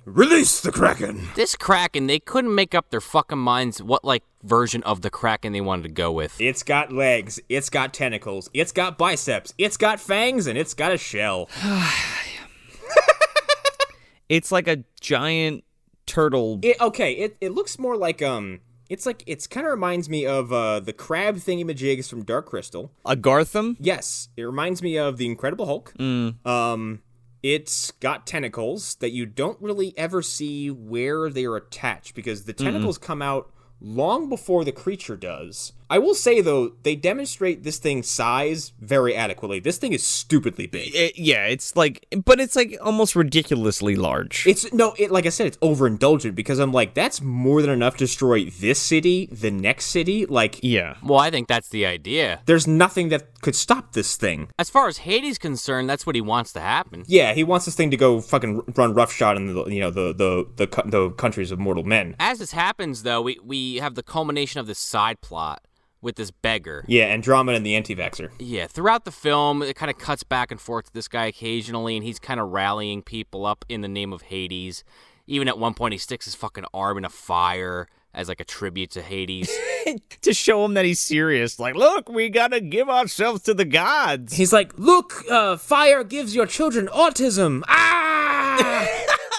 Release the Kraken. This Kraken, they couldn't make up their fucking minds what, like, version of the Kraken they wanted to go with. It's got legs, it's got tentacles, it's got biceps, it's got fangs, and it's got a shell. It's like a giant turtle. It looks more like, it's kind of reminds me of the crab thingamajigs from Dark Crystal. A Gartham? Yes, it reminds me of the Incredible Hulk. It's got tentacles that you don't really ever see where they are attached because the tentacles come out long before the creature does. I will say, though, they demonstrate this thing's size very adequately. This thing is stupidly big. It's like almost ridiculously large. Like I said, it's overindulgent because I'm like, that's more than enough to destroy this city, the next city. Like, yeah. Well, I think that's the idea. There's nothing that could stop this thing. As far as Hades' concerned, that's what he wants to happen. Yeah, he wants this thing to go fucking run roughshod in the countries of mortal men. As this happens, though, we have the culmination of this side plot with this beggar. Yeah, Andromeda and the anti-vaxxer. Yeah, throughout the film, it kind of cuts back and forth to this guy occasionally, and he's kind of rallying people up in the name of Hades. Even at one point, he sticks his fucking arm in a fire as like a tribute to Hades. To show him that he's serious. Like, look, we gotta give ourselves to the gods. He's like, look, fire gives your children autism. Ah!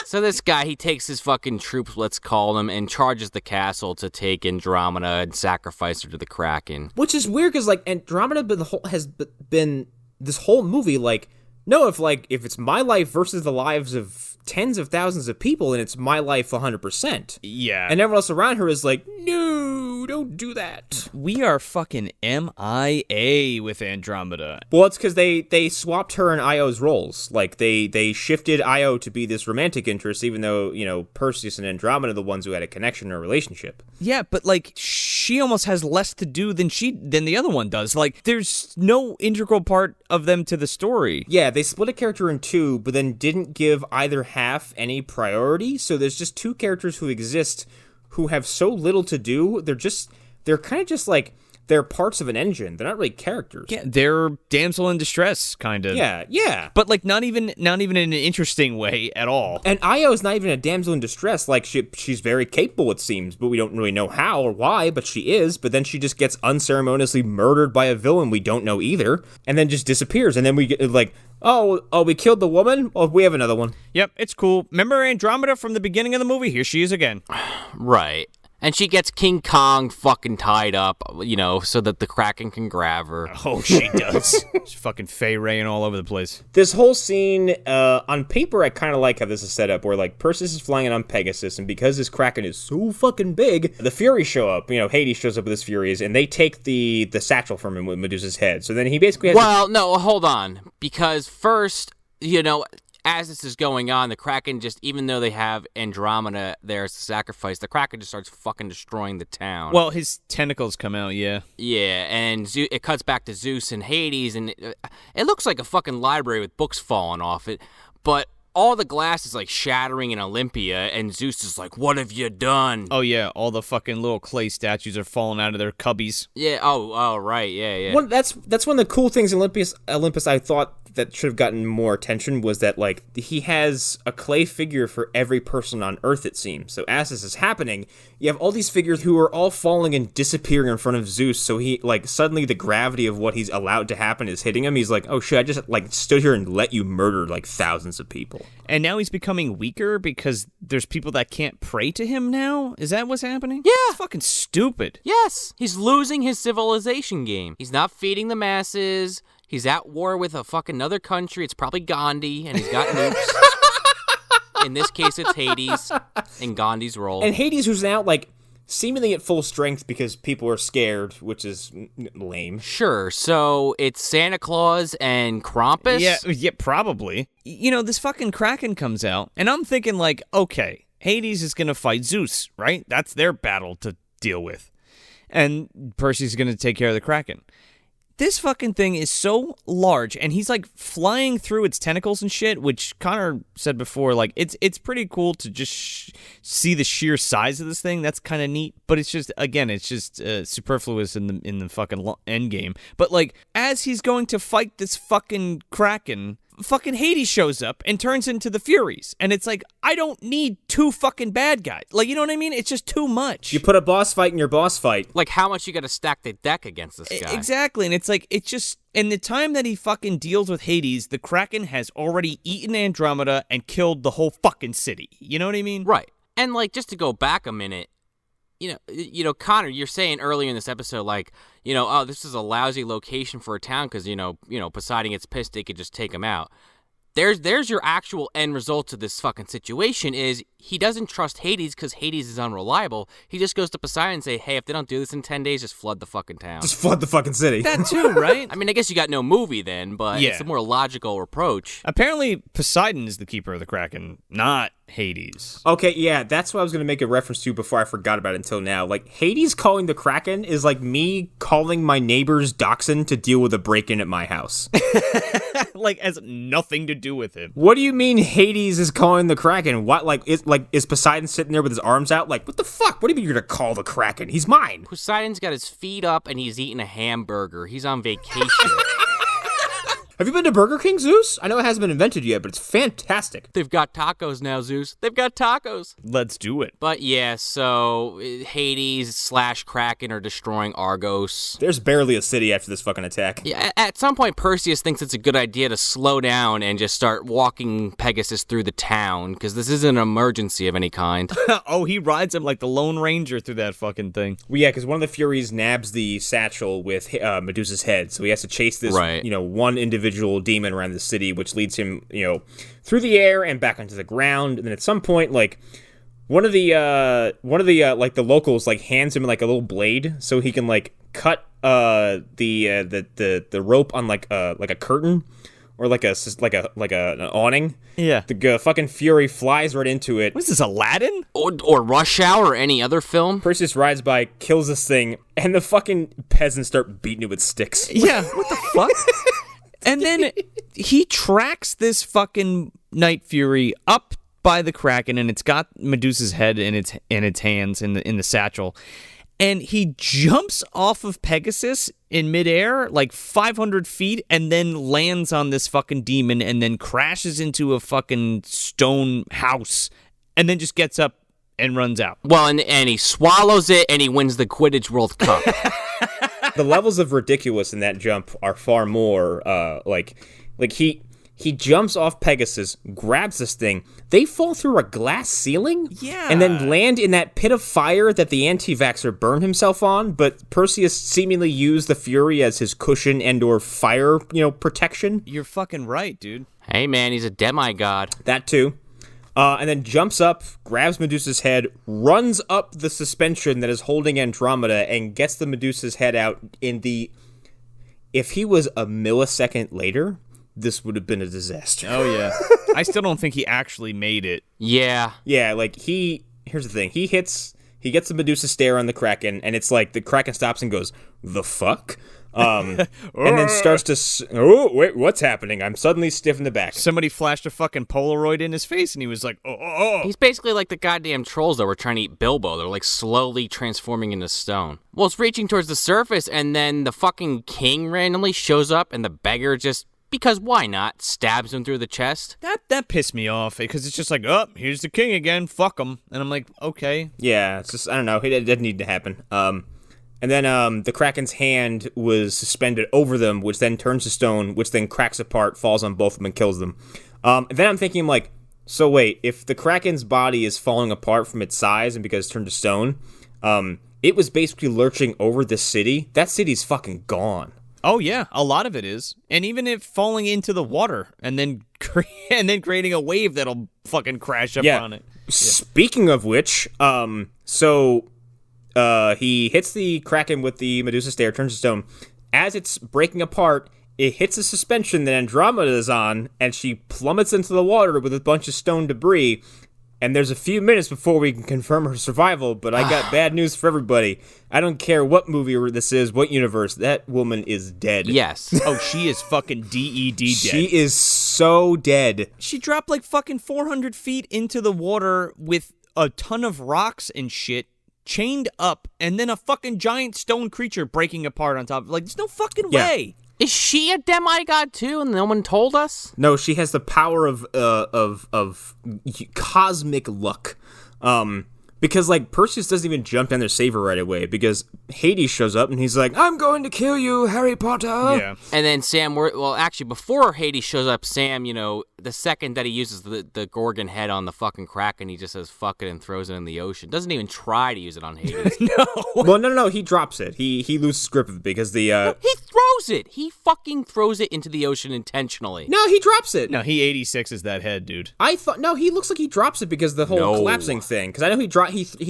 So this guy, he takes his fucking troops, let's call them, and charges the castle to take Andromeda and sacrifice her to the Kraken. Which is weird, because, like, Andromeda has been this whole movie, like, no, if it's my life versus the lives of tens of thousands of people, and it's my life 100%. Yeah. And everyone else around her is like, no, don't do that. We are fucking MIA with Andromeda. Well, it's because they swapped her and Io's roles. Like, they shifted Io to be this romantic interest, even though, Perseus and Andromeda are the ones who had a connection or relationship. Yeah, but, like, she almost has less to do than the other one does. Like, there's no integral part of them to the story. Yeah, they split a character in two, but then didn't give either half any priority, so there's just two characters who exist who have so little to do. They're kind of just like, they're parts of an engine. They're not really characters. Yeah, they're damsel in distress, kind of. Yeah. But, like, not even in an interesting way at all. And Io is not even a damsel in distress. Like, she's very capable, it seems, but we don't really know how or why, but she is. But then she just gets unceremoniously murdered by a villain we don't know either, and then just disappears. And then we get, like, oh, we killed the woman? Well, we have another one. Yep, it's cool. Remember Andromeda from the beginning of the movie? Here she is again. Right. And she gets King Kong fucking tied up, so that the Kraken can grab her. Oh, she does. She's fucking Fey-raying all over the place. This whole scene, on paper, I kind of like how this is set up, where, like, Perseus is flying in on Pegasus, and because this Kraken is so fucking big, the Furies show up. Hades shows up with his Furies, and they take the satchel from him with Medusa's head. So then he basically has no, hold on. Because first, as this is going on, the Kraken just, even though they have Andromeda there as the sacrifice, the Kraken just starts fucking destroying the town. Well, his tentacles come out, yeah. Yeah, and it cuts back to Zeus and Hades, and it looks like a fucking library with books falling off it, but all the glass is, like, shattering in Olympia, and Zeus is like, what have you done? Oh, yeah, all the fucking little clay statues are falling out of their cubbies. Yeah, oh, right, yeah. That's one of the cool things in Olympus I thought that should have gotten more attention was that, like, he has a clay figure for every person on Earth, it seems. So as this is happening, you have all these figures who are all falling and disappearing in front of Zeus, so he, like, suddenly the gravity of what he's allowed to happen is hitting him. He's like, oh shit, I just, like, stood here and let you murder, like, thousands of people. And now he's becoming weaker because there's people that can't pray to him now? Is that what's happening? Yeah. It's fucking stupid. Yes, he's losing his civilization game. He's not feeding the masses. He's at war with a fucking another country. It's probably Gandhi, and he's got nukes. In this case, it's Hades in Gandhi's role. And Hades, who's now, like, seemingly at full strength because people are scared, which is lame. Sure, so it's Santa Claus and Krampus? Yeah, probably. This fucking Kraken comes out, and I'm thinking, like, okay, Hades is going to fight Zeus, right? That's their battle to deal with. And Perseus is going to take care of the Kraken. This fucking thing is so large, and he's, like, flying through its tentacles and shit, which Connor said before, like, it's pretty cool to just see the sheer size of this thing. That's kind of neat, but it's just, again, it's just superfluous in the fucking end game. But, like, as he's going to fight this fucking Kraken, fucking Hades shows up and turns into the Furies. And it's like, I don't need two fucking bad guys. Like, you know what I mean? It's just too much. You put a boss fight in your boss fight. Like, how much you gotta stack the deck against this guy? Exactly. And it's like, it's just, in the time that he fucking deals with Hades, the Kraken has already eaten Andromeda and killed the whole fucking city. You know what I mean? Right. And, like, just to go back a minute, Connor, you're saying earlier in this episode, like, oh, this is a lousy location for a town because, Poseidon gets pissed, they could just take him out. There's your actual end result to this fucking situation is he doesn't trust Hades because Hades is unreliable. He just goes to Poseidon and say, hey, if they don't do this in 10 days, just flood the fucking town. Just flood the fucking city. That too, right? I mean, I guess you got no movie then, but Yeah. it's a more logical approach. Apparently, Poseidon is the keeper of the Kraken, not Hades. Okay, yeah, that's what I was going to make a reference to before I forgot about it until now. Like, Hades calling the Kraken is like me calling my neighbor's dachshund to deal with a break-in at my house. Like, has nothing to do with him. What do you mean Hades is calling the Kraken? What, is Poseidon sitting there with his arms out? Like, what the fuck? What do you mean you're going to call the Kraken? He's mine. Poseidon's got his feet up and he's eating a hamburger. He's on vacation. Have you been to Burger King, Zeus? I know it hasn't been invented yet, but it's fantastic. They've got tacos now, Zeus. They've got tacos. Let's do it. But yeah, so Hades / Kraken are destroying Argos. There's barely a city after this fucking attack. Yeah, at some point, Perseus thinks it's a good idea to slow down and just start walking Pegasus through the town, because this isn't an emergency of any kind. Oh, he rides him like the Lone Ranger through that fucking thing. Well, yeah, because one of the Furies nabs the satchel with Medusa's head, so he has to chase this, Right. One individual demon around the city, which leads him, through the air and back onto the ground. And then at some point, One of the like the locals like hands him like a little blade so he can like cut the rope on like a curtain or like an awning. Yeah. The fucking Fury flies right into it. What is this, Aladdin? Or Rush Hour or any other film. Perseus rides by, kills this thing, and the fucking peasants start beating it with sticks. Yeah, what the fuck? And then he tracks this fucking Night Fury up by the Kraken, and it's got Medusa's head in its hands in the satchel. And he jumps off of Pegasus in midair, like 500 feet, and then lands on this fucking demon and then crashes into a fucking stone house and then just gets up and runs out. Well, and he swallows it and he wins the Quidditch World Cup. The levels of ridiculous in that jump are far more like he jumps off Pegasus, grabs this thing. They fall through a glass ceiling, and then land in that pit of fire that the anti-vaxxer burned himself on. But Perseus seemingly used the Fury as his cushion and/or fire, protection. You're fucking right, dude. Hey, man, he's a demigod. That too. And then jumps up, grabs Medusa's head, runs up the suspension that is holding Andromeda, and gets the Medusa's head out in the... If he was a millisecond later, this would have been a disaster. Oh, yeah. I still don't think he actually made it. Yeah. Yeah, like, here's the thing. He gets the Medusa stare on the Kraken, and it's like the Kraken stops and goes, "The fuck?" And then starts to, oh, wait, what's happening? I'm suddenly stiff in the back. Somebody flashed a fucking Polaroid in his face, and he was like, oh. He's basically like the goddamn trolls that were trying to eat Bilbo. They're like slowly transforming into stone. Well, it's reaching towards the surface, and then the fucking king randomly shows up, and the beggar just, because why not, stabs him through the chest. That pissed me off, because it's just like, oh, here's the king again, fuck him. And I'm like, okay. Yeah, it's just, I don't know, it didn't need to happen. And then the Kraken's hand was suspended over them, which then turns to stone, which then cracks apart, falls on both of them, and kills them. And then I'm thinking, like, so wait, if the Kraken's body is falling apart from its size and because it's turned to stone, it was basically lurching over the city. That city's fucking gone. Oh, yeah, a lot of it is. And even if falling into the water and then creating a wave that'll fucking crash up on it. Yeah. Speaking of which, he hits the Kraken with the Medusa stare, turns to stone. As it's breaking apart, it hits a suspension that Andromeda is on, and she plummets into the water with a bunch of stone debris. And there's a few minutes before we can confirm her survival, but I got bad news for everybody. I don't care what movie this is, what universe, that woman is dead. Yes. Oh, she is fucking DED dead. She is so dead. She dropped like fucking 400 feet into the water with a ton of rocks and shit, chained up, and then a fucking giant stone creature breaking apart on top. Like, there's no fucking way. Is she a demigod too, and no one told us? No, she has the power of cosmic luck. Because, like, Perseus doesn't even jump down there to save her right away, because Hades shows up, and he's like, "I'm going to kill you, Harry Potter!" Yeah. And then actually, before Hades shows up, Sam, the second that he uses the Gorgon head on the fucking Kraken, he just says, "Fuck it," and throws it in the ocean. Doesn't even try to use it on Hades. No. Well, no, he drops it. He loses grip of it, because the, He throws it! He fucking throws it into the ocean intentionally. No, he drops it! No, he 86s that head, dude. I thought, no, he looks like he drops it because the whole collapsing thing, because I know he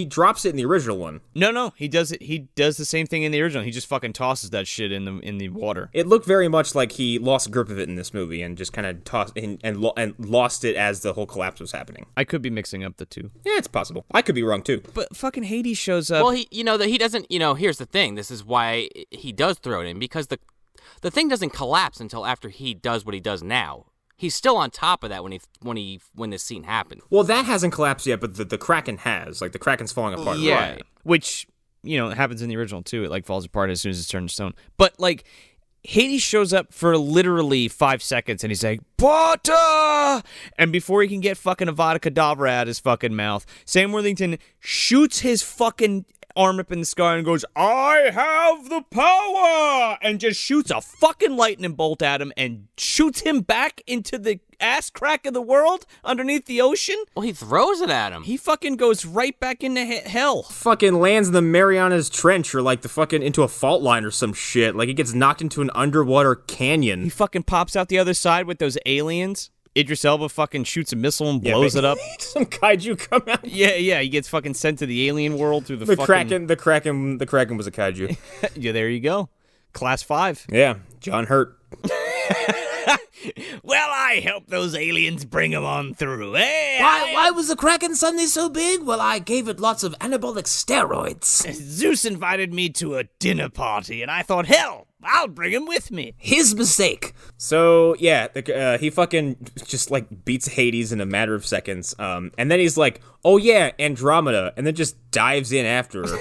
drops it in the original one. No, he does it. He does the same thing in the original. He just fucking tosses that shit in the water. It looked very much like he lost grip of it in this movie and just kind of tossed and lost it as the whole collapse was happening. I could be mixing up the two. Yeah, it's possible. I could be wrong too. But fucking Hades shows up. Well, he doesn't. Here's the thing. This is why he does throw it in, because the thing doesn't collapse until after he does what he does now. He's still on top of that when this scene happened. Well, that hasn't collapsed yet, but the Kraken has. Like, the Kraken's falling apart. Yeah. Right. Which, happens in the original too. It like falls apart as soon as it's turned to stone. But like, Hades shows up for literally 5 seconds and he's like, "Potter!" And before he can get fucking Avada Kedavra out his fucking mouth, Sam Worthington shoots his fucking arm up in the sky and goes, "I have the power!" And just shoots a fucking lightning bolt at him and shoots him back into the ass crack of the world underneath the ocean. Well, he throws it at him. He fucking goes right back into hell. Fucking lands in the Marianas Trench or like the fucking into a fault line or some shit. Like he gets knocked into an underwater canyon. He fucking pops out the other side with those aliens. Idris Elba fucking shoots a missile and blows it up. Some kaiju come out. Yeah, he gets fucking sent to the alien world through the Kraken. The Kraken was a kaiju. Yeah, there you go. Class 5. Yeah, John Hurt. Well, I helped those aliens bring them on through. Hey, Why was the Kraken suddenly so big? Well, I gave it lots of anabolic steroids. Zeus invited me to a dinner party, and I thought, hell, I'll bring him with me. His mistake. So, yeah, he fucking just, like, beats Hades in a matter of seconds. And then he's like, oh, yeah, Andromeda, and then just dives in after her.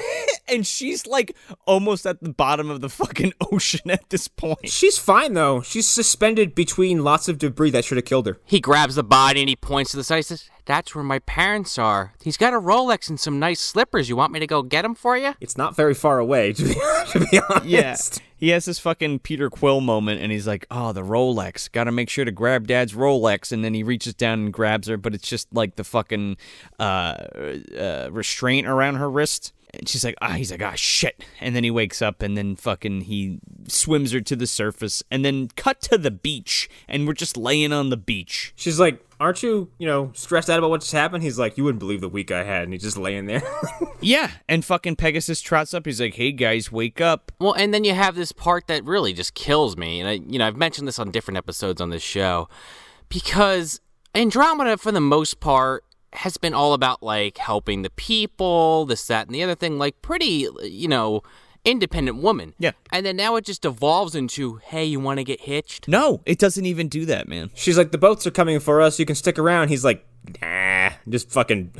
And she's, like, almost at the bottom of the fucking ocean at this point. She's fine, though. She's suspended between lots of debris that should have killed her. He grabs the body and he points to the side and says, that's where my parents are. He's got a Rolex and some nice slippers. You want me to go get them for you? It's not very far away, to be honest. Yeah. He has this fucking Peter Quill moment, and he's like, oh, the Rolex. Gotta make sure to grab Dad's Rolex. And then he reaches down and grabs her, but it's just like the fucking restraint around her wrist. And she's like, he's like, shit. And then he wakes up, and then fucking he swims her to the surface, and then cut to the beach, and we're just laying on the beach. She's like, aren't you, stressed out about what just happened? He's like, you wouldn't believe the week I had, and he's just laying there. Yeah, and fucking Pegasus trots up. He's like, hey, guys, wake up. Well, and then you have this part that really just kills me. And, I've mentioned this on different episodes on this show, because Andromeda, for the most part, has been all about, like, helping the people, this, that, and the other thing, like, pretty, independent woman. Yeah. And then now it just devolves into, hey, you want to get hitched? No, it doesn't even do that, man. She's like, the boats are coming for us, you can stick around. He's like, nah, just fucking,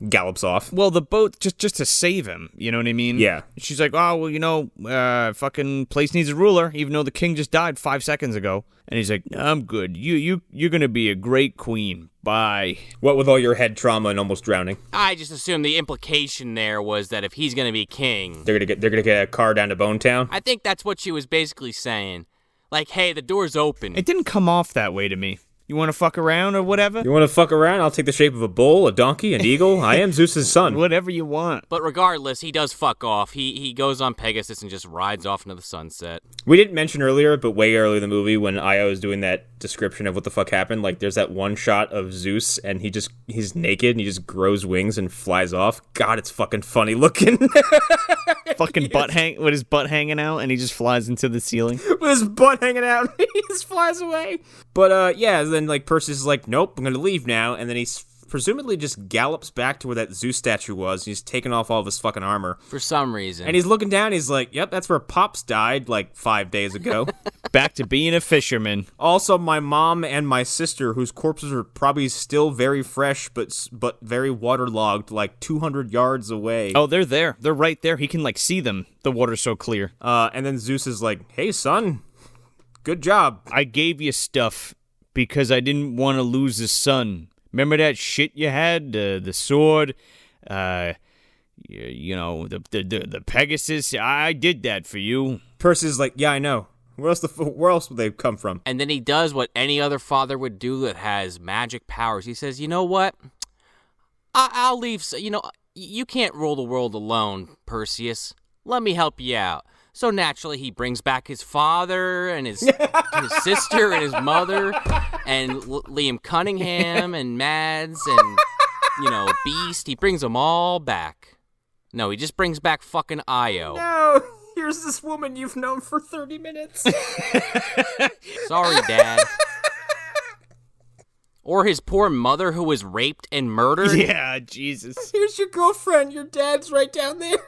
gallops off. Well, the boat, just to save him, you know what I mean? Yeah. She's like, oh, well, fucking place needs a ruler, even though the king just died 5 seconds ago. And he's like, I'm good. You're gonna be a great queen. Bye. What with all your head trauma and almost drowning? I just assumed the implication there was that if he's going to be king, They're gonna get a car down to Bone Town? I think that's what she was basically saying. Like, hey, the door's open. It didn't come off that way to me. You want to fuck around or whatever? You want to fuck around? I'll take the shape of a bull, a donkey, an eagle. I am Zeus's son. Whatever you want. But regardless, he does fuck off. He goes on Pegasus and just rides off into the sunset. We didn't mention earlier, but way early in the movie when Io was doing that description of what the fuck happened, like there's that one shot of Zeus and he's naked and he just grows wings and flies off. God, it's fucking funny looking. Fucking with his butt hanging out, and he just flies into the ceiling. With his butt hanging out, he just flies away. But then like Perseus is like, nope, I'm gonna leave now, and then he's presumably just gallops back to where that Zeus statue was. He's taken off all of his fucking armor. For some reason. And he's looking down, he's like, yep, that's where Pops died like 5 days ago. Back to being a fisherman. Also, my mom and my sister, whose corpses are probably still very fresh, but very waterlogged, like 200 yards away. Oh, they're there. They're right there. He can, like, see them. The water's so clear. And then Zeus is like, hey, son, good job. I gave you stuff because I didn't want to lose the son. Remember that shit you had? The sword? The Pegasus? I did that for you. Perseus is like, yeah, I know. Where else would they come from? And then he does what any other father would do that has magic powers. He says, you know what? I'll leave. You can't rule the world alone, Perseus. Let me help you out. So naturally, he brings back his father and his sister and his mother and Liam Cunningham and Mads and, Beast. He brings them all back. No, he just brings back fucking Io. No, here's this woman you've known for 30 minutes. Sorry, Dad. Or his poor mother who was raped and murdered. Yeah, Jesus. Here's your girlfriend. Your dad's right down there.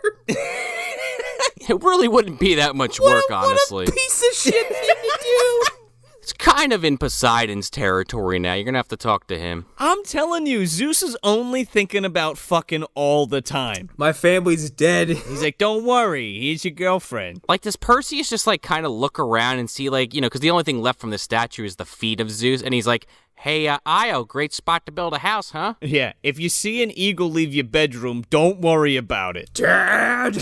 It really wouldn't be that much work, honestly. What a piece of shit thing to do. It's kind of in Poseidon's territory now. You're going to have to talk to him. I'm telling you, Zeus is only thinking about fucking all the time. My family's dead. He's like, don't worry, here's your girlfriend. Like, does Perseus just, like, kind of look around and see, like, because the only thing left from the statue is the feet of Zeus, and he's like, hey, Io, great spot to build a house, huh? Yeah, if you see an eagle leave your bedroom, don't worry about it. Dad!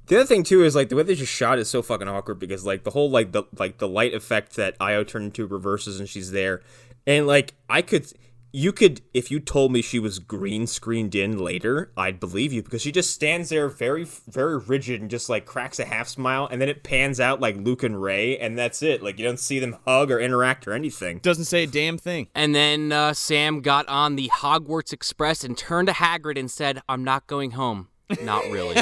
The other thing too is like the way they just shot is so fucking awkward because like the whole the light effect that Io turned into reverses and she's there, and like I could you could, if you told me she was green screened in later, I'd believe you, because she just stands there very, very rigid and just like cracks a half smile, and then it pans out like Luke and Rey, and that's it. Like, you don't see them hug or interact or anything. Doesn't say a damn thing. And then Sam got on the Hogwarts Express and turned to Hagrid and said, "I'm not going home." Not really.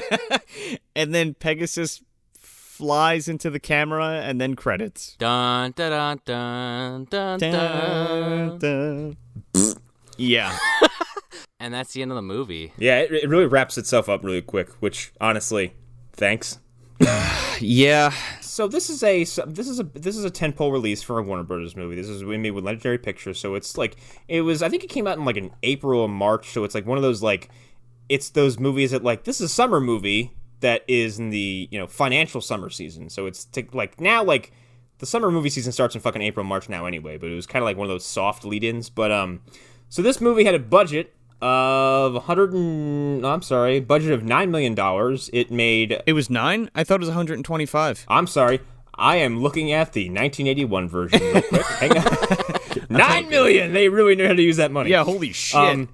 And then Pegasus flies into the camera, and then credits. Dun, dun, dun, dun, dun, dun. Dun, dun. Yeah. And that's the end of the movie. Yeah, it really wraps itself up really quick, which, honestly, thanks. Yeah. So this is a tentpole release for a Warner Brothers movie. This is made with Legendary Pictures, so it's like, I think it came out in like in April or March, so it's like one of those like, it's those movies that like, this is a summer movie that is in the, financial summer season. So it's like now, like the summer movie season starts in fucking April, March now anyway, but it was kind of like one of those soft lead-ins. But so this movie had a budget of budget of $9 million. It made... It was 9? I thought it was 125. I'm sorry. I am looking at the 1981 version real quick. Hang on. $9 million! They really knew how to use that money. Yeah, holy shit.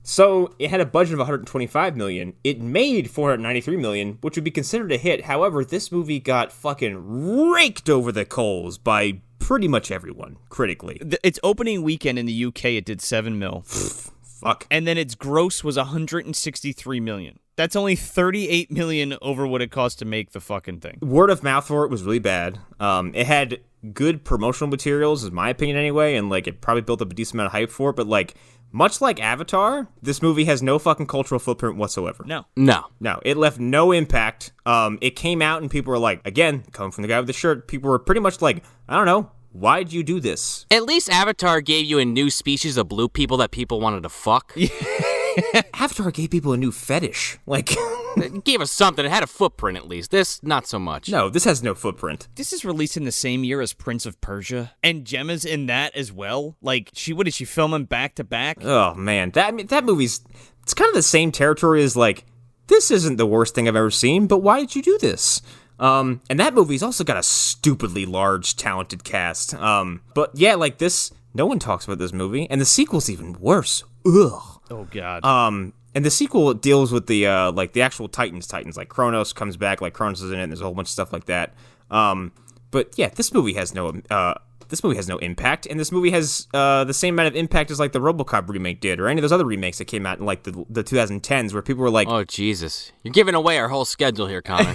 So it had a budget of $125 million. It made $493 million, which would be considered a hit. However, this movie got fucking raked over the coals by pretty much everyone, critically. Its opening weekend in the UK, it did 7 mil. Fuck. And then its gross was 163 million. That's only 38 million over what it cost to make the fucking thing. Word of mouth for it was really bad. It had good promotional materials, in my opinion anyway, and like it probably built up a decent amount of hype for it, but like, much like Avatar, this movie has no fucking cultural footprint whatsoever. No. No, it left no impact. It came out and people were like, again, coming from the guy with the shirt, people were pretty much like, I don't know, why'd you do this? At least Avatar gave you a new species of blue people that people wanted to fuck. Avatar gave people a new fetish. Like, It gave us something. It had a footprint at least. This, not so much. no, this has no footprint. This is released in the same year as Prince of Persia, and Gemma's in that as well. Like, what did she film them back to back? Oh, man, that movie's, it's kind of the same territory as like, this isn't the worst thing I've ever seen, but why did you do this? And that movie's also got a stupidly large, talented cast. But yeah, like this, no one talks about this movie, and the sequel's even worse. Ugh. Oh, God. And the sequel deals with the like the actual Titans, like Kronos comes back, like Kronos is in it, and there's a whole bunch of stuff like that. But yeah, this movie has no impact, and this movie has the same amount of impact as like the RoboCop remake did, or any of those other remakes that came out in like the 2010s, where people were like, "Oh Jesus, you're giving away our whole schedule here, Connor."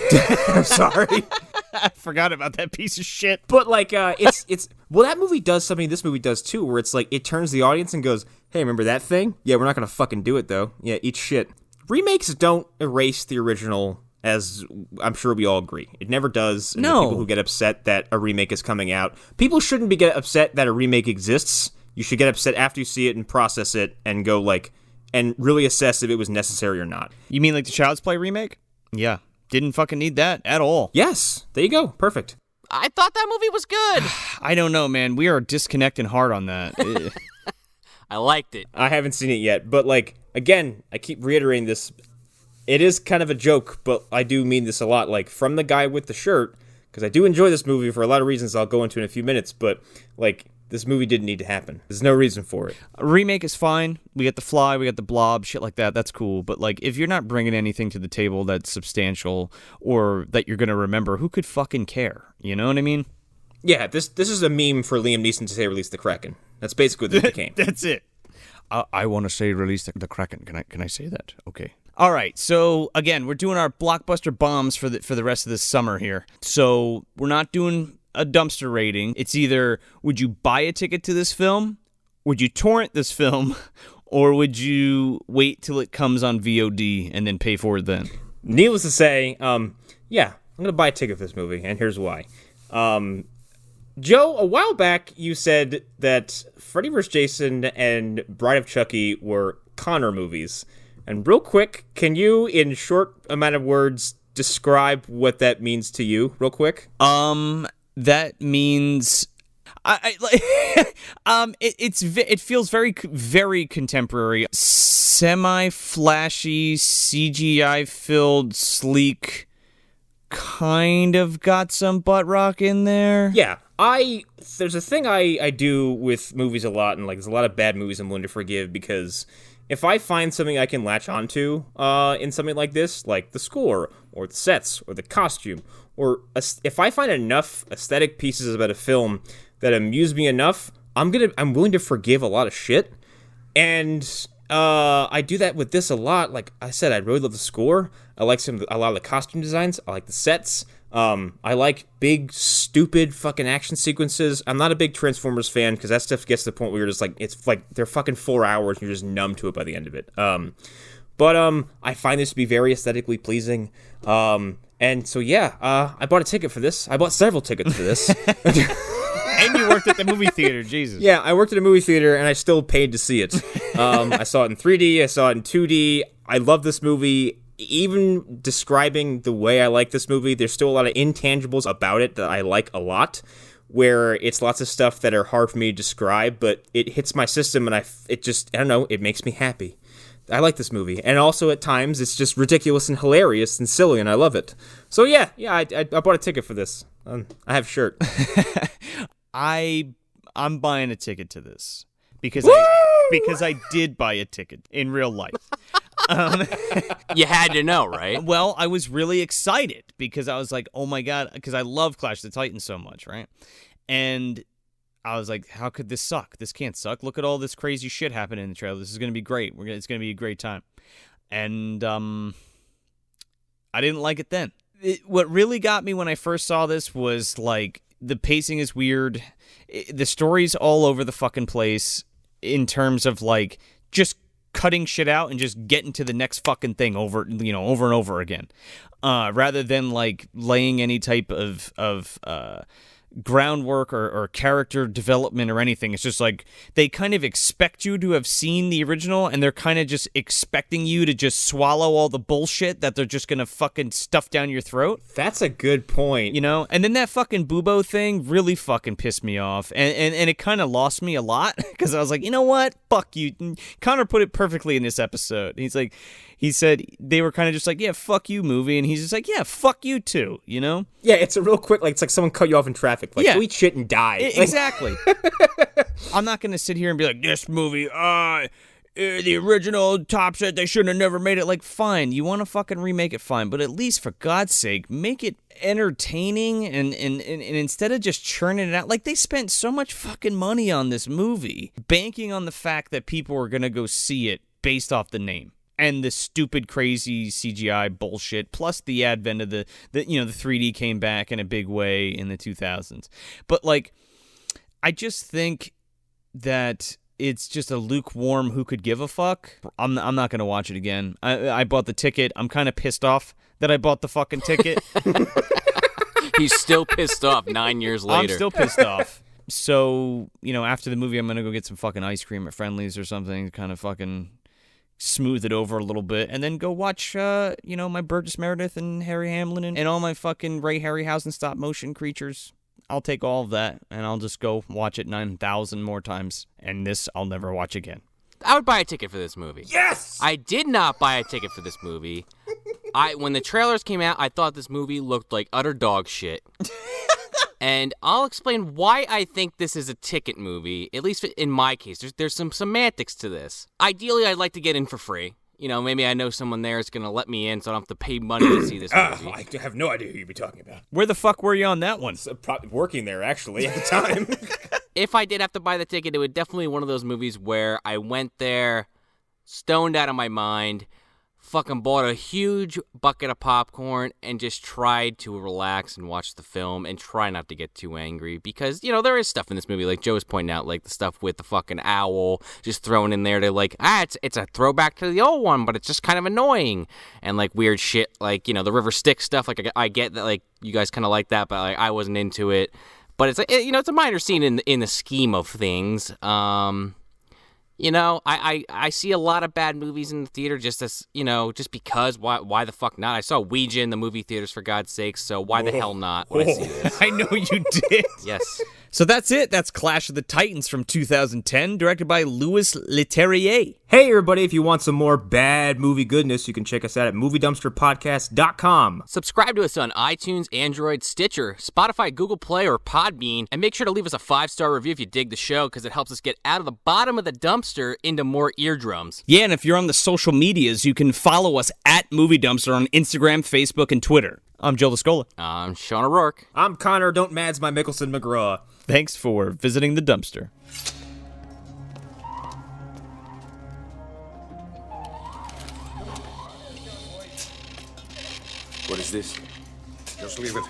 I'm sorry. I forgot about that piece of shit. But like, it's well, that movie does something this movie does too, where it's like it turns the audience and goes, "Hey, remember that thing? Yeah, we're not gonna fucking do it though. Yeah, eat shit." Remakes don't erase the original, as I'm sure we all agree. It never does. And No. The people who get upset that a remake is coming out, people shouldn't get upset that a remake exists. You should get upset after you see it and process it and go like, and really assess if it was necessary or not. You mean like the Child's Play remake? Yeah. Didn't fucking need that at all. Yes, there you go. Perfect. I thought that movie was good. I don't know, man. We are disconnecting hard on that. I liked it. I haven't seen it yet, but like, again, I keep reiterating this. It is kind of a joke, but I do mean this a lot. Like, from the guy with the shirt, because I do enjoy this movie for a lot of reasons I'll go into in a few minutes, but like, this movie didn't need to happen. There's no reason for it. A remake is fine. We got The Fly, we got The Blob, shit like that. That's cool. But like, if you're not bringing anything to the table that's substantial or that you're gonna remember, who could fucking care? You know what I mean? Yeah, this is a meme for Liam Neeson to say release the Kraken. That's basically what this became. That's it. I want to say release the Kraken. Can I say that? Okay. All right. So again, we're doing our blockbuster bombs for the rest of this summer here. So we're not doing a dumpster rating. It's either would you buy a ticket to this film, would you torrent this film, or would you wait till it comes on VOD and then pay for it then? Needless to say, yeah, I'm gonna buy a ticket for this movie, and here's why. Joe, a while back you said that Freddy vs. Jason and Bride of Chucky were Connor movies. And real quick, can you, in short amount of words, describe what that means to you, real quick? That means it feels very, very contemporary, semi-flashy, CGI-filled, sleek. Kind of got some butt rock in there. Yeah, There's a thing I do with movies a lot, and like there's a lot of bad movies I'm willing to forgive, because if I find something I can latch onto in something like this, like the score or the sets or the costume, or if I find enough aesthetic pieces about a film that amuse me enough, I'm willing to forgive a lot of shit. And I do that with this a lot. Like I said, I really love the score. I like a lot of the costume designs. I like the sets. I like big, stupid fucking action sequences. I'm not a big Transformers fan because that stuff gets to the point where you're just like, it's like they're fucking 4 hours and you're just numb to it by the end of it. But I find this to be very aesthetically pleasing. And so, yeah, I bought a ticket for this. I bought several tickets for this. And you worked at the movie theater, Jesus. Yeah, I worked at a movie theater, and I still paid to see it. I saw it in 3D, I saw it in 2D. I love this movie. Even describing the way I like this movie, there's still a lot of intangibles about it that I like a lot, where it's lots of stuff that are hard for me to describe, but it hits my system, and I don't know, it makes me happy. I like this movie, and also at times it's just ridiculous and hilarious and silly, and I love it. So yeah, I bought a ticket for this. I have a shirt. I'm buying a ticket to this because I did buy a ticket in real life. You had to know, right? Well, I was really excited because I was like, oh my God, because I love Clash of the Titans so much, right? And I was like, how could this suck? This can't suck. Look at all this crazy shit happening in the trailer. This is going to be great. It's going to be a great time. And I didn't like it then. What really got me when I first saw this was like, the pacing is weird. The story's all over the fucking place in terms of like just cutting shit out and just getting to the next fucking thing over and over again, rather than like laying any type of groundwork or character development or anything. It's just like they kind of expect you to have seen the original, and they're kind of just expecting you to just swallow all the bullshit that they're just gonna fucking stuff down your throat. That's a good point. You know, and then that fucking Bubo thing really fucking pissed me off, and it kind of lost me a lot because I was like, you know what, fuck you. Connor put it perfectly in this episode. He said they were kind of just like, yeah, fuck you, movie, and he's just like, yeah, fuck you too, you know? Yeah, it's a real quick, like, it's like someone cut you off in traffic. Like, eat shit and die. Exactly. I'm not going to sit here and be like, this movie, the original tops it, they shouldn't have never made it. Like, fine, you want to fucking remake it, fine, but at least, for God's sake, make it entertaining, and instead of just churning it out, like, they spent so much fucking money on this movie, banking on the fact that people were going to go see it based off the name. And the stupid, crazy CGI bullshit, plus the advent of the 3D came back in a big way in the 2000s. But, like, I just think that it's just a lukewarm who could give a fuck. I'm not going to watch it again. I bought the ticket. I'm kind of pissed off that I bought the fucking ticket. He's still pissed off 9 years later. I'm still pissed off. So, after the movie, I'm going to go get some fucking ice cream at Friendly's or something, kind of fucking smooth it over a little bit, and then go watch, my Burgess Meredith and Harry Hamlin and all my fucking Ray Harryhausen stop motion creatures. I'll take all of that, and I'll just go watch it 9,000 more times, and this I'll never watch again. I would buy a ticket for this movie. Yes! I did not buy a ticket for this movie. When the trailers came out, I thought this movie looked like utter dog shit. And I'll explain why I think this is a ticket movie, at least in my case. There's some semantics to this. Ideally, I'd like to get in for free. Maybe I know someone there is going to let me in so I don't have to pay money to see this movie. I have no idea who you'd be talking about. Where the fuck were you on that one? Working there, actually, at the time. If I did have to buy the ticket, it would definitely be one of those movies where I went there stoned out of my mind, fucking bought a huge bucket of popcorn and just tried to relax and watch the film and try not to get too angry because, there is stuff in this movie, like Joe was pointing out, like the stuff with the fucking owl just thrown in there to like, it's a throwback to the old one, but it's just kind of annoying, and like weird shit, like, the River Styx stuff, like I get that, like, you guys kind of like that, but like I wasn't into it, but it's like, it's a minor scene in the scheme of things. I see a lot of bad movies in the theater just as, just because. Why the fuck not? I saw Ouija in the movie theaters, for God's sakes, so why the hell not would I see this? I know you did. Yes. So that's it. That's Clash of the Titans from 2010, directed by Louis Leterrier. Hey everybody, if you want some more bad movie goodness, you can check us out at MovieDumpsterPodcast.com. Subscribe to us on iTunes, Android, Stitcher, Spotify, Google Play, or Podbean, and make sure to leave us a 5-star review if you dig the show, because it helps us get out of the bottom of the dumpster into more eardrums. Yeah, and if you're on the social medias, you can follow us at Movie Dumpster on Instagram, Facebook, and Twitter. I'm Joe Lascola. I'm Sean O'Rourke. I'm Connor, don't mads my Mikkelsen McGraw. Thanks for visiting the dumpster. What is this? Just leave it.